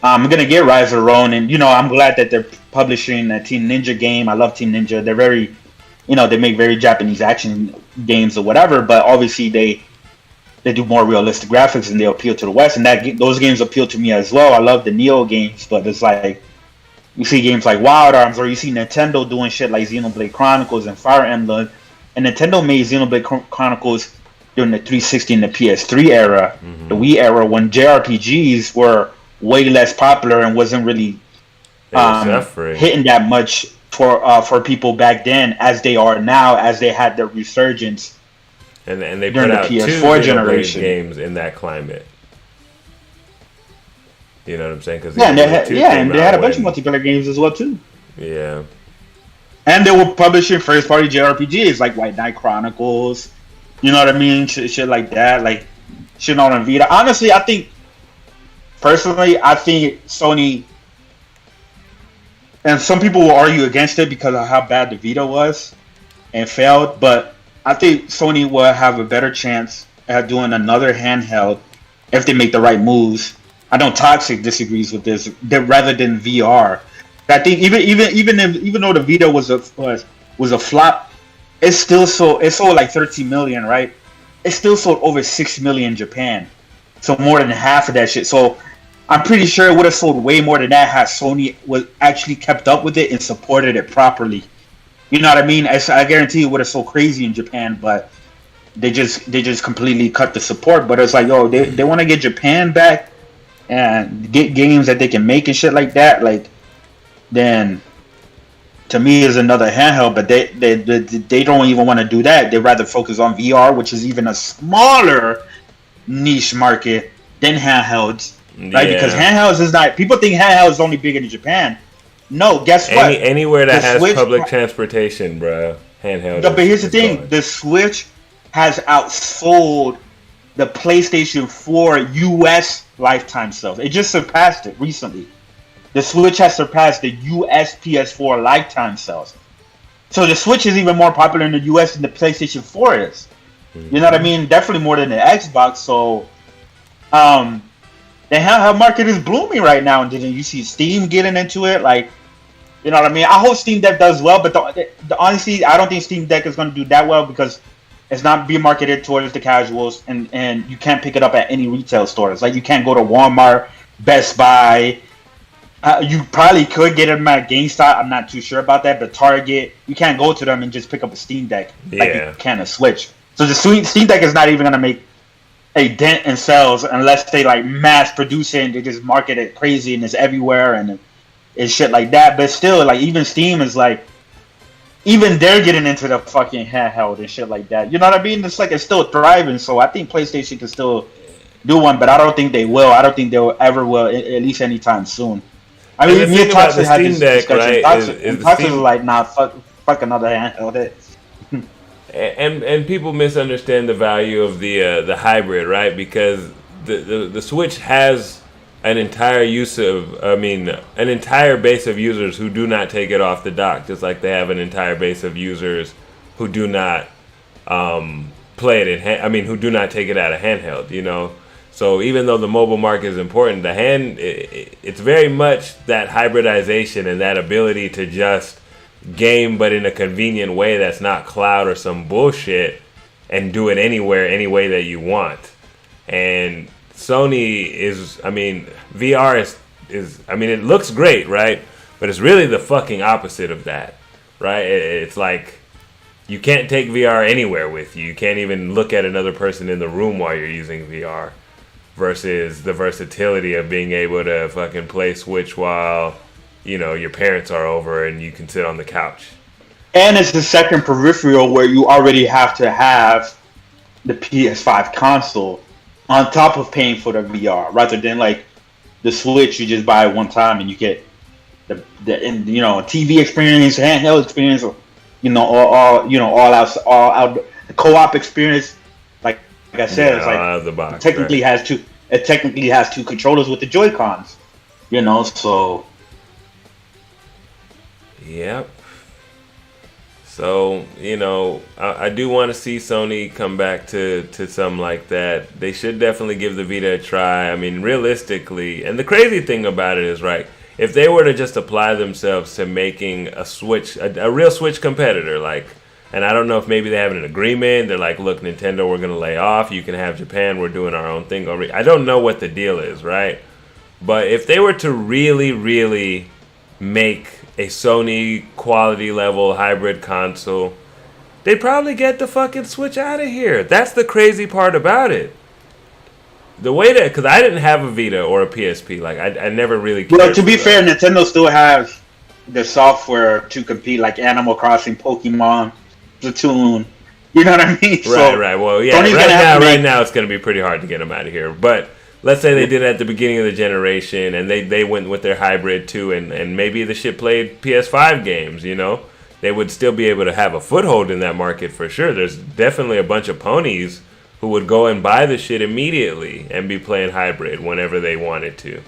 I'm gonna get Rise of Ronin, and I'm glad that they're publishing a Team Ninja game. I love Team Ninja. They're very, they make very Japanese action games or whatever. But obviously they do more realistic graphics and they appeal to the West, and those games appeal to me as well. I love the Neo games, but it's like you see games like Wild Arms, or you see Nintendo doing shit like Xenoblade Chronicles and Fire Emblem. And Nintendo made Xenoblade Chronicles during the 360 and the PS3 era, the Wii era, when JRPGs were way less popular and wasn't really hitting that much for people back then as they are now, as they had their resurgence. And they put out PS4 generation games in that climate. You know what I'm saying? And they had a bunch of multiplayer games as well too. Yeah. And they were publishing first-party JRPGs like White Knight Chronicles. You know what I mean? Shit like that. Like, shit on Vita. Honestly, I think Sony, and some people will argue against it because of how bad the Vita was and failed, but I think Sony will have a better chance at doing another handheld if they make the right moves. I know Toxic disagrees with this, rather than VR. I think even though the Vita was a flop, it sold like 13 million, right? It still sold over 6 million in Japan, so more than half of that shit. So I'm pretty sure it would have sold way more than that had Sony was actually kept up with it and supported it properly. You know what I mean? I guarantee it would have sold crazy in Japan, but they just completely cut the support. But it's like, they want to get Japan back and get games that they can make and shit like that. Like, then to me is another handheld, but they don't even want to do that. They rather focus on VR, which is even a smaller niche market than handhelds, right? Because handhelds is not. People think handhelds is only big in Japan. No, guess what? Anywhere that has public transportation, bro, handheld. No, but here's the thing: the Switch has outsold the PlayStation 4 US lifetime sales. It just surpassed it recently. The Switch has surpassed the US PS4 lifetime sales. So the Switch is even more popular in the US than the PlayStation 4 is. You know what I mean? Definitely more than the Xbox. So the handheld market is blooming right now. And you see Steam getting into it. Like, you know what I mean? I hope Steam Deck does well, but honestly, I don't think Steam Deck is going to do that well because it's not being marketed towards the casuals, and you can't pick it up at any retail stores. Like, you can't go to Walmart, Best Buy. You probably could get them at GameStop. I'm not too sure about that, but Target, you can't go to them and just pick up a Steam Deck like you can a Switch. So the Steam Deck is not even going to make a dent in sales unless they like mass produce it and they just market it crazy and it's everywhere and shit like that. But still, like, even Steam is like, even they're getting into the fucking handheld and shit like that. You know what I mean? It's like it's still thriving. So I think PlayStation can still do one, but I don't think they will. I don't think they will ever will, at least anytime soon. I mean, me and Toxic had this discussion. Toxic is like, nah, fuck another handheld. And people misunderstand the value of the hybrid, right? Because the Switch has an entire an entire base of users who do not take it off the dock, just like they have an entire base of users who do not play it who do not take it out of handheld, you know. So even though the mobile market is important, it's very much that hybridization and that ability to just game, but in a convenient way that's not cloud or some bullshit, and do it anywhere, any way that you want. And Sony VR is it looks great, right? But it's really the fucking opposite of that, right? It's like you can't take VR anywhere with you. You can't even look at another person in the room while you're using VR. Versus the versatility of being able to fucking play Switch while, you know, your parents are over and you can sit on the couch. And it's the second peripheral where you already have to have the PS5 console on top of paying for the VR, rather than like the Switch, you just buy it one time and you get the TV experience, handheld experience, or all out the co-op experience. Like I said, it's like out of the box, it technically has two. It technically has two controllers with the Joy Cons. You know, so. Yep. So, you know, I do want to see Sony come back to something like that. They should definitely give the Vita a try. I mean, realistically, and the crazy thing about it is, right, if they were to just apply themselves to making a Switch, a real Switch competitor, like, and I don't know if maybe they have an agreement. They're like, look, Nintendo, we're going to lay off. You can have Japan. We're doing our own thing. I don't know what the deal is, right? But if they were to really, really make a Sony quality level hybrid console, they'd probably get the fucking Switch out of here. That's the crazy part about it. The way that, because I didn't have a Vita or a PSP, like I never really cared. Well, to be fair, Nintendo still has the software to compete, like Animal Crossing, Pokemon, Splatoon. You know what I mean? Right. Well, yeah. Right now, it's going to be pretty hard to get them out of here. But let's say they did it at the beginning of the generation, and they went with their hybrid too, and maybe the shit played PS5 games. You know, they would still be able to have a foothold in that market for sure. There's definitely a bunch of ponies who would go and buy the shit immediately and be playing hybrid whenever they wanted to.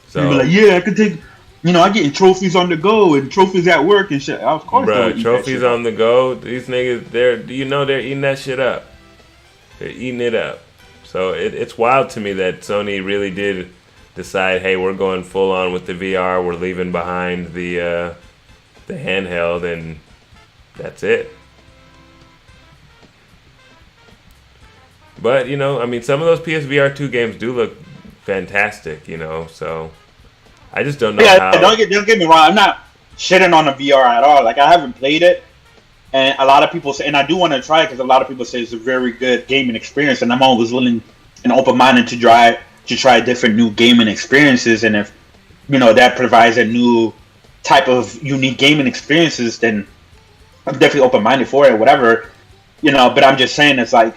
So, you'd be like, yeah, I could take. You know, I'm getting trophies on the go and trophies at work and shit. Of course, bro, trophies on the go. These niggas, they're eating that shit up. They're eating it up. So it's wild to me that Sony really did decide, hey, we're going full on with the VR. We're leaving behind the handheld, and that's it. But, you know, I mean, some of those PSVR 2 games do look fantastic, you know, so I just don't know how. Don't get me wrong. I'm not shitting on the VR at all. Like, I haven't played it, and a lot of people say, and I do want to try it because a lot of people say it's a very good gaming experience, and I'm always willing and open-minded to try different new gaming experiences, and if, you know, that provides a new type of unique gaming experiences, then I'm definitely open-minded for it, whatever, you know, but I'm just saying it's like,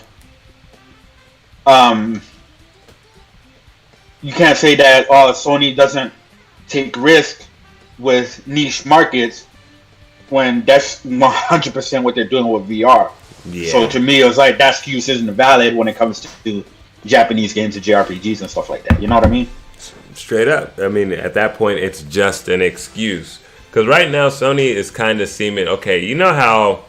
you can't say that Sony doesn't take risk with niche markets when that's 100% what they're doing with VR. Yeah. So to me, it was like that excuse isn't valid when it comes to Japanese games and JRPGs and stuff like that. You know what I mean? Straight up. I mean, at that point, it's just an excuse. Because right now, Sony is kind of seeming, okay, you know how...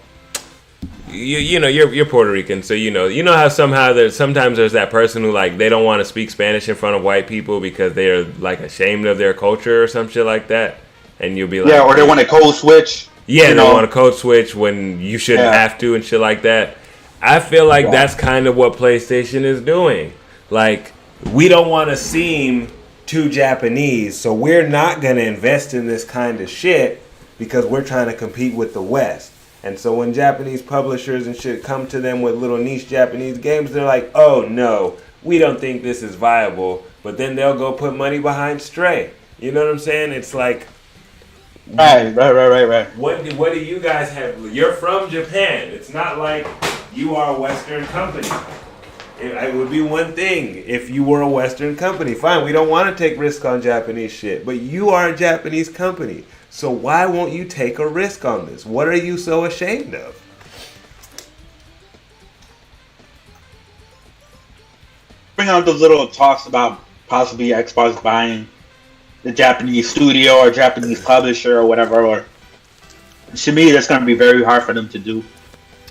You know you're Puerto Rican, so you know how sometimes there's that person who, like, they don't want to speak Spanish in front of white people because they're, like, ashamed of their culture or some shit like that, and you'll be like, yeah, or they want to code switch. Yeah, they want to code switch when you shouldn't have to and shit like that. I feel like that's kind of what PlayStation is doing. Like, we don't want to seem too Japanese, so we're not gonna invest in this kind of shit because we're trying to compete with the West. And so when Japanese publishers and shit come to them with little niche Japanese games, they're like, oh no, we don't think this is viable. But then they'll go put money behind Stray. You know what I'm saying? It's like... Right. What do you guys have? You're from Japan. It's not like you are a Western company. It would be one thing if you were a Western company. Fine, we don't want to take risk on Japanese shit. But you are a Japanese company. So why won't you take a risk on this? What are you so ashamed of? Bring out those little talks about possibly Xbox buying the Japanese studio or Japanese publisher or whatever. Or to me, that's going to be very hard for them to do.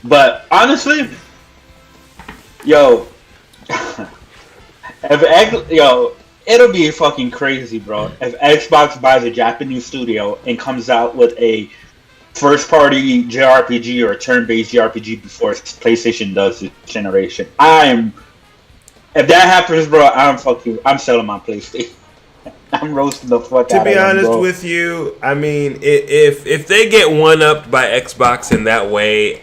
But honestly, it'll be fucking crazy, bro. If Xbox buys a Japanese studio and comes out with a first-party JRPG or a turn-based JRPG before PlayStation does this generation, if that happens, bro, I'm selling my PlayStation. I'm roasting the fuck out of them, To be honest with you, I mean, if they get one-upped by Xbox in that way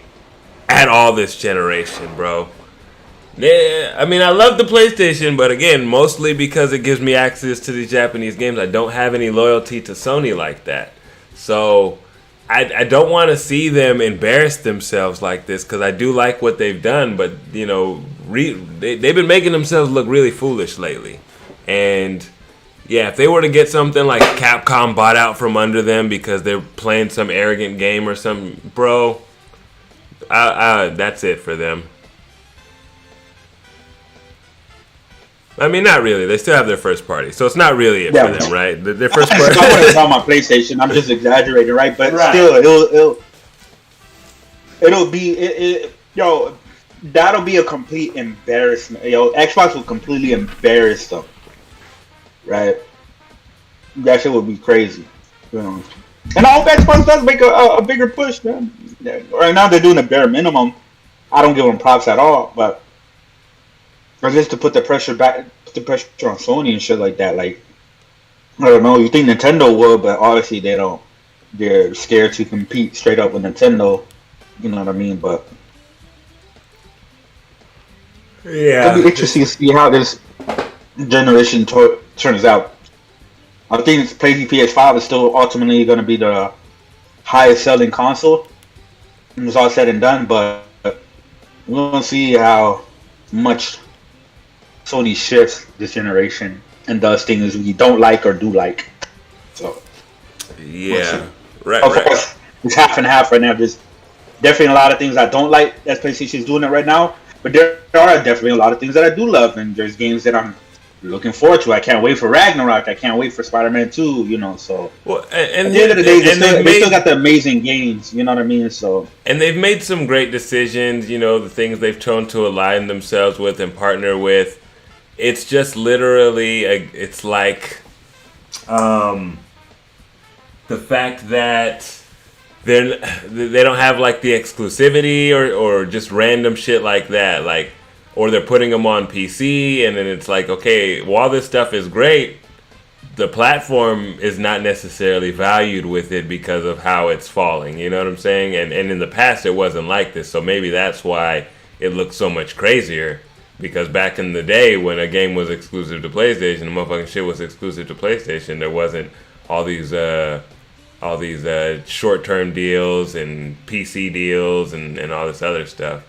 at all this generation, bro. Yeah, I mean, I love the PlayStation, but again, mostly because it gives me access to these Japanese games. I don't have any loyalty to Sony like that. So, I don't want to see them embarrass themselves like this, because I do like what they've done, but, you know, they've been making themselves look really foolish lately. And, yeah, if they were to get something like Capcom bought out from under them because they're playing some arrogant game or something, bro... That's it for them. I mean, not really. They still have their first party, so it's not really it for them, right? Their first party. I want to talk about PlayStation. I'm just exaggerating, right? But still, it'll be yo. That'll be a complete embarrassment. Yo, Xbox will completely embarrass them, right? That shit would be crazy, you know. And I hope Xbox does make a bigger push, man. Right now they're doing a bare minimum. I don't give them props at all, but just to put the pressure on Sony and shit like that. Like, I don't know. You think Nintendo would, but obviously they don't. They're scared to compete straight up with Nintendo. You know what I mean? But yeah, it'll be interesting to see how this generation turns out. I think PlayStation PS5 is still ultimately going to be the highest selling console. It's all said and done, but we're going to see how much Sony shifts this generation and does things we don't like or do like. So yeah, right. Of course, it's half and half right now. There's definitely a lot of things I don't like that PlayStation is doing it right now, but there are definitely a lot of things that I do love, and there's games that I'm looking forward to. I can't wait for Ragnarok. I can't wait for Spider-Man 2. You know, so and at the end of the day, they still got the amazing games. You know what I mean? So and they've made some great decisions. You know, the things they've chosen to align themselves with and partner with. It's just literally, it's like the fact that they don't have like the exclusivity or just random shit like that, like, or they're putting them on PC, and then it's like, okay, while this stuff is great, the platform is not necessarily valued with it because of how it's falling. You know what I'm saying? And in the past, it wasn't like this, so maybe that's why it looks so much crazier. Because back in the day, when a game was exclusive to PlayStation, the motherfucking shit was exclusive to PlayStation. There wasn't all these short-term deals and PC deals and all this other stuff.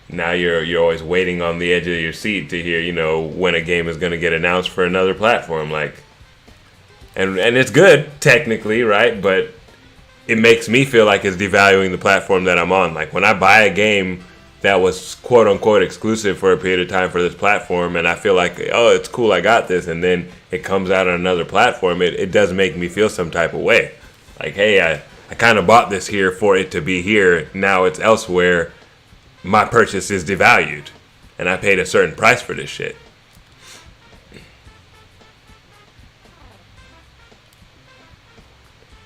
Now you're always waiting on the edge of your seat to hear, you know, when a game is going to get announced for another platform. Like, and it's good technically, right? But it makes me feel like it's devaluing the platform that I'm on. Like when I buy a game that was quote unquote exclusive for a period of time for this platform, and I feel like, oh, it's cool, I got this, and then it comes out on another platform, it does make me feel some type of way. Like, hey, I kind of bought this here for it to be here. Now it's elsewhere. My purchase is devalued, and I paid a certain price for this shit.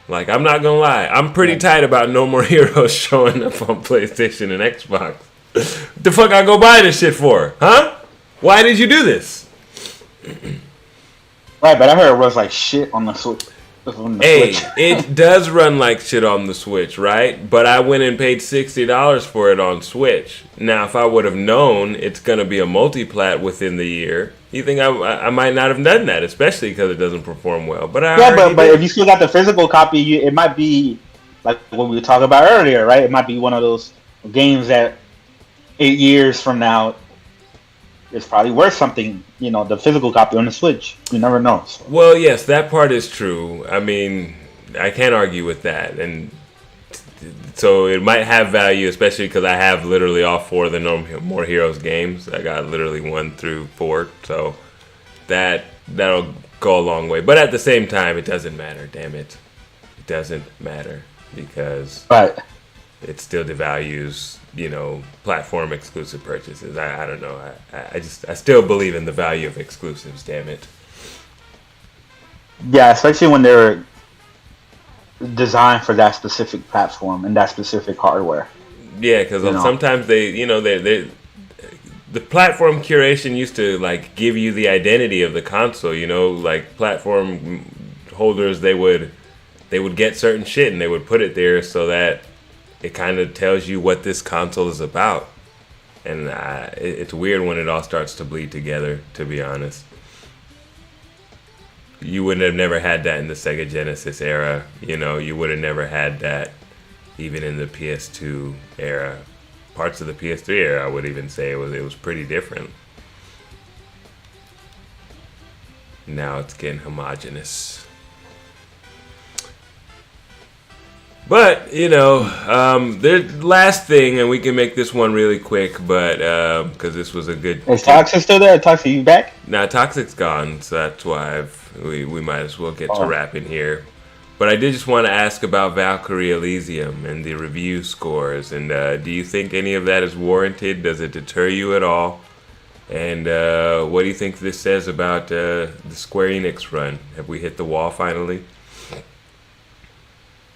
Like, I'm not gonna lie, I'm pretty tight about No More Heroes showing up on PlayStation and Xbox. What the fuck I go buy this shit for? Huh? Why did you do this? Right, but I heard it was like shit on the Switch. Hey, it does run like shit on the Switch, right? But I went and paid $60 for it on Switch. Now, if I would have known it's going to be a multi-plat within the year, you think I might not have done that, especially because it doesn't perform well. But but if you still got the physical copy, it might be like what we were talking about earlier, right? It might be one of those games that 8 years from now is probably worth something. You know, the physical copy on the Switch. You never know. So. Well, yes, that part is true. I mean, I can't argue with that, and so it might have value, especially because I have literally all 4 of the No More Heroes games. I got literally 1 through 4, so that'll go a long way. But at the same time, it doesn't matter. Damn it, it doesn't matter because it still devalues, you know, platform exclusive purchases. I don't know. I still believe in the value of exclusives. Damn it. Yeah, especially when they're designed for that specific platform and that specific hardware. Yeah, because sometimes the platform curation used to like give you the identity of the console. You know, like platform holders, they would get certain shit and they would put it there so that it kind of tells you what this console is about. And it's weird when it all starts to bleed together, to be honest. You would have never had that in the Sega Genesis era. You know, you would have never had that even in the PS2 era. Parts of the PS3 era, I would even say it was pretty different. Now it's getting homogenous. But, you know, the last thing, and we can make this one really quick, but because this was a good... Is Toxic still there? Toxic, you back? Nah, Toxic's gone, so that's why we might as well get to wrapping here. But I did just want to ask about Valkyrie Elysium and the review scores, and do you think any of that is warranted? Does it deter you at all? And what do you think this says about the Square Enix run? Have we hit the wall finally?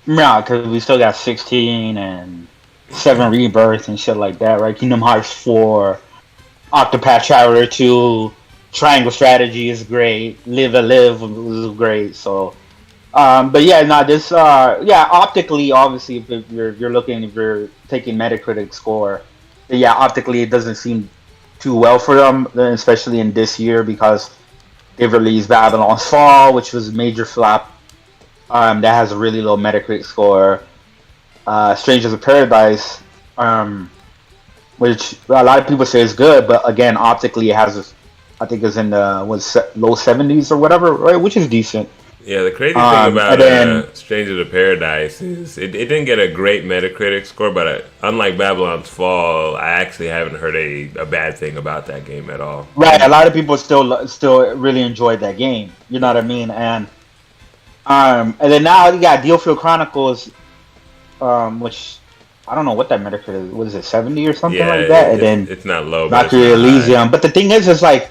Yeah, because we still got 16 and 7 Rebirth and shit like that, right? Kingdom Hearts 4, Octopath Traveler 2, Triangle Strategy is great, Live a Live was great, so... but yeah, no, this, optically, obviously, if you're taking Metacritic score, yeah, optically it doesn't seem too well for them, especially in this year, because they've released Babylon's Fall, which was a major flop. That has a really low Metacritic score. Strangers of Paradise, which a lot of people say is good, but again, optically, it has, I think, it's in the low 70s or whatever, right? Which is decent. Yeah, the crazy thing about Strangers of Paradise is it didn't get a great Metacritic score, but unlike Babylon's Fall, I actually haven't heard a bad thing about that game at all. Right, a lot of people still really enjoyed that game. You know what I mean? And then now you got Dealfield Chronicles, which I don't know what that Metacritic is. What is it, 70 or something like that? And then it's not low. Valkyrie Elysium. But the thing is, it's like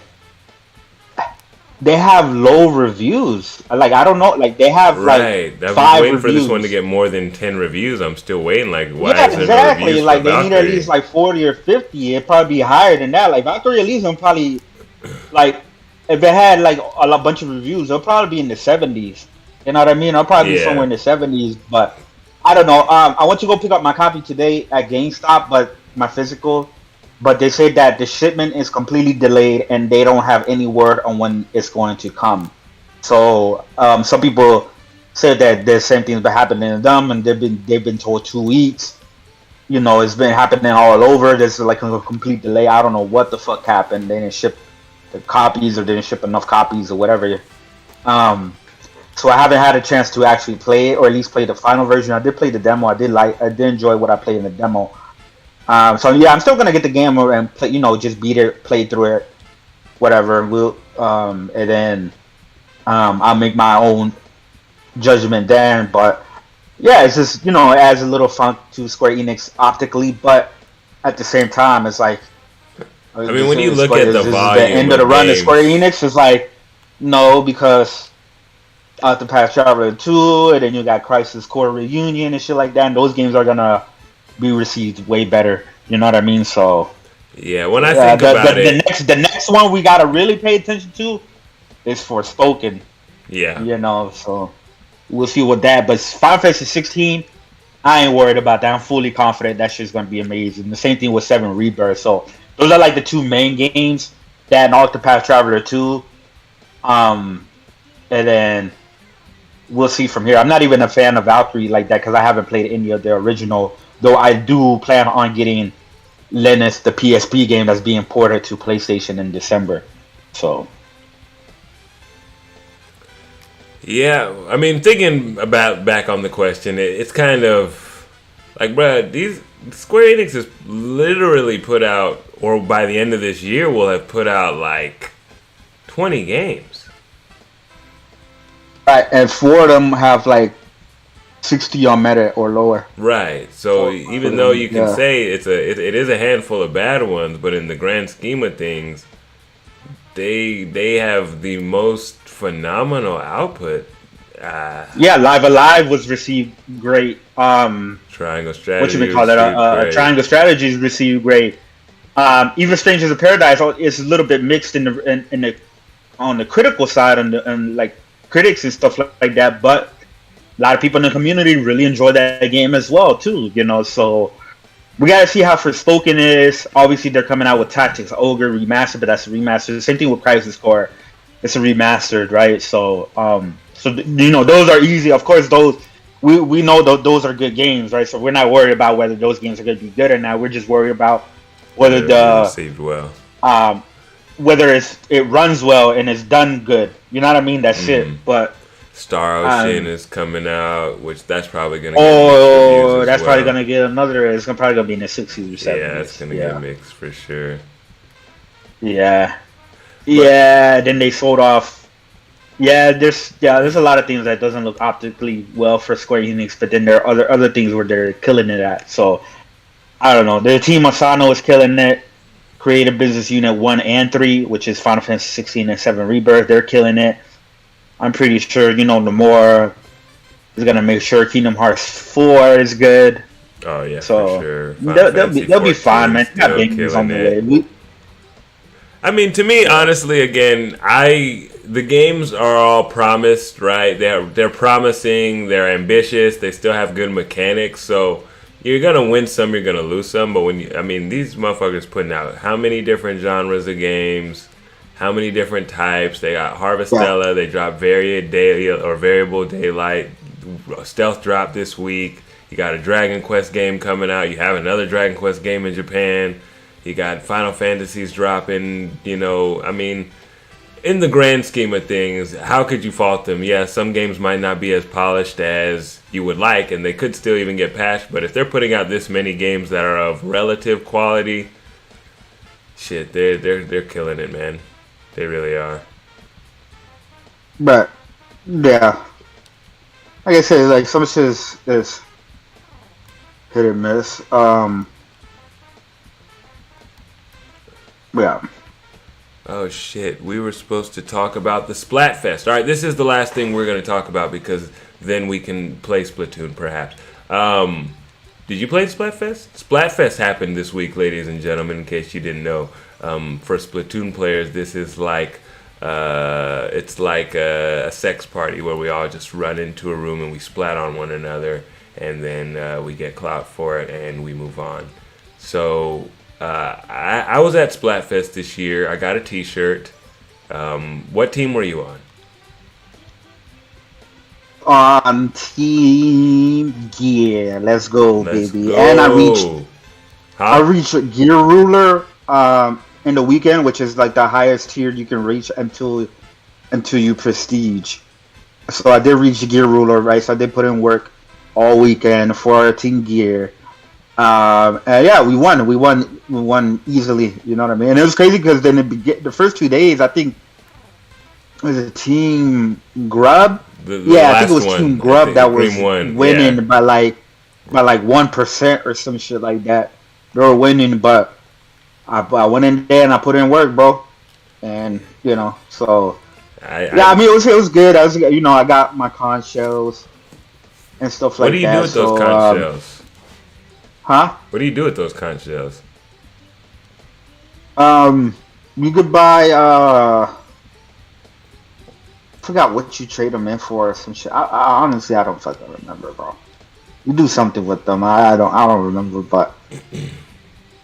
they have low reviews. Like I don't know, like they have like 5 reviews. I'm waiting for this one to reviews. get more than 10 reviews. I'm still waiting. Like why Yeah, is there no exactly. reviews Like for they need at Valkyrie? least like 40 or 50. It'd probably be higher than that. Like Valkyrie Elysium probably, like if it had like a bunch of reviews, it'll probably be in the 70s. You know what I mean? I'll probably be somewhere in the 70s, but I don't know. I went to go pick up my copy today at GameStop, but my physical. But they say that the shipment is completely delayed, and they don't have any word on when it's going to come. So some people said that the same thing's been happening to them, and they've been told 2 weeks. You know, it's been happening all over. There's like a complete delay. I don't know what the fuck happened. They didn't ship the copies, or they didn't ship enough copies, or whatever. So I haven't had a chance to actually play it, or at least play the final version. I did play the demo. I did enjoy what I played in the demo. So yeah, I'm still gonna get the game and play. You know, just beat it, play through it, whatever. And then I'll make my own judgment then. But yeah, it's just, you know, it adds a little funk to Square Enix optically, but at the same time, it's like. I mean, when you look at the volume, the end of the run of Square Enix is like, no, because Octopath Traveler 2, and then you got Crisis Core Reunion and shit like that, and those games are gonna be received way better. You know what I mean? So yeah, when I think about it, the next one we gotta really pay attention to is Forspoken. Yeah, you know, so we'll see what that. But Final Fantasy 16, I ain't worried about that. I'm fully confident that shit's gonna be amazing. The same thing with 7 Rebirth. So those are like the 2 main games. That and Octopath Traveler 2. And then we'll see from here. I'm not even a fan of Valkyrie like that because I haven't played any of the original. Though I do plan on getting Linus, the PSP game that's being ported to PlayStation in December. So. Yeah, I mean, thinking about back on the question, it's kind of like, bruh, these Square Enix has literally put out, or by the end of this year, will have put out like 20 games. Right, and 4 of them have like 60 on Meta or lower. Right. So even though you can say it is a handful of bad ones, but in the grand scheme of things, they have the most phenomenal output. Yeah, Live Alive was received great. Triangle Strategy. What you call it? Triangle Strategies received great. Even Strangers of Paradise is a little bit mixed on the critical side and like critics and stuff like that, but a lot of people in the community really enjoy that game as well too, you know. So we gotta see how Forspoken is. Obviously they're coming out with Tactics Ogre remastered, but that's a remastered. Same thing with Crisis Core, it's a remastered, right? So you know, those are easy. Of course, those we know those are good games, right? So we're not worried about whether those games are gonna be good or not. We're just worried about whether received well, whether it runs well and it's done good. You know what I mean? That's it. But Star Ocean is coming out, which that's probably gonna. Oh, that's probably gonna get another. It's probably gonna be in the 60s or 70s. Yeah, it's gonna get mixed for sure. Yeah, Then they sold off. Yeah, there's a lot of things that doesn't look optically well for Square Enix, but then there are other things where they're killing it at. So I don't know. The team Asano is killing it. Creative Business Unit 1 and 3, which is Final Fantasy 16 and 7 Rebirth, they're killing it. I'm pretty sure, Nomura is going to make sure Kingdom Hearts 4 is good. Oh, yeah, so for sure. They'll be fine, man. Got games on the way. I mean, to me, honestly, again, the games are all promised, right? They're promising, they're ambitious, they still have good mechanics, so you're gonna win some, you're gonna lose some. But these motherfuckers putting out how many different genres of games, how many different types. They got Harvestella, they dropped Variable Daylight, Stealth drop this week. You got a Dragon Quest game coming out. You have another Dragon Quest game in Japan. You got Final Fantasies dropping. In the grand scheme of things, how could you fault them? Yeah, some games might not be as polished as you would like, and they could still even get patched. But if they're putting out this many games that are of relative quality, shit, they're killing it, man. They really are. But yeah, like I said, like some shit is hit or miss. Yeah. Oh shit, we were supposed to talk about the Splatfest. Alright, this is the last thing we're going to talk about because then we can play Splatoon perhaps. Did you play Splatfest? Splatfest happened this week, ladies and gentlemen, in case you didn't know. For Splatoon players, this is like it's like a sex party where we all just run into a room and we splat on one another, and then we get clout for it and we move on. So I was at Splatfest this year. I got a t-shirt. What team were you on? On Team Gear. Let's go, baby. Go. And I reached Gear Ruler in the weekend, which is like the highest tier you can reach until you prestige. So I did reach Gear Ruler, right? So I did put in work all weekend for Team Gear. And yeah, we won easily. You know what I mean? And it was crazy because then the first 2 days, I think it was a Team Grub. I think it was Team Grub that was winning by like 1% or some shit like that. They were winning, but I went in there and I put in work, bro. And so I mean it was good. I got my con shells and stuff like that. What do you do with those con shells? Huh? What do you do with those conch shells? You could buy I forgot what you trade them in for or some shit. I honestly don't fucking remember, bro. You do something with them. I don't remember, but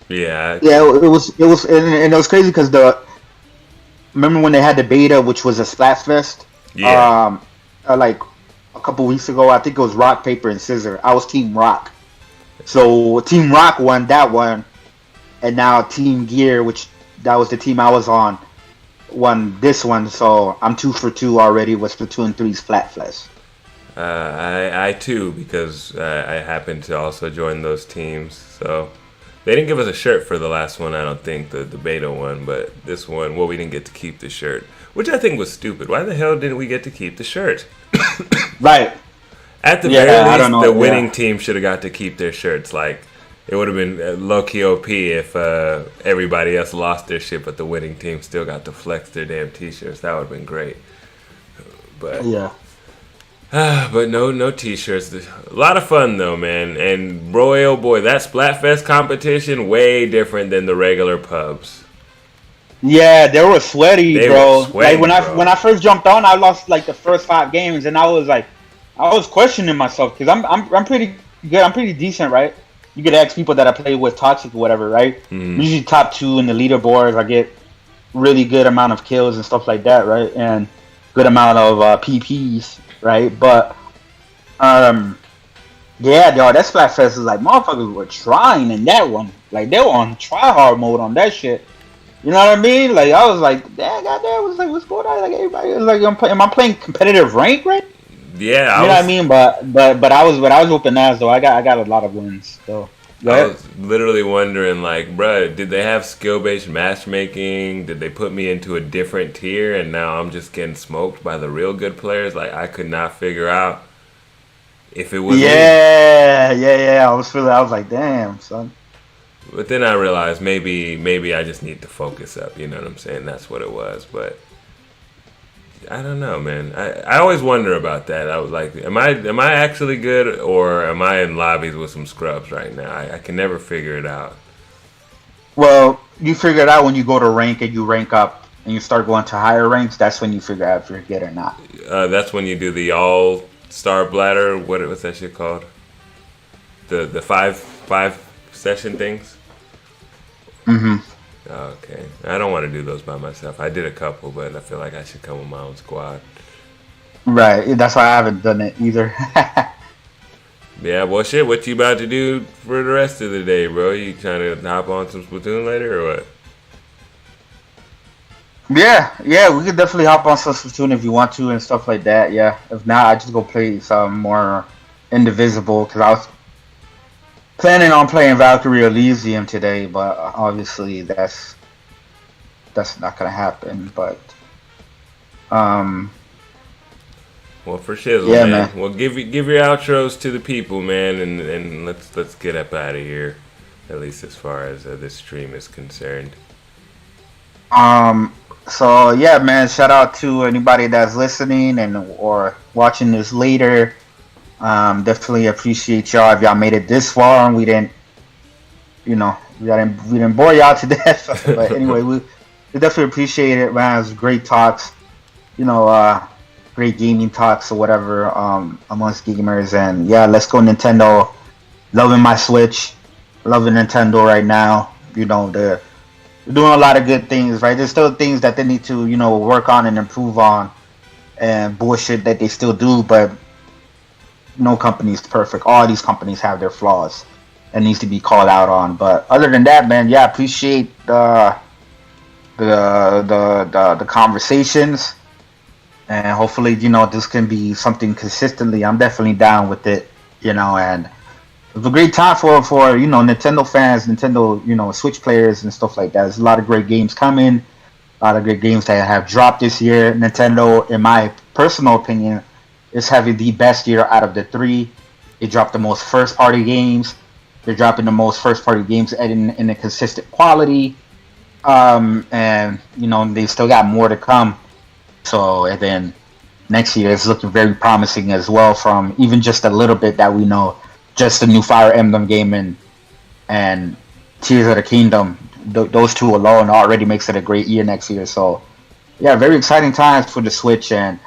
yeah, it was and it was crazy because remember when they had the beta, which was a Splatfest? Yeah. Like a couple weeks ago, I think it was rock, paper, and scissors. I was Team Rock. So Team Rock won that one, and now Team Gear, which that was the team I was on, won this one. So I'm 2 for 2 already with Splatoon 3's Splatfest. I too, because I happened to also join those teams. So they didn't give us a shirt for the last one, I don't think, the beta one, but this one, we didn't get to keep the shirt, which I think was stupid. Why the hell didn't we get to keep the shirt? Right. At the very least, the winning team should have got to keep their shirts. Like, it would have been low-key OP if everybody else lost their shit, but the winning team still got to flex their damn t-shirts. That would have been great. But yeah. But no t-shirts. A lot of fun, though, man. And boy, oh boy, that Splatfest competition, way different than the regular pubs. Yeah, they were sweaty, bro. Like, when I first jumped on, I lost, like, the first 5 games, and I was questioning myself because I'm pretty good. I'm pretty decent, right? You could ask people that I play with Toxic or whatever, right? Mm-hmm. Usually top 2 in the leaderboards. I get really good amount of kills and stuff like that, right? And good amount of PPs, right? But yeah, dog, that Splatfest is like motherfuckers were trying in that one. Like they were on try hard mode on that shit. You know what I mean? Like I was like, damn, goddamn, what's going on? Like everybody was like, am I playing competitive rank, right? Yeah, You know what I mean? But I was whooping ass though. I got a lot of wins. So go I ahead. was literally wondering, like, bruh, did they have skill-based matchmaking? Did they put me into a different tier, and now I'm just getting smoked by the real good players? Like, I could not figure out if it was me. Yeah. I was like, damn, son. But then I realized maybe I just need to focus up. You know what I'm saying? That's what it was. But I don't know, man. I always wonder about that. I was like, am I actually good, or am I in lobbies with some scrubs right now? I can never figure it out. Well, you figure it out when you go to rank and you rank up and you start going to higher ranks. That's when you figure out if you're good or not. That's when you do the all star bladder. What's that shit called? The five session things. Mm-hmm. Okay, I don't want to do those by myself. I did a couple, but I feel like I should come with my own squad. Right. That's why I haven't done it either. Yeah, well, shit. What you about to do for the rest of the day, bro? You trying to hop on some Splatoon later, or what? Yeah, we could definitely hop on some Splatoon if you want to and stuff like that. Yeah. If not, I just go play some more Indivisible because I was planning on playing Valkyrie Elysium today, but obviously that's not gonna happen. But Well, for shizzle, yeah, man. man. Well, give your outros to the people, man, and let's get up out of here. At least as far as this stream is concerned. So yeah, man. Shout out to anybody that's listening and or watching this later. Definitely appreciate y'all if y'all made it this far and we didn't, we didn't bore y'all to death. But anyway, we definitely appreciate it, man. It was great talks, great gaming talks or whatever amongst gamers. And yeah, let's go Nintendo. Loving my Switch, loving Nintendo right now. They're doing a lot of good things, right? There's still things that they need to, work on and improve on, and bullshit that they still do, but no company is perfect. All these companies have their flaws and needs to be called out on. But other than that, man, yeah, appreciate the conversations, and hopefully, this can be something consistently. I'm definitely down with it, and it was a great time for Nintendo fans, Nintendo, Switch players and stuff like that. There's a lot of great games coming, a lot of great games that have dropped this year. Nintendo, in my personal opinion, is having the best year out of the three. They dropped the most first-party games. They're dropping the most first-party games in a consistent quality. And, they still got more to come. So, and then next year is looking very promising as well from even just a little bit that we know. Just the new Fire Emblem game and Tears of the Kingdom. Those two alone already makes it a great year next year. So, yeah, very exciting times for the Switch, and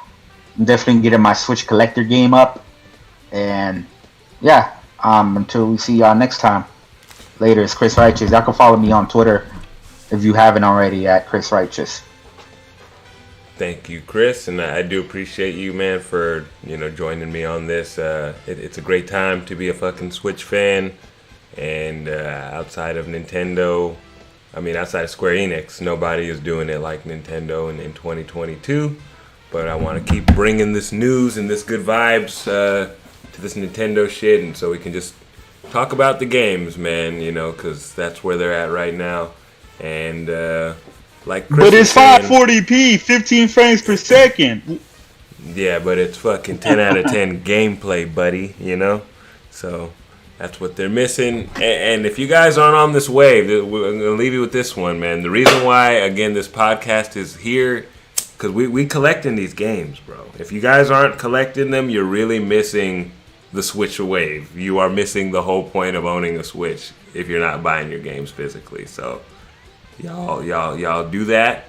I'm definitely getting my Switch collector game up. And yeah, until we see y'all next time. Later, it's Chris Righteous. Y'all can follow me on Twitter if you haven't already at Chris Righteous. Thank you, Chris, and I do appreciate you, man, for joining me on this. It's a great time to be a fucking Switch fan, and outside of Nintendo, outside of Square Enix, nobody is doing it like Nintendo in 2022. But I want to keep bringing this news and this good vibes to this Nintendo shit, and so we can just talk about the games, man, because that's where they're at right now. And like Chris But it's saying, 540p, 15 frames per second. Yeah, but it's fucking 10 out of 10 gameplay, buddy, So that's what they're missing. And if you guys aren't on this wave, we're going to leave you with this one, man. The reason why, again, this podcast is here, because we collecting these games, bro. If you guys aren't collecting them, you're really missing the Switch wave. You are missing the whole point of owning a Switch if you're not buying your games physically. So y'all do that.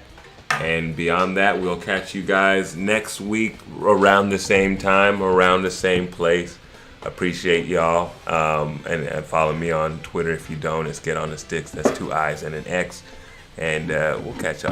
And beyond that, we'll catch you guys next week around the same time, around the same place. Appreciate y'all. And follow me on Twitter if you don't. It's Get On The Sticks. That's 2 I's and an X. And we'll catch y'all.